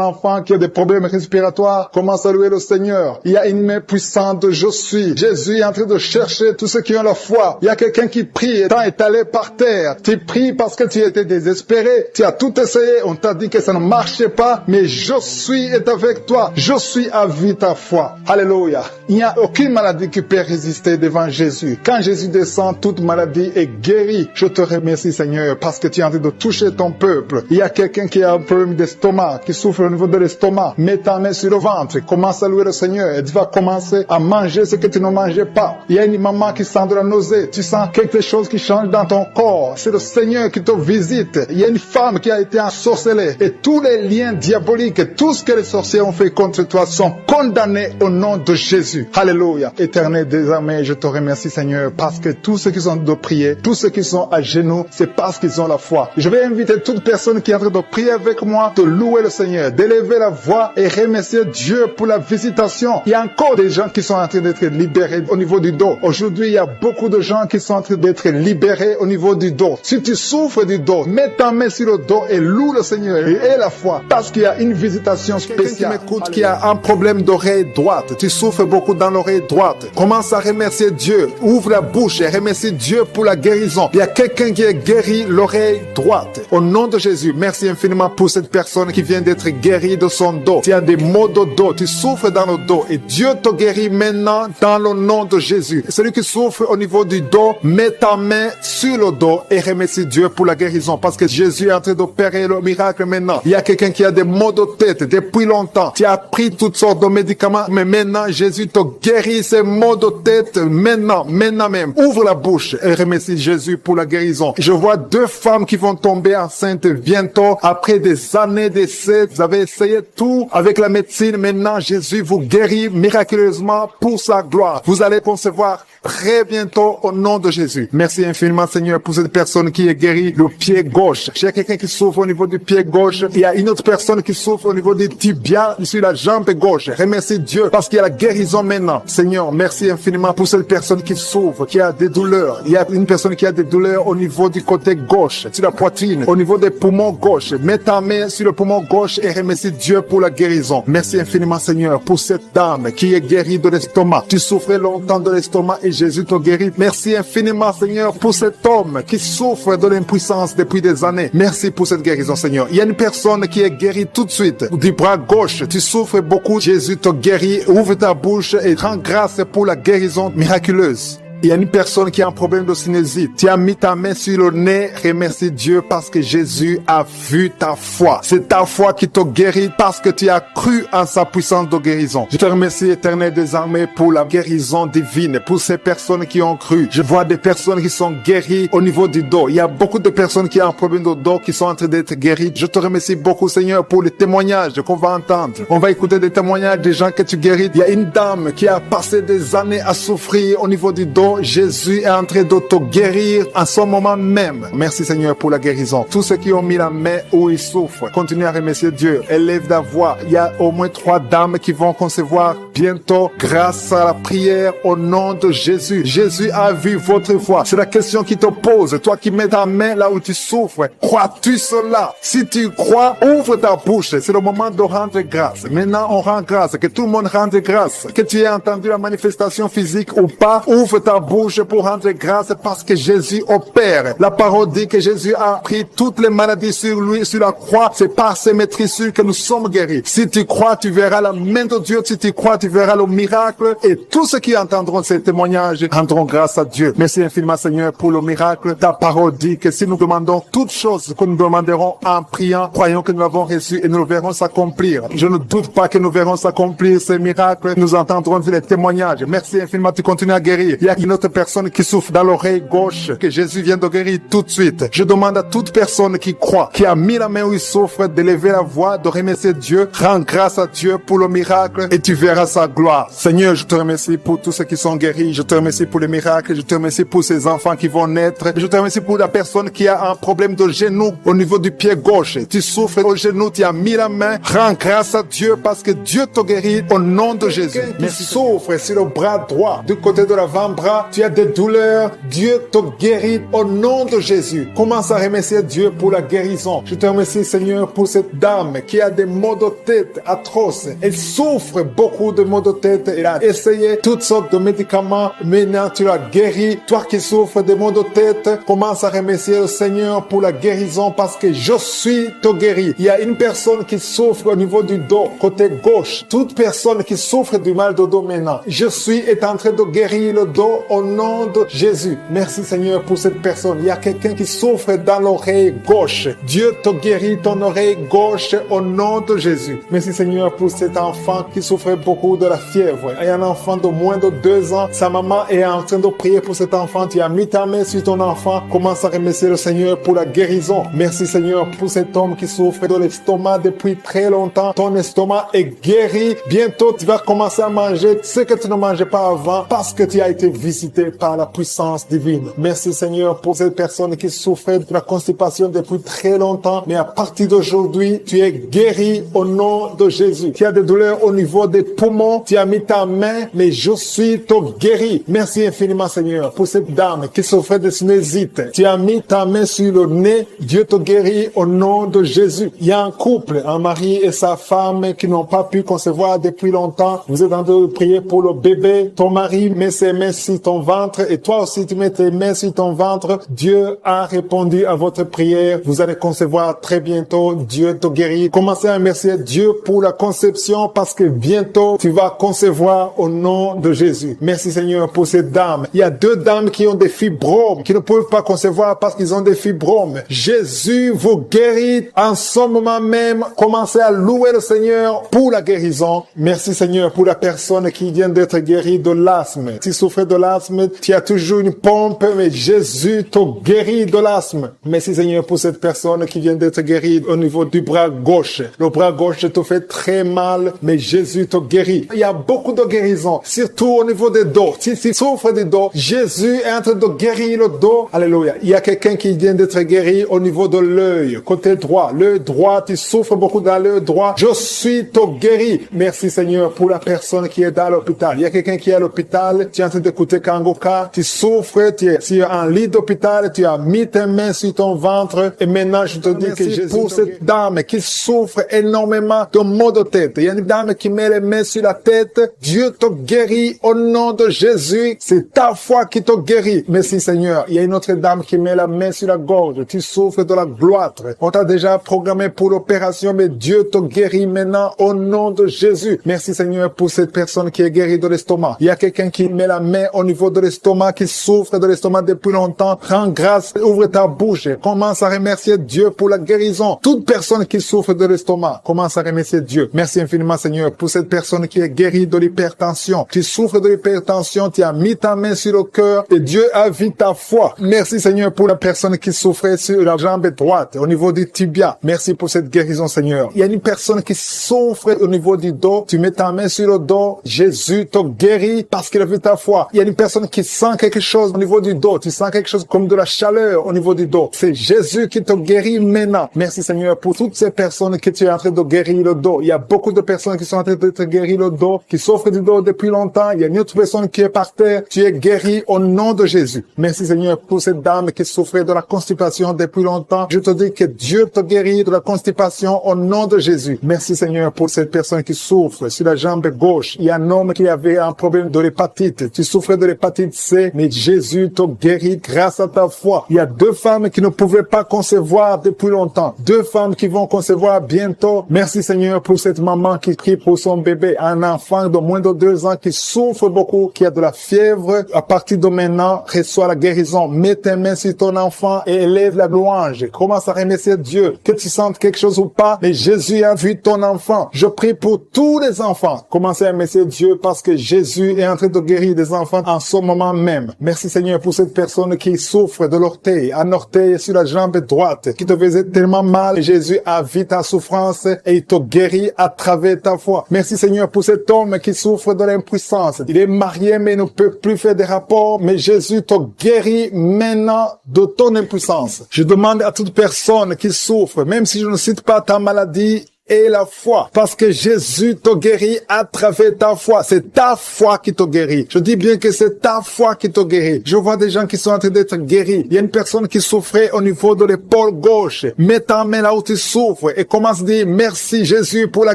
enfant qui a des problèmes respiratoires, commence à louer le Seigneur. Il y a une main puissante de je suis. Jésus est en train de chercher tous ceux qui ont la foi. Il y a quelqu'un qui prie étant étalé par terre. Tu pries parce que tu étais désespéré. Tu as tout essayé. On t'a dit que ça ne marchait pas. Mais je suis est avec toi. Je suis à vie ta foi. Alléluia. Il n'y a aucune maladie qui peut résister devant Jésus. Quand Jésus descend, toute maladie est guérie. Je te remercie Seigneur parce que tu es en train de toucher ton peuple. Il y a quelqu'un qui a un problème d'estomac, qui souffre au niveau de l'estomac. Mets ta main sur le ventre. Commence à louer le Seigneur et tu vas commencer à manger ce que tu ne mangeais pas. Il y a une maman qui sent de la nausée. Tu sens sens quelque chose qui change dans ton corps, c'est le Seigneur qui te visite. Il y a une femme qui a été ensorcelée et tous les liens diaboliques, tout ce que les sorciers ont fait contre toi sont condamnés au nom de Jésus. Alléluia. Éternel désormais, je te remercie Seigneur parce que tous ceux qui sont de prier, tous ceux qui sont à genoux, c'est parce qu'ils ont la foi. Je vais inviter toute personne qui est en train de prier avec moi de louer le Seigneur, d'élever la voix et remercier Dieu pour la visitation. Il y a encore des gens qui sont en train d'être libérés au niveau du dos. Aujourd'hui, il y a beaucoup de gens qui sont en train d'être libérés au niveau du dos. Si tu souffres du dos, mets ta main sur le dos et loue le Seigneur et aie la foi parce qu'il y a une visitation spéciale. Quelqu'un qui m'écoute qui a un problème d'oreille droite, tu souffres beaucoup dans l'oreille droite, commence à remercier Dieu, ouvre la bouche et remercie Dieu pour la guérison. Il y a quelqu'un qui est guéri l'oreille droite. Au nom de Jésus, merci infiniment pour cette personne qui vient d'être guérie de son dos. Tu as des maux de dos, tu souffres dans le dos et Dieu te guérit maintenant dans le nom de Jésus. Celui qui souffre au niveau du dos, mets ta main sur le dos et remercie Dieu pour la guérison parce que Jésus est en train d'opérer le miracle maintenant. Il y a quelqu'un qui a des maux de tête depuis longtemps. Tu as pris toutes sortes de médicaments, mais maintenant Jésus te guérit ces maux de tête maintenant même. Ouvre la bouche et remercie Jésus pour la guérison. Je vois 2 femmes qui vont tomber enceintes bientôt après des années d'essais. Vous avez essayé tout avec la médecine. Maintenant, Jésus vous guérit miraculeusement pour sa gloire. Vous allez concevoir très bientôt au nom de Jésus. Merci infiniment Seigneur pour cette personne qui est guérie le pied gauche. Il y a quelqu'un qui souffre au niveau du pied gauche. Il y a une autre personne qui souffre au niveau du tibia sur la jambe gauche. Remercie Dieu parce qu'il y a la guérison maintenant. Seigneur, merci infiniment pour cette personne qui souffre, qui a des douleurs. Il y a une personne qui a des douleurs au niveau du côté gauche, sur la poitrine, au niveau des poumons gauche. Mets ta main sur le poumon gauche et remercie Dieu pour la guérison. Merci infiniment Seigneur pour cette dame qui est guérie de l'estomac. Tu souffrais longtemps de l'estomac et Jésus te guérit. Merci infiniment Seigneur pour cet homme qui souffre de l'impuissance depuis des années. Merci pour cette guérison Seigneur. Il y a une personne qui est guérie tout de suite du bras gauche. Tu souffres beaucoup. Jésus te guérit. Ouvre ta bouche et rends grâce pour la guérison miraculeuse. Il y a une personne qui a un problème de sinusite. Tu as mis ta main sur le nez. Remercie Dieu parce que Jésus a vu ta foi. C'est ta foi qui te guérit parce que tu as cru en sa puissance de guérison. Je te remercie, Éternel des armées, pour la guérison divine, pour ces personnes qui ont cru. Je vois des personnes qui sont guéries au niveau du dos. Il y a beaucoup de personnes qui ont un problème de dos qui sont en train d'être guéries. Je te remercie beaucoup, Seigneur, pour les témoignages qu'on va entendre. On va écouter des témoignages des gens que tu guéris. Il y a une dame qui a passé des années à souffrir au niveau du dos. Jésus est en train de te guérir en ce moment même. Merci Seigneur pour la guérison. Tous ceux qui ont mis la main où ils souffrent, continuez à remercier Dieu. Élève la voix. Il y a au moins 3 dames qui vont concevoir bientôt grâce à la prière au nom de Jésus. Jésus a vu votre foi. C'est la question qui te pose. Toi qui mets ta main là où tu souffres, crois-tu cela? Si tu crois, ouvre ta bouche. C'est le moment de rendre grâce. Maintenant, on rend grâce. Que tout le monde rende grâce. Que tu aies entendu la manifestation physique ou pas, ouvre ta bouche pour rendre grâce parce que Jésus opère. La parole dit que Jésus a pris toutes les maladies sur lui, sur la croix. C'est par ses maîtrisures que nous sommes guéris. Si tu crois, tu verras la main de Dieu. Si tu crois, tu verras le miracle. Et tous ceux qui entendront ces témoignages rendront grâce à Dieu. Merci infiniment, Seigneur, pour le miracle. Ta parole dit que si nous demandons toutes choses que nous demanderons en priant, croyons que nous l'avons reçu et nous le verrons s'accomplir. Je ne doute pas que nous verrons s'accomplir ces miracles. Nous entendrons les témoignages. Merci infiniment, tu continues à guérir. Il y a une autre personne qui souffre dans l'oreille gauche, que Jésus vient de guérir tout de suite. Je demande à toute personne qui croit, qui a mis la main où il souffre, d'élever la voix, de remercier Dieu. Rends grâce à Dieu pour le miracle et tu verras sa gloire. Seigneur, je te remercie pour tous ceux qui sont guéris. Je te remercie pour les miracles. Je te remercie pour ces enfants qui vont naître. Je te remercie pour la personne qui a un problème de genou au niveau du pied gauche. Tu souffres au genou, tu as mis la main. Rends grâce à Dieu parce que Dieu te guérit au nom de Jésus. Mais souffre sur le bras droit, du côté de l'avant-bras, tu as des douleurs, Dieu te guérit au nom de Jésus. Commence à remercier Dieu pour la guérison. Je te remercie Seigneur pour cette dame qui a des maux de tête atroces. Elle souffre beaucoup de maux de tête. Elle a essayé toutes sortes de médicaments. Maintenant tu l'as guérie. Toi qui souffres de maux de tête, commence à remercier le Seigneur pour la guérison parce que je suis te guéri. Il y a une personne qui souffre au niveau du dos, côté gauche. Toute personne qui souffre du mal de dos maintenant, je suis est en train de guérir le dos au nom de Jésus. Merci Seigneur pour cette personne. Il y a quelqu'un qui souffre dans l'oreille gauche. Dieu te guérit ton oreille gauche au nom de Jésus. Merci Seigneur pour cet enfant qui souffrait beaucoup de la fièvre. Il y a un enfant de moins de 2 ans. Sa maman est en train de prier pour cet enfant. Tu as mis ta main sur ton enfant. Commence à remercier le Seigneur pour la guérison. Merci Seigneur pour cet homme qui souffre de l'estomac depuis très longtemps. Ton estomac est guéri. Bientôt, tu vas commencer à manger ce que tu ne mangeais pas avant parce que tu as été visité par la puissance divine. Merci Seigneur pour cette personne qui souffrait de la constipation depuis très longtemps. Mais à partir d'aujourd'hui, tu es guéri au nom de Jésus. Tu as des douleurs au niveau des poumons. Tu as mis ta main, mais je suis ton guéri. Merci infiniment Seigneur pour cette dame qui souffrait de sinusite. Tu as mis ta main sur le nez. Dieu te guérit au nom de Jésus. Il y a un couple, un mari et sa femme qui n'ont pas pu concevoir depuis longtemps. Vous êtes en train de prier pour le bébé. Ton mari met ses mains sur ton ventre et toi aussi tu mets tes mains sur ton ventre. Dieu a répondu à votre prière. Vous allez concevoir très bientôt. Dieu te guérit. Commencez à remercier Dieu pour la conception parce que bientôt tu vas concevoir au nom de Jésus. Merci Seigneur pour ces dames. Il y a 2 dames qui ont des fibromes, qui ne peuvent pas concevoir parce qu'ils ont des fibromes. Jésus vous guérit en ce moment même. Commencez à louer le Seigneur pour la guérison. Merci Seigneur pour la personne qui vient d'être guérie de l'asthme. Si tu souffres de l'asthme, tu as toujours une pompe, mais Jésus te guérit de l'asthme. Merci Seigneur pour cette personne qui vient d'être guérie au niveau du bras gauche. Le bras gauche te fait très mal, mais Jésus te guérit. Il y a beaucoup de guérisons, surtout au niveau des dos. Si tu souffres des dos, Jésus est en train de guérir le dos. Alléluia. Il y a quelqu'un qui vient d'être guéri au niveau de l'œil, côté droit. L'œil droit, tu souffres beaucoup dans l'œil droit. Je suis te guéri. Merci Seigneur pour la personne qui est dans l'hôpital. Il y a quelqu'un qui est à l'hôpital, tu es en train d'écouter Kangoka, tu souffres, tu es sur un lit d'hôpital, tu as mis tes mains sur ton ventre et maintenant je te dis que Jésus pour cette dame qui souffre énormément de maux de tête. Il y a une dame qui met les mains sur la tête. Dieu te guérit au nom de Jésus. C'est ta foi qui te guérit. Merci Seigneur. Il y a une autre dame qui met la main sur la gorge. Tu souffres de la gloître. On t'a déjà programmé pour l'opération, mais Dieu te guérit maintenant au nom de Jésus. Merci Seigneur pour cette personne qui est guérie de l'estomac. Il y a quelqu'un qui met la main au niveau de l'estomac, qui souffre de l'estomac depuis longtemps. Rends grâce, ouvre ta bouche. Commence à remercier Dieu pour la guérison. Toute personne qui souffre de l'estomac, commence à remercier Dieu. Merci infiniment Seigneur pour cette personne qui est guérie de l'hypertension. Tu souffres de l'hypertension, tu as mis ta main sur le cœur et Dieu a vu ta foi. Merci Seigneur pour la personne qui souffrait sur la jambe droite, au niveau du tibia. Merci pour cette guérison Seigneur. Il y a une personne qui souffre au niveau du dos. Tu mets ta main sur le dos. Jésus te guérit parce qu'il a vu ta foi. Il y a une personne qui sent quelque chose au niveau du dos. Tu sens quelque chose comme de la chaleur au niveau du dos. C'est Jésus qui te guérit maintenant. Merci Seigneur pour toutes ces personnes que tu es en train de guérir le dos. Il y a beaucoup de personnes qui sont en train de te guérir le dos, qui souffrent du dos depuis longtemps. Il y a une autre personne qui est par terre. Tu es guéri au nom de Jésus. Merci Seigneur pour cette dame qui souffrait de la constipation depuis longtemps. Je te dis que Dieu te guérit de la constipation au nom de Jésus. Merci Seigneur pour cette personne qui souffre sur la jambe gauche. Il y a un homme qui avait un problème de l'hépatite. Tu souffrais de l'hépatite C, mais Jésus te guérit grâce à ta foi. Il y a 2 femmes qui ne pouvaient pas concevoir depuis longtemps. 2 femmes qui vont concevoir bientôt. Merci Seigneur pour cette maman qui prie pour son bébé. Un enfant de moins de 2 ans qui souffre beaucoup, qui a de la fièvre. À partir de maintenant, reçois la guérison. Mets tes mains sur ton enfant et élève la louange. Commence à remercier Dieu. Que tu sentes quelque chose ou pas, mais Jésus a vu ton enfant. Je prie pour tous les enfants. Commencez à remercier Dieu parce que Jésus est en train de guérir des enfants en ce moment même. Merci Seigneur pour cette personne qui souffre de l'orteil, un orteil sur la jambe droite, qui te faisait tellement mal. Jésus a vu ta souffrance et il te guérit à travers ta foi. Merci Seigneur pour cet homme qui souffre de l'impuissance. Il est marié mais ne peut plus faire des rapports, mais Jésus te guérit maintenant de ton impuissance. Je demande à toute personne qui souffre, même si je ne cite pas ta maladie, et la foi. Parce que Jésus te guérit à travers ta foi. C'est ta foi qui te guérit. Je dis bien que c'est ta foi qui te guérit. Je vois des gens qui sont en train d'être guéris. Il y a une personne qui souffrait au niveau de l'épaule gauche. Mets ta main là où tu souffres et commence à dire merci Jésus pour la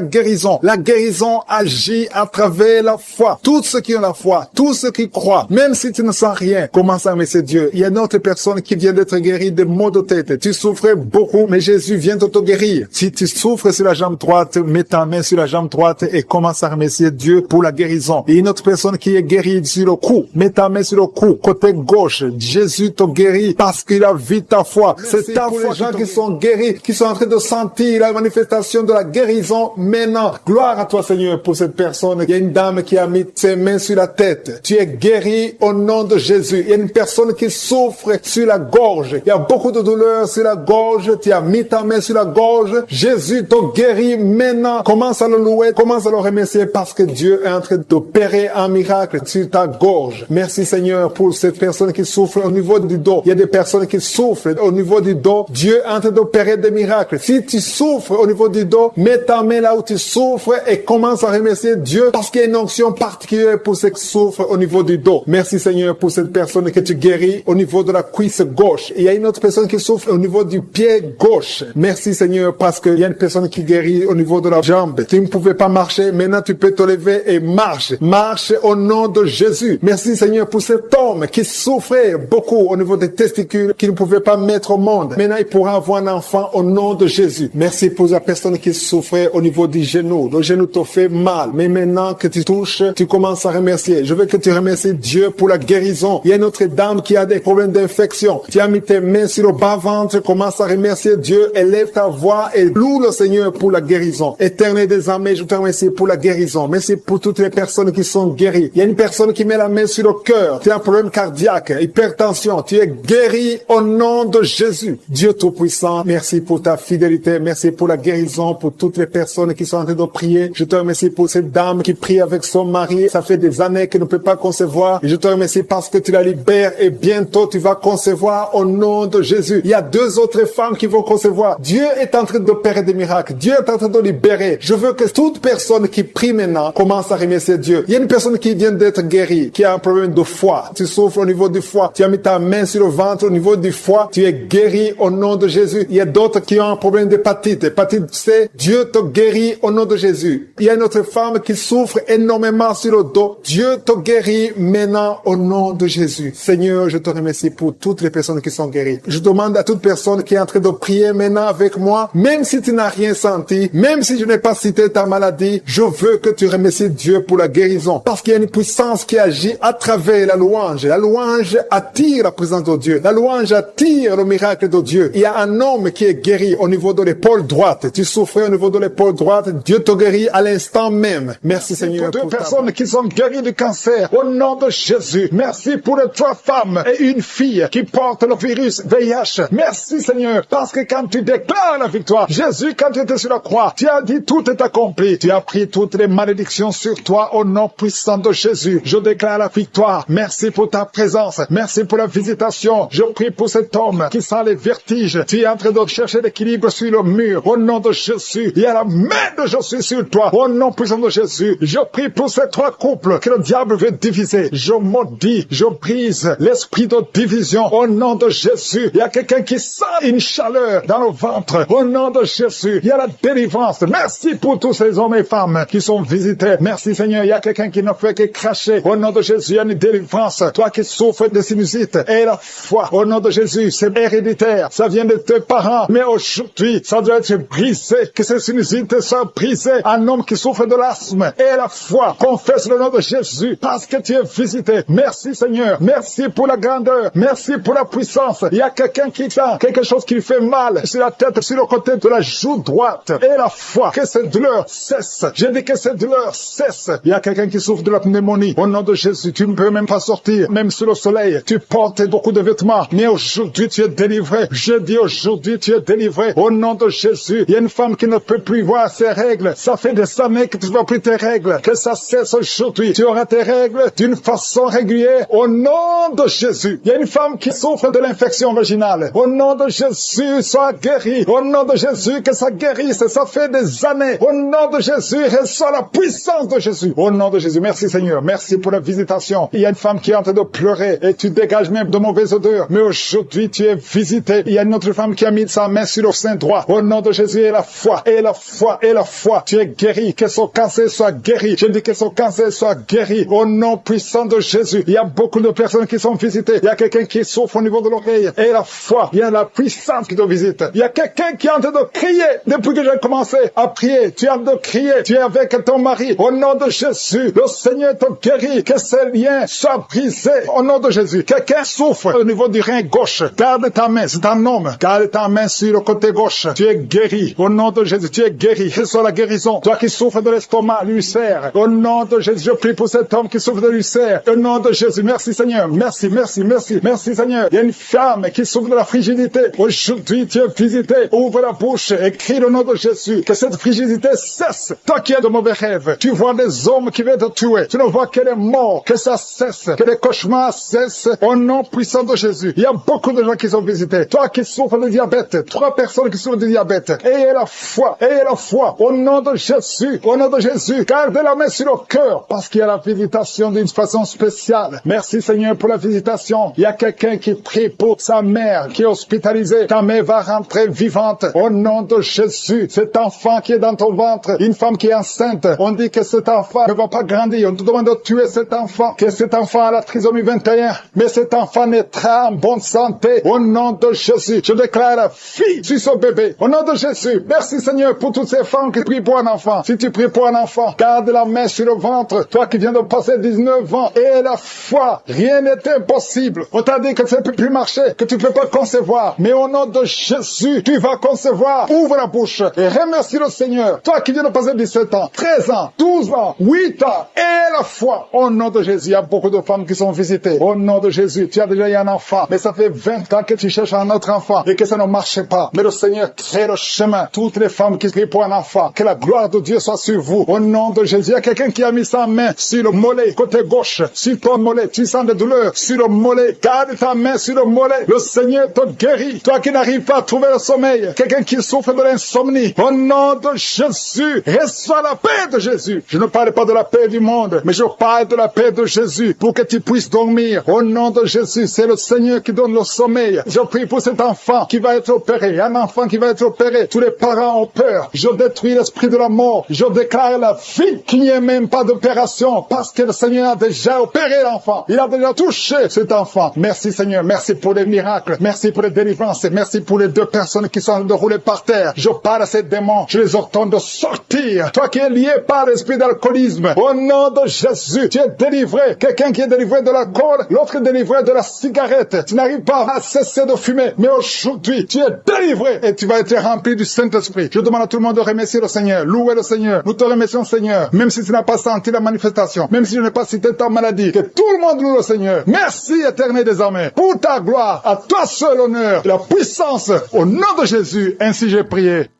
guérison. La guérison agit à travers la foi. Tous ceux qui ont la foi, tous ceux qui croient, même si tu ne sens rien, commence à remercier Dieu. Il y a une autre personne qui vient d'être guérie de maux de tête. Tu souffrais beaucoup, mais Jésus vient de te guérir. Si tu souffres sur la jambe jambe droite, mets ta main sur la jambe droite et commence à remercier Dieu pour la guérison. Et une autre personne qui est guérie sur le cou, mets ta main sur le cou, côté gauche. Jésus te guérit parce qu'il a vu ta foi. C'est ta foi. Les gens qui sont guéris, qui sont en train de sentir la manifestation de la guérison maintenant. Gloire à toi, Seigneur, pour cette personne. Il y a une dame qui a mis ses mains sur la tête. Tu es guéri au nom de Jésus. Il y a une personne qui souffre sur la gorge. Il y a beaucoup de douleur sur la gorge. Tu as mis ta main sur la gorge. Jésus te guérit maintenant. Commence à le louer, commence à le remercier parce que Dieu est en train d'opérer un miracle sur ta gorge. Merci, Seigneur, pour cette personne qui souffre au niveau du dos. Il y a des personnes qui souffrent au niveau du dos. Dieu est en train d'opérer des miracles. Si tu souffres au niveau du dos, mets ta main là où tu souffres et commence à remercier Dieu parce qu'il y a une onction particulière pour ceux qui souffrent au niveau du dos. Merci, Seigneur, pour cette personne que tu guéris au niveau de la cuisse gauche. Et il y a une autre personne qui souffre au niveau du pied gauche. Merci, Seigneur, parce qu'il y a une personne qui guérit au niveau de la jambe. Tu ne pouvais pas marcher, maintenant tu peux te lever et marche. Marche au nom de Jésus. Merci, Seigneur, pour cet homme qui souffrait beaucoup au niveau des testicules, qui ne pouvait pas mettre au monde. Maintenant, il pourra avoir un enfant au nom de Jésus. Merci pour la personne qui souffrait au niveau du genou. Le genou te fait mal. Mais maintenant que tu touches, tu commences à remercier. Je veux que tu remercies Dieu pour la guérison. Il y a une autre dame qui a des problèmes d'infection. Tu as mis tes mains sur le bas-ventre, commence à remercier Dieu, élève ta voix et loue le Seigneur pour la guérison. Éternel des armées, je te remercie pour la guérison. Merci pour toutes les personnes qui sont guéries. Il y a une personne qui met la main sur le cœur. Tu as un problème cardiaque, hypertension. Tu es guéri au nom de Jésus. Dieu Tout-Puissant, merci pour ta fidélité. Merci pour la guérison, pour toutes les personnes qui sont en train de prier. Je te remercie pour cette dame qui prie avec son mari. Ça fait des années qu'elle ne peut pas concevoir. Et je te remercie parce que tu la libères et bientôt tu vas concevoir au nom de Jésus. Il y a 2 autres femmes qui vont concevoir. Dieu est en train d'opérer des miracles. Dieu est en train de libérer. Je veux que toute personne qui prie maintenant commence à remercier Dieu. Il y a une personne qui vient d'être guérie, qui a un problème de foie. Tu souffres au niveau du foie. Tu as mis ta main sur le ventre au niveau du foie. Tu es guéri au nom de Jésus. Il y a d'autres qui ont un problème d'hépatite. Hépatite C. Dieu te guérit au nom de Jésus. Il y a une autre femme qui souffre énormément sur le dos. Dieu te guérit maintenant au nom de Jésus. Seigneur, je te remercie pour toutes les personnes qui sont guéries. Je demande à toute personne qui est en train de prier maintenant avec moi, même si tu n'as rien senti, même si je n'ai pas cité ta maladie, je veux que tu remercies Dieu pour la guérison. Parce qu'il y a une puissance qui agit à travers la louange. La louange attire la présence de Dieu. La louange attire le miracle de Dieu. Il y a un homme qui est guéri au niveau de l'épaule droite. Tu souffrais au niveau de l'épaule droite. Dieu te guérit à l'instant même. Merci, Seigneur. Pour 2 personnes qui sont guéries du cancer au nom de Jésus. Merci pour les 3 femmes et une fille qui portent le virus VIH. Merci, Seigneur, parce que quand tu déclares la victoire, Jésus, quand tu étais sur la croix, tu as dit tout est accompli. Tu as pris toutes les malédictions sur toi au nom puissant de Jésus. Je déclare la victoire. Merci pour ta présence. Merci pour la visitation. Je prie pour cet homme qui sent les vertiges. Tu es en train de chercher l'équilibre sur le mur. Au nom de Jésus, il y a la main de Jésus sur toi. Au nom puissant de Jésus, je prie pour ces 3 couples que le diable veut diviser. Je maudis, je brise l'esprit de division. Au nom de Jésus, il y a quelqu'un qui sent une chaleur dans le ventre. Au nom de Jésus, il y a la délivrance. Merci pour tous ces hommes et femmes qui sont visités. Merci, Seigneur. Il y a quelqu'un qui ne fait que cracher. Au nom de Jésus, il y a une délivrance. Toi qui souffres de sinusite, et la foi. Au nom de Jésus, c'est héréditaire. Ça vient de tes parents. Mais aujourd'hui, ça doit être brisé. Que ces sinusites soient brisées. Un homme qui souffre de l'asthme, et la foi. Confesse le nom de Jésus parce que tu es visité. Merci, Seigneur. Merci pour la grandeur. Merci pour la puissance. Il y a quelqu'un qui sent quelque chose qui lui fait mal sur la tête, sur le côté de la joue droite. Et la foi. Que cette douleur cesse. Je dis que cette douleur cesse. Il y a quelqu'un qui souffre de la pneumonie. Au nom de Jésus, tu ne peux même pas sortir, même sous le soleil. Tu portes beaucoup de vêtements. Mais aujourd'hui, tu es délivré. Je dis aujourd'hui, tu es délivré. Au nom de Jésus, il y a une femme qui ne peut plus voir ses règles. Ça fait des années que tu ne vois plus tes règles. Que ça cesse aujourd'hui. Tu auras tes règles d'une façon régulière. Au nom de Jésus. Il y a une femme qui souffre de l'infection vaginale. Au nom de Jésus, sois guérie. Au nom de Jésus, que ça guérisse. Ça fait des années. Au nom de Jésus, reçois la puissance de Jésus. Au nom de Jésus. Merci, Seigneur. Merci pour la visitation. Il y a une femme qui est en train de pleurer et tu dégages même de mauvaises odeurs. Mais aujourd'hui, tu es visité. Il y a une autre femme qui a mis sa main sur le sein droit. Au nom de Jésus, et la foi, et la foi, et la foi. Tu es guéri. Que son cancer soit guéri. Je dis que son cancer soit guéri. Au nom puissant de Jésus. Il y a beaucoup de personnes qui sont visitées. Il y a quelqu'un qui souffre au niveau de l'oreille. Et la foi. Il y a la puissance qui te visite. Il y a quelqu'un qui est en train de crier depuis que j'ai as commencé à prier, tu as de crier, tu es avec ton mari. Au nom de Jésus, le Seigneur te guérit, que ces liens soient brisés. Au nom de Jésus, quelqu'un souffre au niveau du rein gauche. Garde ta main, c'est un homme. Garde ta main sur le côté gauche. Tu es guéri. Au nom de Jésus, tu es guéri. Reçois la guérison. Toi qui souffres de l'estomac, l'ulcère. Au nom de Jésus, je prie pour cet homme qui souffre de l'ulcère. Au nom de Jésus, merci Seigneur. Merci, merci, merci. Merci Seigneur. Il y a une femme qui souffre de la frigidité. Aujourd'hui, tu es visité. Ouvre la bouche et crie le nom de Jésus. Que cette frigidité cesse. Toi qui as de mauvais rêves, tu vois des hommes qui veulent te tuer. Tu ne vois que les morts. Que ça cesse. Que les cauchemars cessent. Au nom puissant de Jésus. Il y a beaucoup de gens qui sont visités. Toi qui souffres de diabète. 3 personnes qui souffrent de diabète. Ayez la foi. Ayez la foi. Au nom de Jésus. Au nom de Jésus. Gardez la main sur le cœur. Parce qu'il y a la visitation d'une façon spéciale. Merci Seigneur pour la visitation. Il y a quelqu'un qui prie pour sa mère qui est hospitalisée. Ta mère va rentrer vivante. Au nom de Jésus. Cet enfant qui est dans ton ventre. Une femme qui est enceinte. On dit que cet enfant ne va pas grandir. On te demande de tuer cet enfant. Que cet enfant a la trisomie 21. Mais cet enfant naîtra en bonne santé. Au nom de Jésus. Je déclare la fille sur son bébé. Au nom de Jésus. Merci Seigneur pour toutes ces femmes qui prient pour un enfant. Si tu pries pour un enfant, garde la main sur le ventre. Toi qui viens de passer 19 ans. Et la foi. Rien n'est impossible. On t'a dit que ça ne peut plus marcher. Que tu ne peux pas concevoir. Mais au nom de Jésus, tu vas concevoir. Ouvre la bouche. Et remercie le Seigneur. Toi qui viens de passer 17 ans, 13 ans, 12 ans, 8 ans. Et la foi. Au nom de Jésus. Il y a beaucoup de femmes qui sont visitées. Au nom de Jésus. Tu as déjà eu un enfant. Mais ça fait 20 ans que tu cherches un autre enfant. Et que ça ne marchait pas. Mais le Seigneur crée le chemin. Toutes les femmes qui prient pour un enfant. Que la gloire de Dieu soit sur vous. Au nom de Jésus. Il y a quelqu'un qui a mis sa main sur le mollet, côté gauche. Sur ton mollet. Tu sens des douleurs sur le mollet. Garde ta main sur le mollet. Le Seigneur te guérit. Toi qui n'arrives pas à trouver le sommeil. Quelqu'un qui souffre de l'insomnie. Au nom de Jésus. Reçois la paix de Jésus. Je ne parle pas de la paix du monde. Mais je parle de la paix de Jésus. Pour que tu puisses dormir. Au nom de Jésus. C'est le Seigneur qui donne le sommeil. Je prie pour cet enfant qui va être opéré. Un enfant qui va être opéré. Tous les parents ont peur. Je détruis l'esprit de la mort. Je déclare la vie qu'il n'y ait même pas d'opération. Parce que le Seigneur a déjà opéré l'enfant. Il a déjà touché cet enfant. Merci Seigneur. Merci pour les miracles. Merci pour les délivrances. Merci pour les 2 personnes qui sont en train de rouler par terre. Je parle à ces démons. Je les ordonne de sortir. Toi qui es lié par l'esprit d'alcoolisme. Au nom de Jésus. Tu es délivré. Quelqu'un qui est délivré de l'alcool. L'autre est délivré de la cigarette. Tu n'arrives pas à cesser de fumer. Mais aujourd'hui, tu es délivré. Et tu vas être rempli du Saint-Esprit. Je demande à tout le monde de remercier le Seigneur. Louer le Seigneur. Nous te remercions Seigneur. Même si tu n'as pas senti la manifestation. Même si je n'ai pas cité ta maladie. Que tout le monde loue le Seigneur. Merci éternel désormais. Pour ta gloire. À toi seul honneur. Et la puissance. Au nom de Jésus. Ainsi j'ai prié.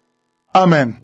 Amen.